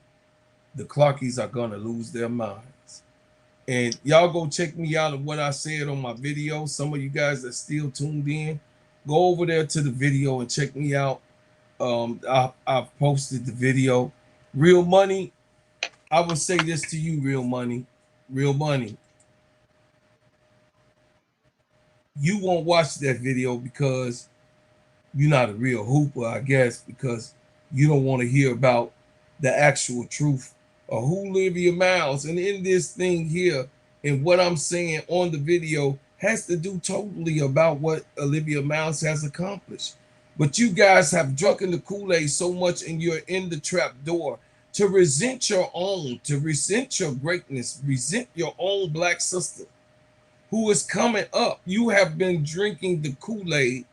D: the Clarkies are going to lose their minds. And y'all go check me out of what I said on my video. Some of you guys that still tuned in, go over there to the video and check me out. I've posted the video. Real Money, I would say this to you, Real Money. You won't watch that video because you're not a real hooper, I guess, because you don't want to hear about the actual truth of who Olivia Miles. And in this thing here, and what I'm saying on the video has to do totally about what Olivia Miles has accomplished. But you guys have drunken the Kool-Aid so much, and you're in the trap door to resent your own, to resent your greatness, resent your own black sister who is coming up. You have been drinking the Kool-Aid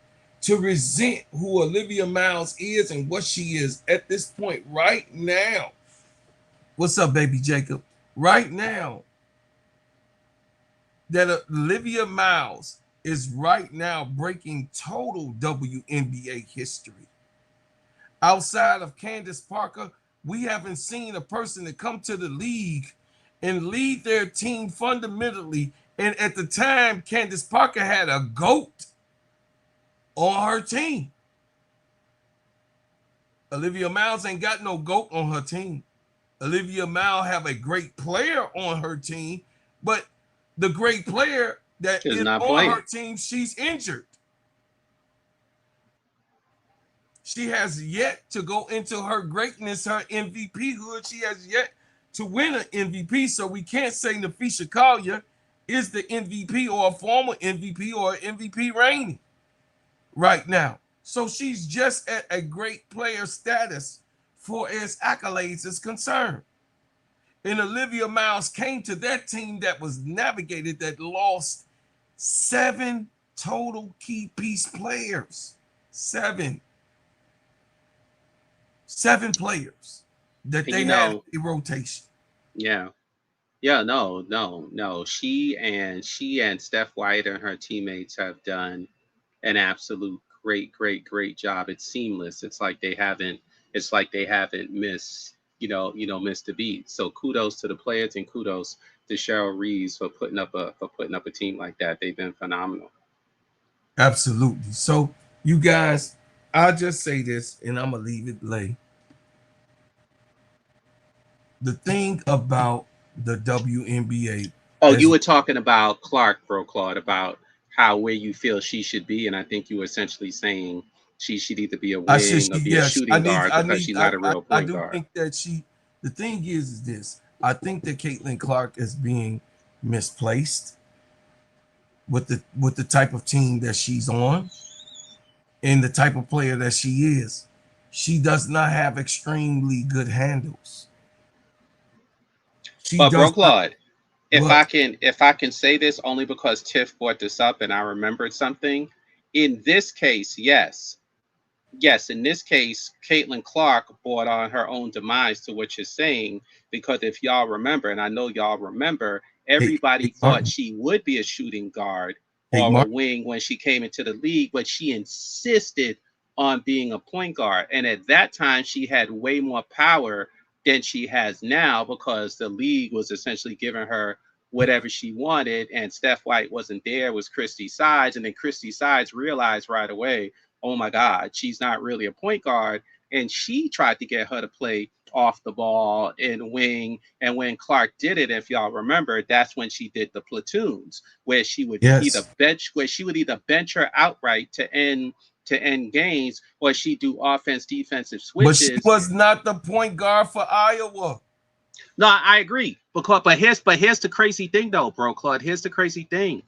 D: to resent who Olivia Miles is and what she is at this point right now. What's up, baby Jacob? Right now, that Olivia Miles is right now breaking total WNBA history. Outside of Candace Parker, we haven't seen a person that come to the league and lead their team fundamentally. And at the time, Candace Parker had a GOAT on her team. Olivia Miles ain't got no GOAT on her team. Olivia Miles have a great player on her team, but the great player that is on her team, she's injured. She has yet to go into her greatness, her MVP hood. She has yet to win an MVP. So we can't say Nafisha Collier is the MVP or a former MVP or MVP reigning right now. So she's just at a great player status for as accolades is concerned. And Olivia Miles came to that team that was navigated, that lost 7 total key piece players. 7 players that they had in rotation.
F: Yeah. Yeah, no. She and Steph White and her teammates have done an absolute great job. It's seamless. It's like they haven't missed, missed a beat. So kudos to the players and kudos to Cheryl Reese for putting up a team like that. They've been phenomenal.
D: Absolutely. So you guys, I'll just say this and I'm gonna leave it lay. The thing about the WNBA.
F: Oh, you were talking about Clark, bro, Claude, about where you feel she should be, and I think you were essentially saying she should either be a wing or be a shooting guard because she's not a real point guard.
D: I do think that the thing is this. I think that Caitlin Clark is being misplaced with the type of team that she's on and the type of player that she is. She does not have extremely good handles.
F: But bro, Claude, if I can say this only because Tiff brought this up and I remembered something. In this case, yes. In this case, Caitlin Clark brought on her own demise to what you're saying, because if y'all remember, and I know y'all remember, everybody thought she would be a shooting guard or a wing when she came into the league, but she insisted on being a point guard. And at that time, she had way more power than she has now because the league was essentially giving her whatever she wanted, and Steph White wasn't there. It was Christy Sides, and then Christy Sides realized right away, oh my God, she's not really a point guard, and she tried to get her to play off the ball and wing. And when Clark did it, if y'all remember, that's when she did the platoons, where she would either bench her outright to end games, or she do offense defensive switches.
D: But she was not the point guard for Iowa.
F: No, I agree. But here's the crazy thing though, bro, Claude. Here's the crazy thing.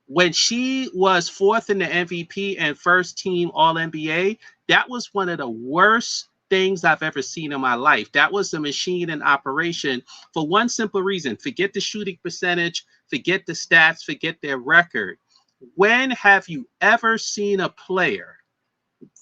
F: When she was 4th in the MVP and 1st team All-NBA, that was one of the worst things I've ever seen in my life. That was a machine in operation for one simple reason. Forget the shooting percentage, forget the stats, forget their record. When have you ever seen a player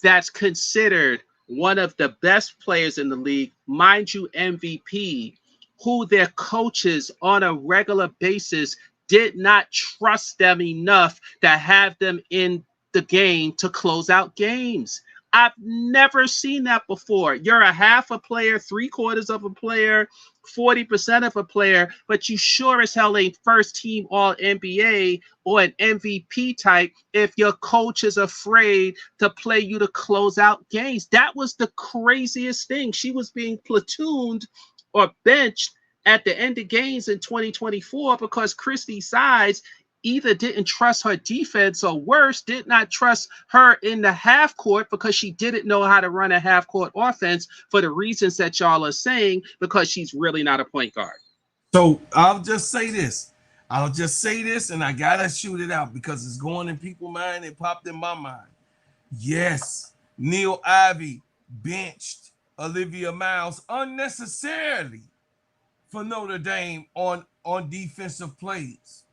F: that's considered one of the best players in the league, mind you, MVP, who their coaches on a regular basis did not trust them enough to have them in the game to close out games? I've never seen that before. You're a half a player, 3/4 of a player, 40% of a player, but you sure as hell ain't 1st team All-NBA or an MVP type if your coach is afraid to play you to close out games. That was the craziest thing. She was being platooned or benched at the end of games in 2024 because Christy Sides either didn't trust her defense or worse, did not trust her in the half court because she didn't know how to run a half court offense for the reasons that y'all are saying, because she's really not a point guard.
D: So I'll just say this, and I gotta shoot it out because it's going in people's mind. It popped in my mind. Yes, Neil Ivey benched Olivia Miles unnecessarily for Notre Dame on defensive plays.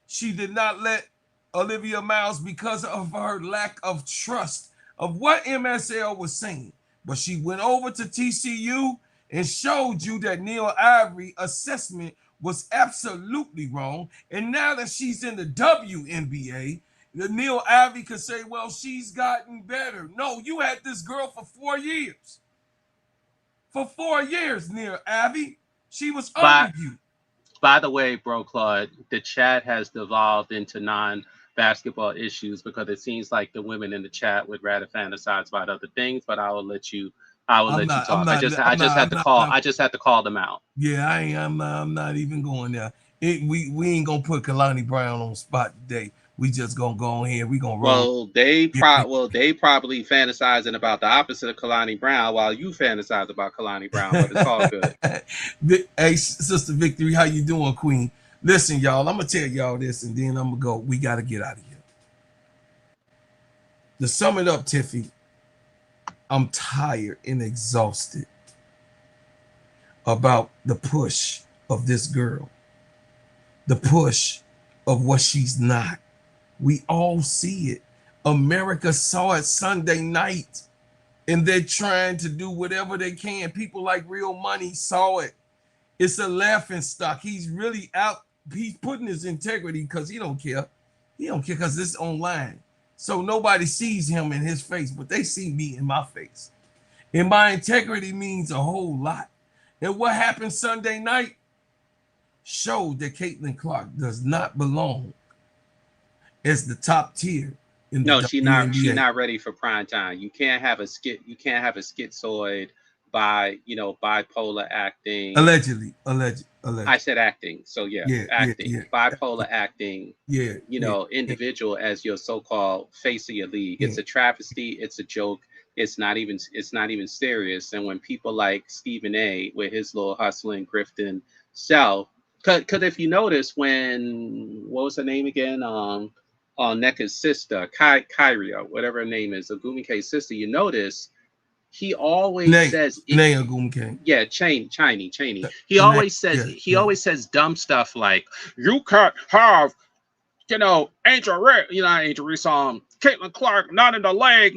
D: She did not let Olivia Miles because of her lack of trust of what MSL was saying. But she went over to TCU and showed you that Neil Ivory assessment was absolutely wrong. And now that she's in the WNBA, Neil Ivory could say, well, she's gotten better. No, you had this girl for 4 years. For 4 years, Neil Ivory. She was under you.
F: By the way, bro, Claude, the chat has devolved into non-basketball issues because it seems like the women in the chat would rather fantasize about other things. But I will let you talk. I just had to call them out.
D: Yeah, I'm not even going there. We ain't gonna put Kalani Brown on spot today. we just gonna go on here. We gonna roll.
F: Well, they probably fantasizing about the opposite of Kalani Brown, while you fantasize about Kalani Brown. But it's all good.
D: Hey, Sister Victory, how you doing, Queen? Listen, y'all, I'm gonna tell y'all this, and then I'm gonna go. We gotta get out of here. To sum it up, Tiffy, I'm tired and exhausted about the push of this girl, the push of what she's not. We all see it. America saw it Sunday night, and they're trying to do whatever they can. People like Real Money saw it. It's a laughing stock. He's really out. He's putting his integrity because he don't care. He don't care because it's online. So nobody sees him in his face, but they see me in my face. And my integrity means a whole lot. And what happened Sunday night showed that Caitlin Clark does not belong as the top tier in the
F: No,
D: WNBA.
F: she's not ready for prime time. You can't have a schizoid by bipolar acting.
D: Allegedly.
F: I said acting. So acting. Bipolar acting. Individual as your so-called face of your league. It's a travesty. It's a joke. It's not even serious. And when people like Stephen A. with his little hustling, grifting self, because if you notice, when what was her name again? On Nneka's sister, Kyrie, or whatever her name is, Agumike's sister, you notice he always says Cheney. He always says dumb stuff like, you can't have Angel Reese, Caitlin Clark not in the leg,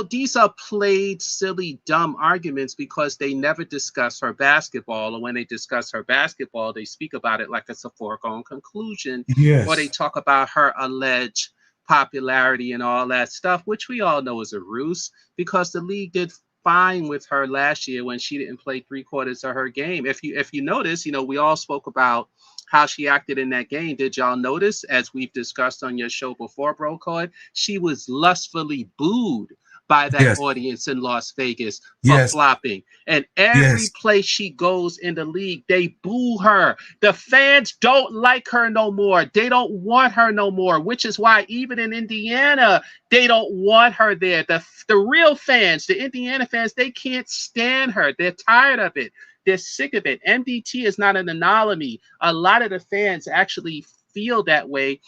F: these are played silly dumb arguments because they never discuss her basketball, or when they discuss her basketball they speak about it like it's a foregone conclusion, or they talk about her alleged popularity and all that stuff, which we all know is a ruse, because the league did fine with her last year when she didn't play 3/4 of her game. If you notice, we all spoke about how she acted in that game. Did y'all notice, as we've discussed on your show before, Bro Card, she was lustfully booed by that audience in Las Vegas for flopping. And every place she goes in the league, they boo her. The fans don't like her no more. They don't want her no more, which is why even in Indiana, they don't want her there. The real fans, the Indiana fans, they can't stand her. They're tired of it. They're sick of it. MDT is not an anomaly. A lot of the fans actually feel that way.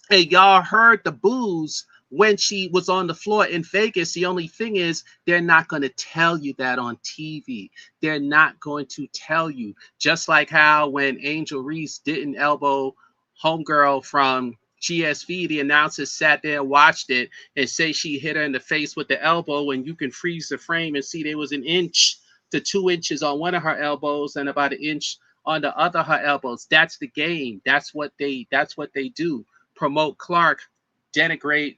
F: And y'all heard the boos when she was on the floor in Vegas. The only thing is, they're not going to tell you that on TV. They're not going to tell you. Just like how when Angel Reese didn't elbow homegirl from GSV, the announcers sat there and watched it and say she hit her in the face with the elbow, and you can freeze the frame and see there was 1 inch to 2 inches on one of her elbows and about 1 inch on the other her elbows. That's the game. That's what they do. Promote Clark, denigrate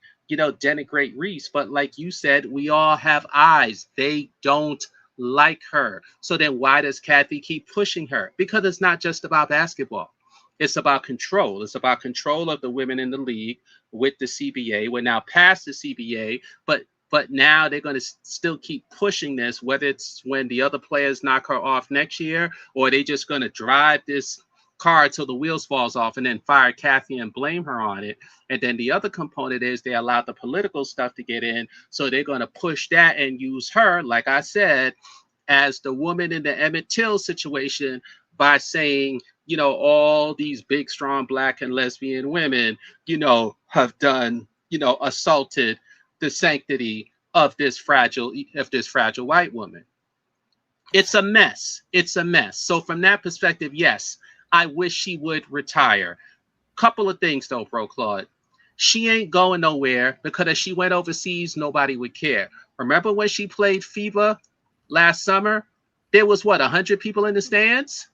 F: Reese. But like you said, we all have eyes. They don't like her. So then why does Kathy keep pushing her? Because it's not just about basketball. It's about control. It's about control of the women in the league with the CBA. We're now past the CBA, but now they're going to still keep pushing this, whether it's when the other players knock her off next year, or they just going to drive this car till the wheels falls off and then fire Kathy and blame her on it. And then the other component is they allowed the political stuff to get in. So they're going to push that and use her, like I said, as the woman in the Emmett Till situation by saying, all these big, strong Black and lesbian women, have done, assaulted the sanctity of this fragile white woman. It's a mess. It's a mess. So from that perspective, yes, I wish she would retire. Couple of things though, Bro Claude. She ain't going nowhere because if she went overseas, nobody would care. Remember when she played FIBA last summer? There was 100 people in the stands?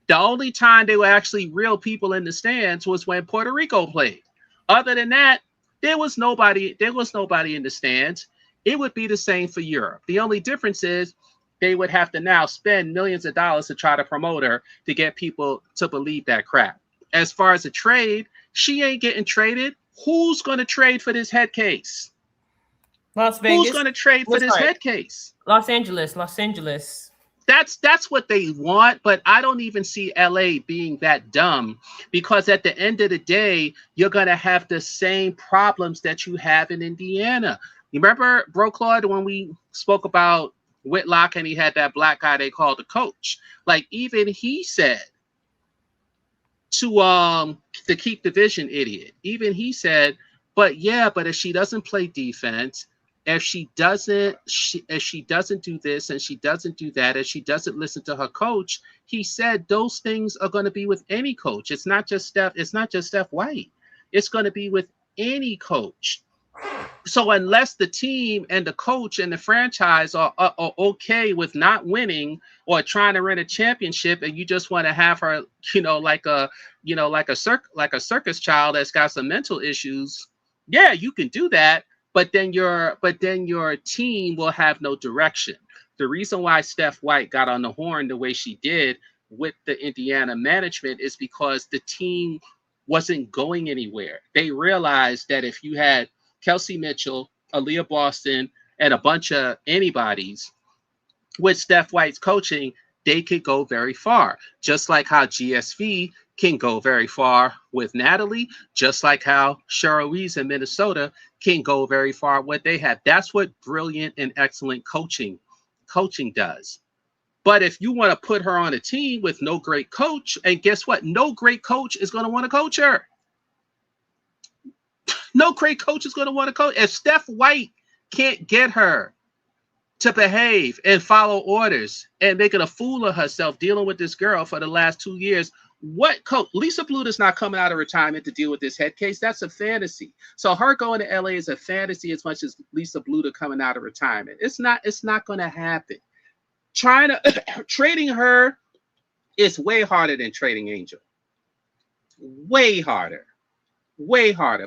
F: The only time there were actually real people in the stands was when Puerto Rico played. Other than that, there was nobody in the stands. It would be the same for Europe. The only difference is they would have to now spend millions of dollars to try to promote her to get people to believe that crap. As far as a trade, she ain't getting traded. Who's going to trade for this head case?
I: Las Vegas.
F: Who's going to trade for this head case?
I: Los Angeles.
F: that's what they want, but I don't even see LA being that dumb, because at the end of the day, you're gonna have the same problems that you have in Indiana. You remember, Bro Claude, when we spoke about Whitlock and he had that black guy they called the coach? Like, even he said to keep the vision, idiot. Even he said, but if she doesn't play defense, if she doesn't do this and she doesn't do that, if she doesn't listen to her coach, he said those things are going to be with any coach. It's not just Steph White. It's going to be with any coach. So unless the team and the coach and the franchise are okay with not winning or trying to win a championship, and you just want to have her, like a circus child that's got some mental issues, yeah, you can do that. But then your team will have no direction. The reason why Steph White got on the horn the way she did with the Indiana management is because the team wasn't going anywhere. They realized that if you had Kelsey Mitchell, Aaliyah Boston, and a bunch of anybody's with Steph White's coaching, they could go very far. Just like how GSV can go very far with Natalie, just like how Cheryl Reese in Minnesota can go very far what they have. That's what brilliant and excellent coaching does. But if you want to put her on a team with no great coach, and guess what? No great coach is going to want to coach her. No great coach is going to want to coach. If Steph White can't get her to behave and follow orders and making a fool of herself dealing with this girl for the last 2 years, what coach? Lisa Bluder's not coming out of retirement to deal with this head case. That's a fantasy. So her going to LA is a fantasy as much as Lisa Bluder coming out of retirement. It's not going to happen. Trading her is way harder than trading Angel. Way harder,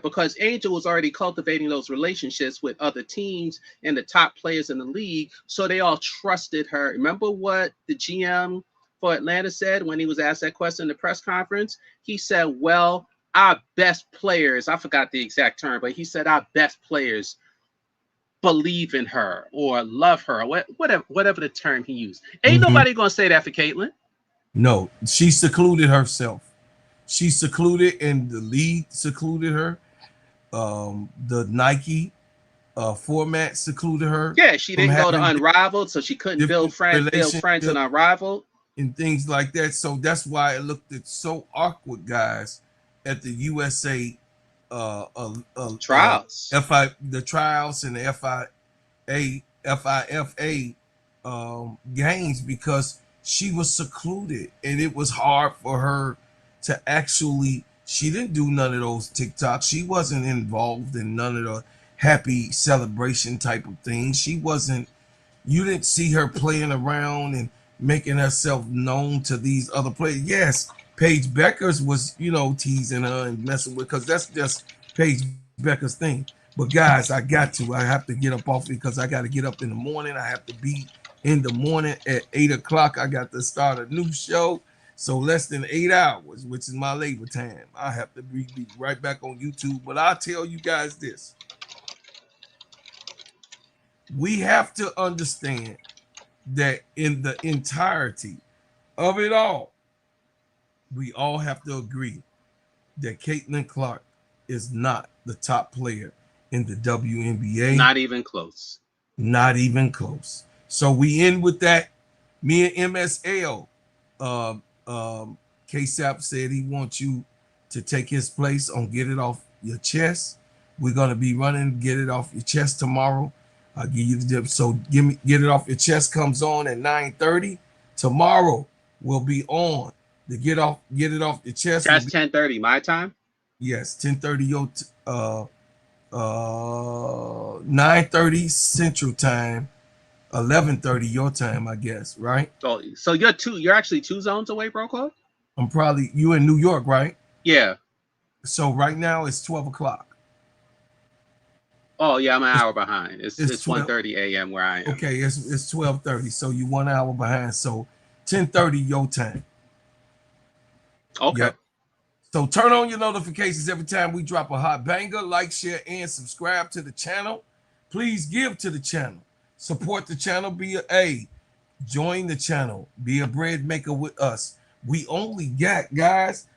F: because Angel was already cultivating those relationships with other teams and the top players in the league, so they all trusted her. Remember what the GM for Atlanta said when he was asked that question in the press conference? He said, well, our best players, I forgot the exact term, but he said our best players believe in her or love her, or whatever the term he used. Ain't nobody gonna say that for Caitlin.
D: No, she secluded herself. She secluded, and the league secluded her. The Nike format secluded her.
F: Yeah, she didn't go to Unrivaled, so she couldn't build friends in Unrivaled
D: and things like that. So that's why it looked so awkward, guys, at the USA
F: trials,
D: the trials and the FIFA games, because she was secluded, and it was hard for her to actually. She didn't do none of those TikToks. She wasn't involved in none of the happy celebration type of things. She wasn't. You didn't see her playing around and making herself known to these other players. Yes, Paige Beckers was, teasing her and messing with, because that's just Paige Beckers' thing. But guys, I have to get up off it, because I got to get up in the morning. I have to be in the morning at 8 o'clock. I got to start a new show. So less than 8 hours, which is my labor time. I have to be right back on YouTube. But I'll tell you guys this. We have to understand that in the entirety of it all, we all have to agree that Caitlin Clark is not the top player in the WNBA.
F: Not even close.
D: Not even close. So we end with that. Me and MSL, KSAP said he wants you to take his place on Get It Off Your Chest. We're going to be running Get It Off Your Chest tomorrow. I'll give you the dip. So Get It Off Your Chest comes on at 9:30. Tomorrow we'll be on the Get It Off Your Chest.
F: That's 10:30 my time?
D: Yes, 10:30 your 9:30 Central Time, 11:30 your time, I guess, right?
F: Oh, so you're actually 2 zones away, bro, Claude?
D: You in New York, right?
F: Yeah.
D: So right now it's 12 o'clock.
F: Oh yeah, I'm an hour behind. It's 1:30 a.m. where I am.
D: Okay, it's 12:30, so you 1 hour behind. So 10:30 your time.
F: Okay. Yep.
D: So turn on your notifications every time we drop a hot banger. Like, share, and subscribe to the channel. Please give to the channel. Support the channel. Join the channel. Be a bread maker with us. We only got, guys,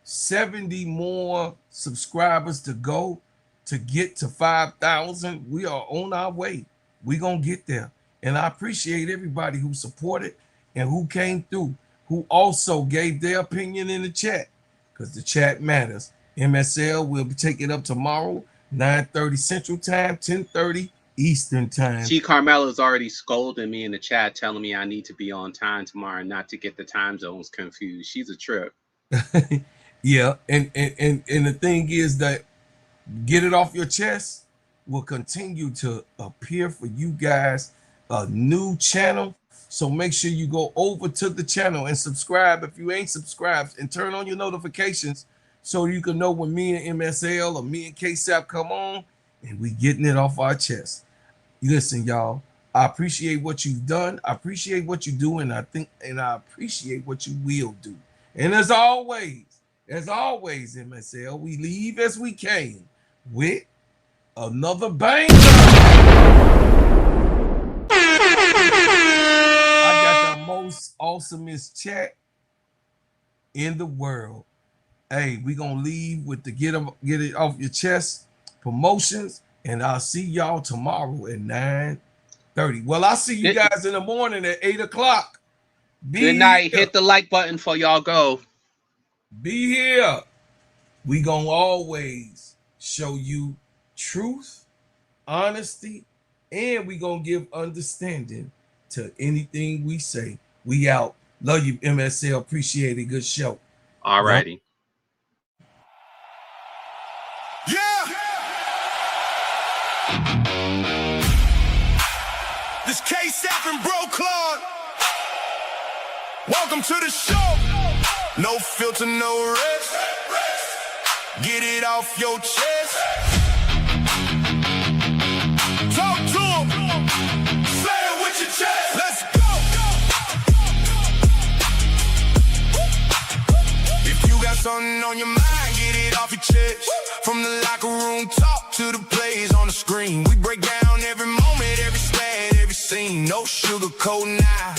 D: 70 more subscribers to go to get to 5,000. We are on our way. We're going to get there. And I appreciate everybody who supported and who came through, who also gave their opinion in the chat, because the chat matters. MSL will take it up tomorrow, 9:30 Central Time, 10:30 Eastern Time.
F: G. Carmela's already scolding me in the chat, telling me I need to be on time tomorrow, not to get the time zones confused. She's a trip.
D: Yeah, and the thing is that get it off your chest will continue to appear for you guys, a new channel. So make sure you go over to the channel and subscribe if you ain't subscribed, and turn on your notifications so you can know when me and MSL or me and KSAP come on and we getting it off our chest. Listen, y'all, I appreciate what you've done. I appreciate what you do, and I appreciate what you will do. And as always, MSL, we leave as we came with another banger. I got the most awesomest chat in the world. Hey, we gonna leave with the get it off your chest promotions, and I'll see y'all tomorrow at 9:30. Well, I'll see you guys in the morning at 8 o'clock.
F: Good night. Hit the like button for y'all go.
D: Be here. We gonna always show you truth, honesty, and we gonna give understanding to anything we say. We out. Love you, MSL. Appreciate it. Good show.
F: All righty.
B: Yeah. This KSAP and Bro Claude. Welcome to the show. No filter, no rest. Get it off your chest. Talk to him. Say it with your chest. Let's go. If you got something on your mind, get it off your chest. From the locker room talk to the plays on the screen. We break down every moment, every stat, every scene. No sugarcoat now.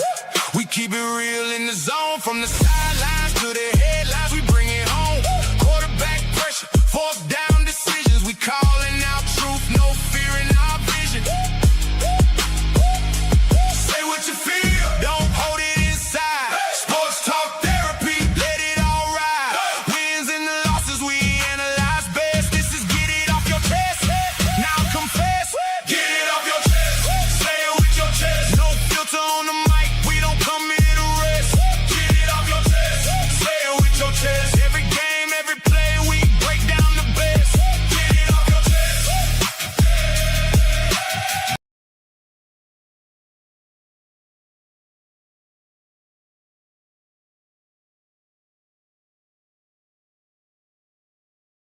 B: We keep it real in the zone, from the sidelines to the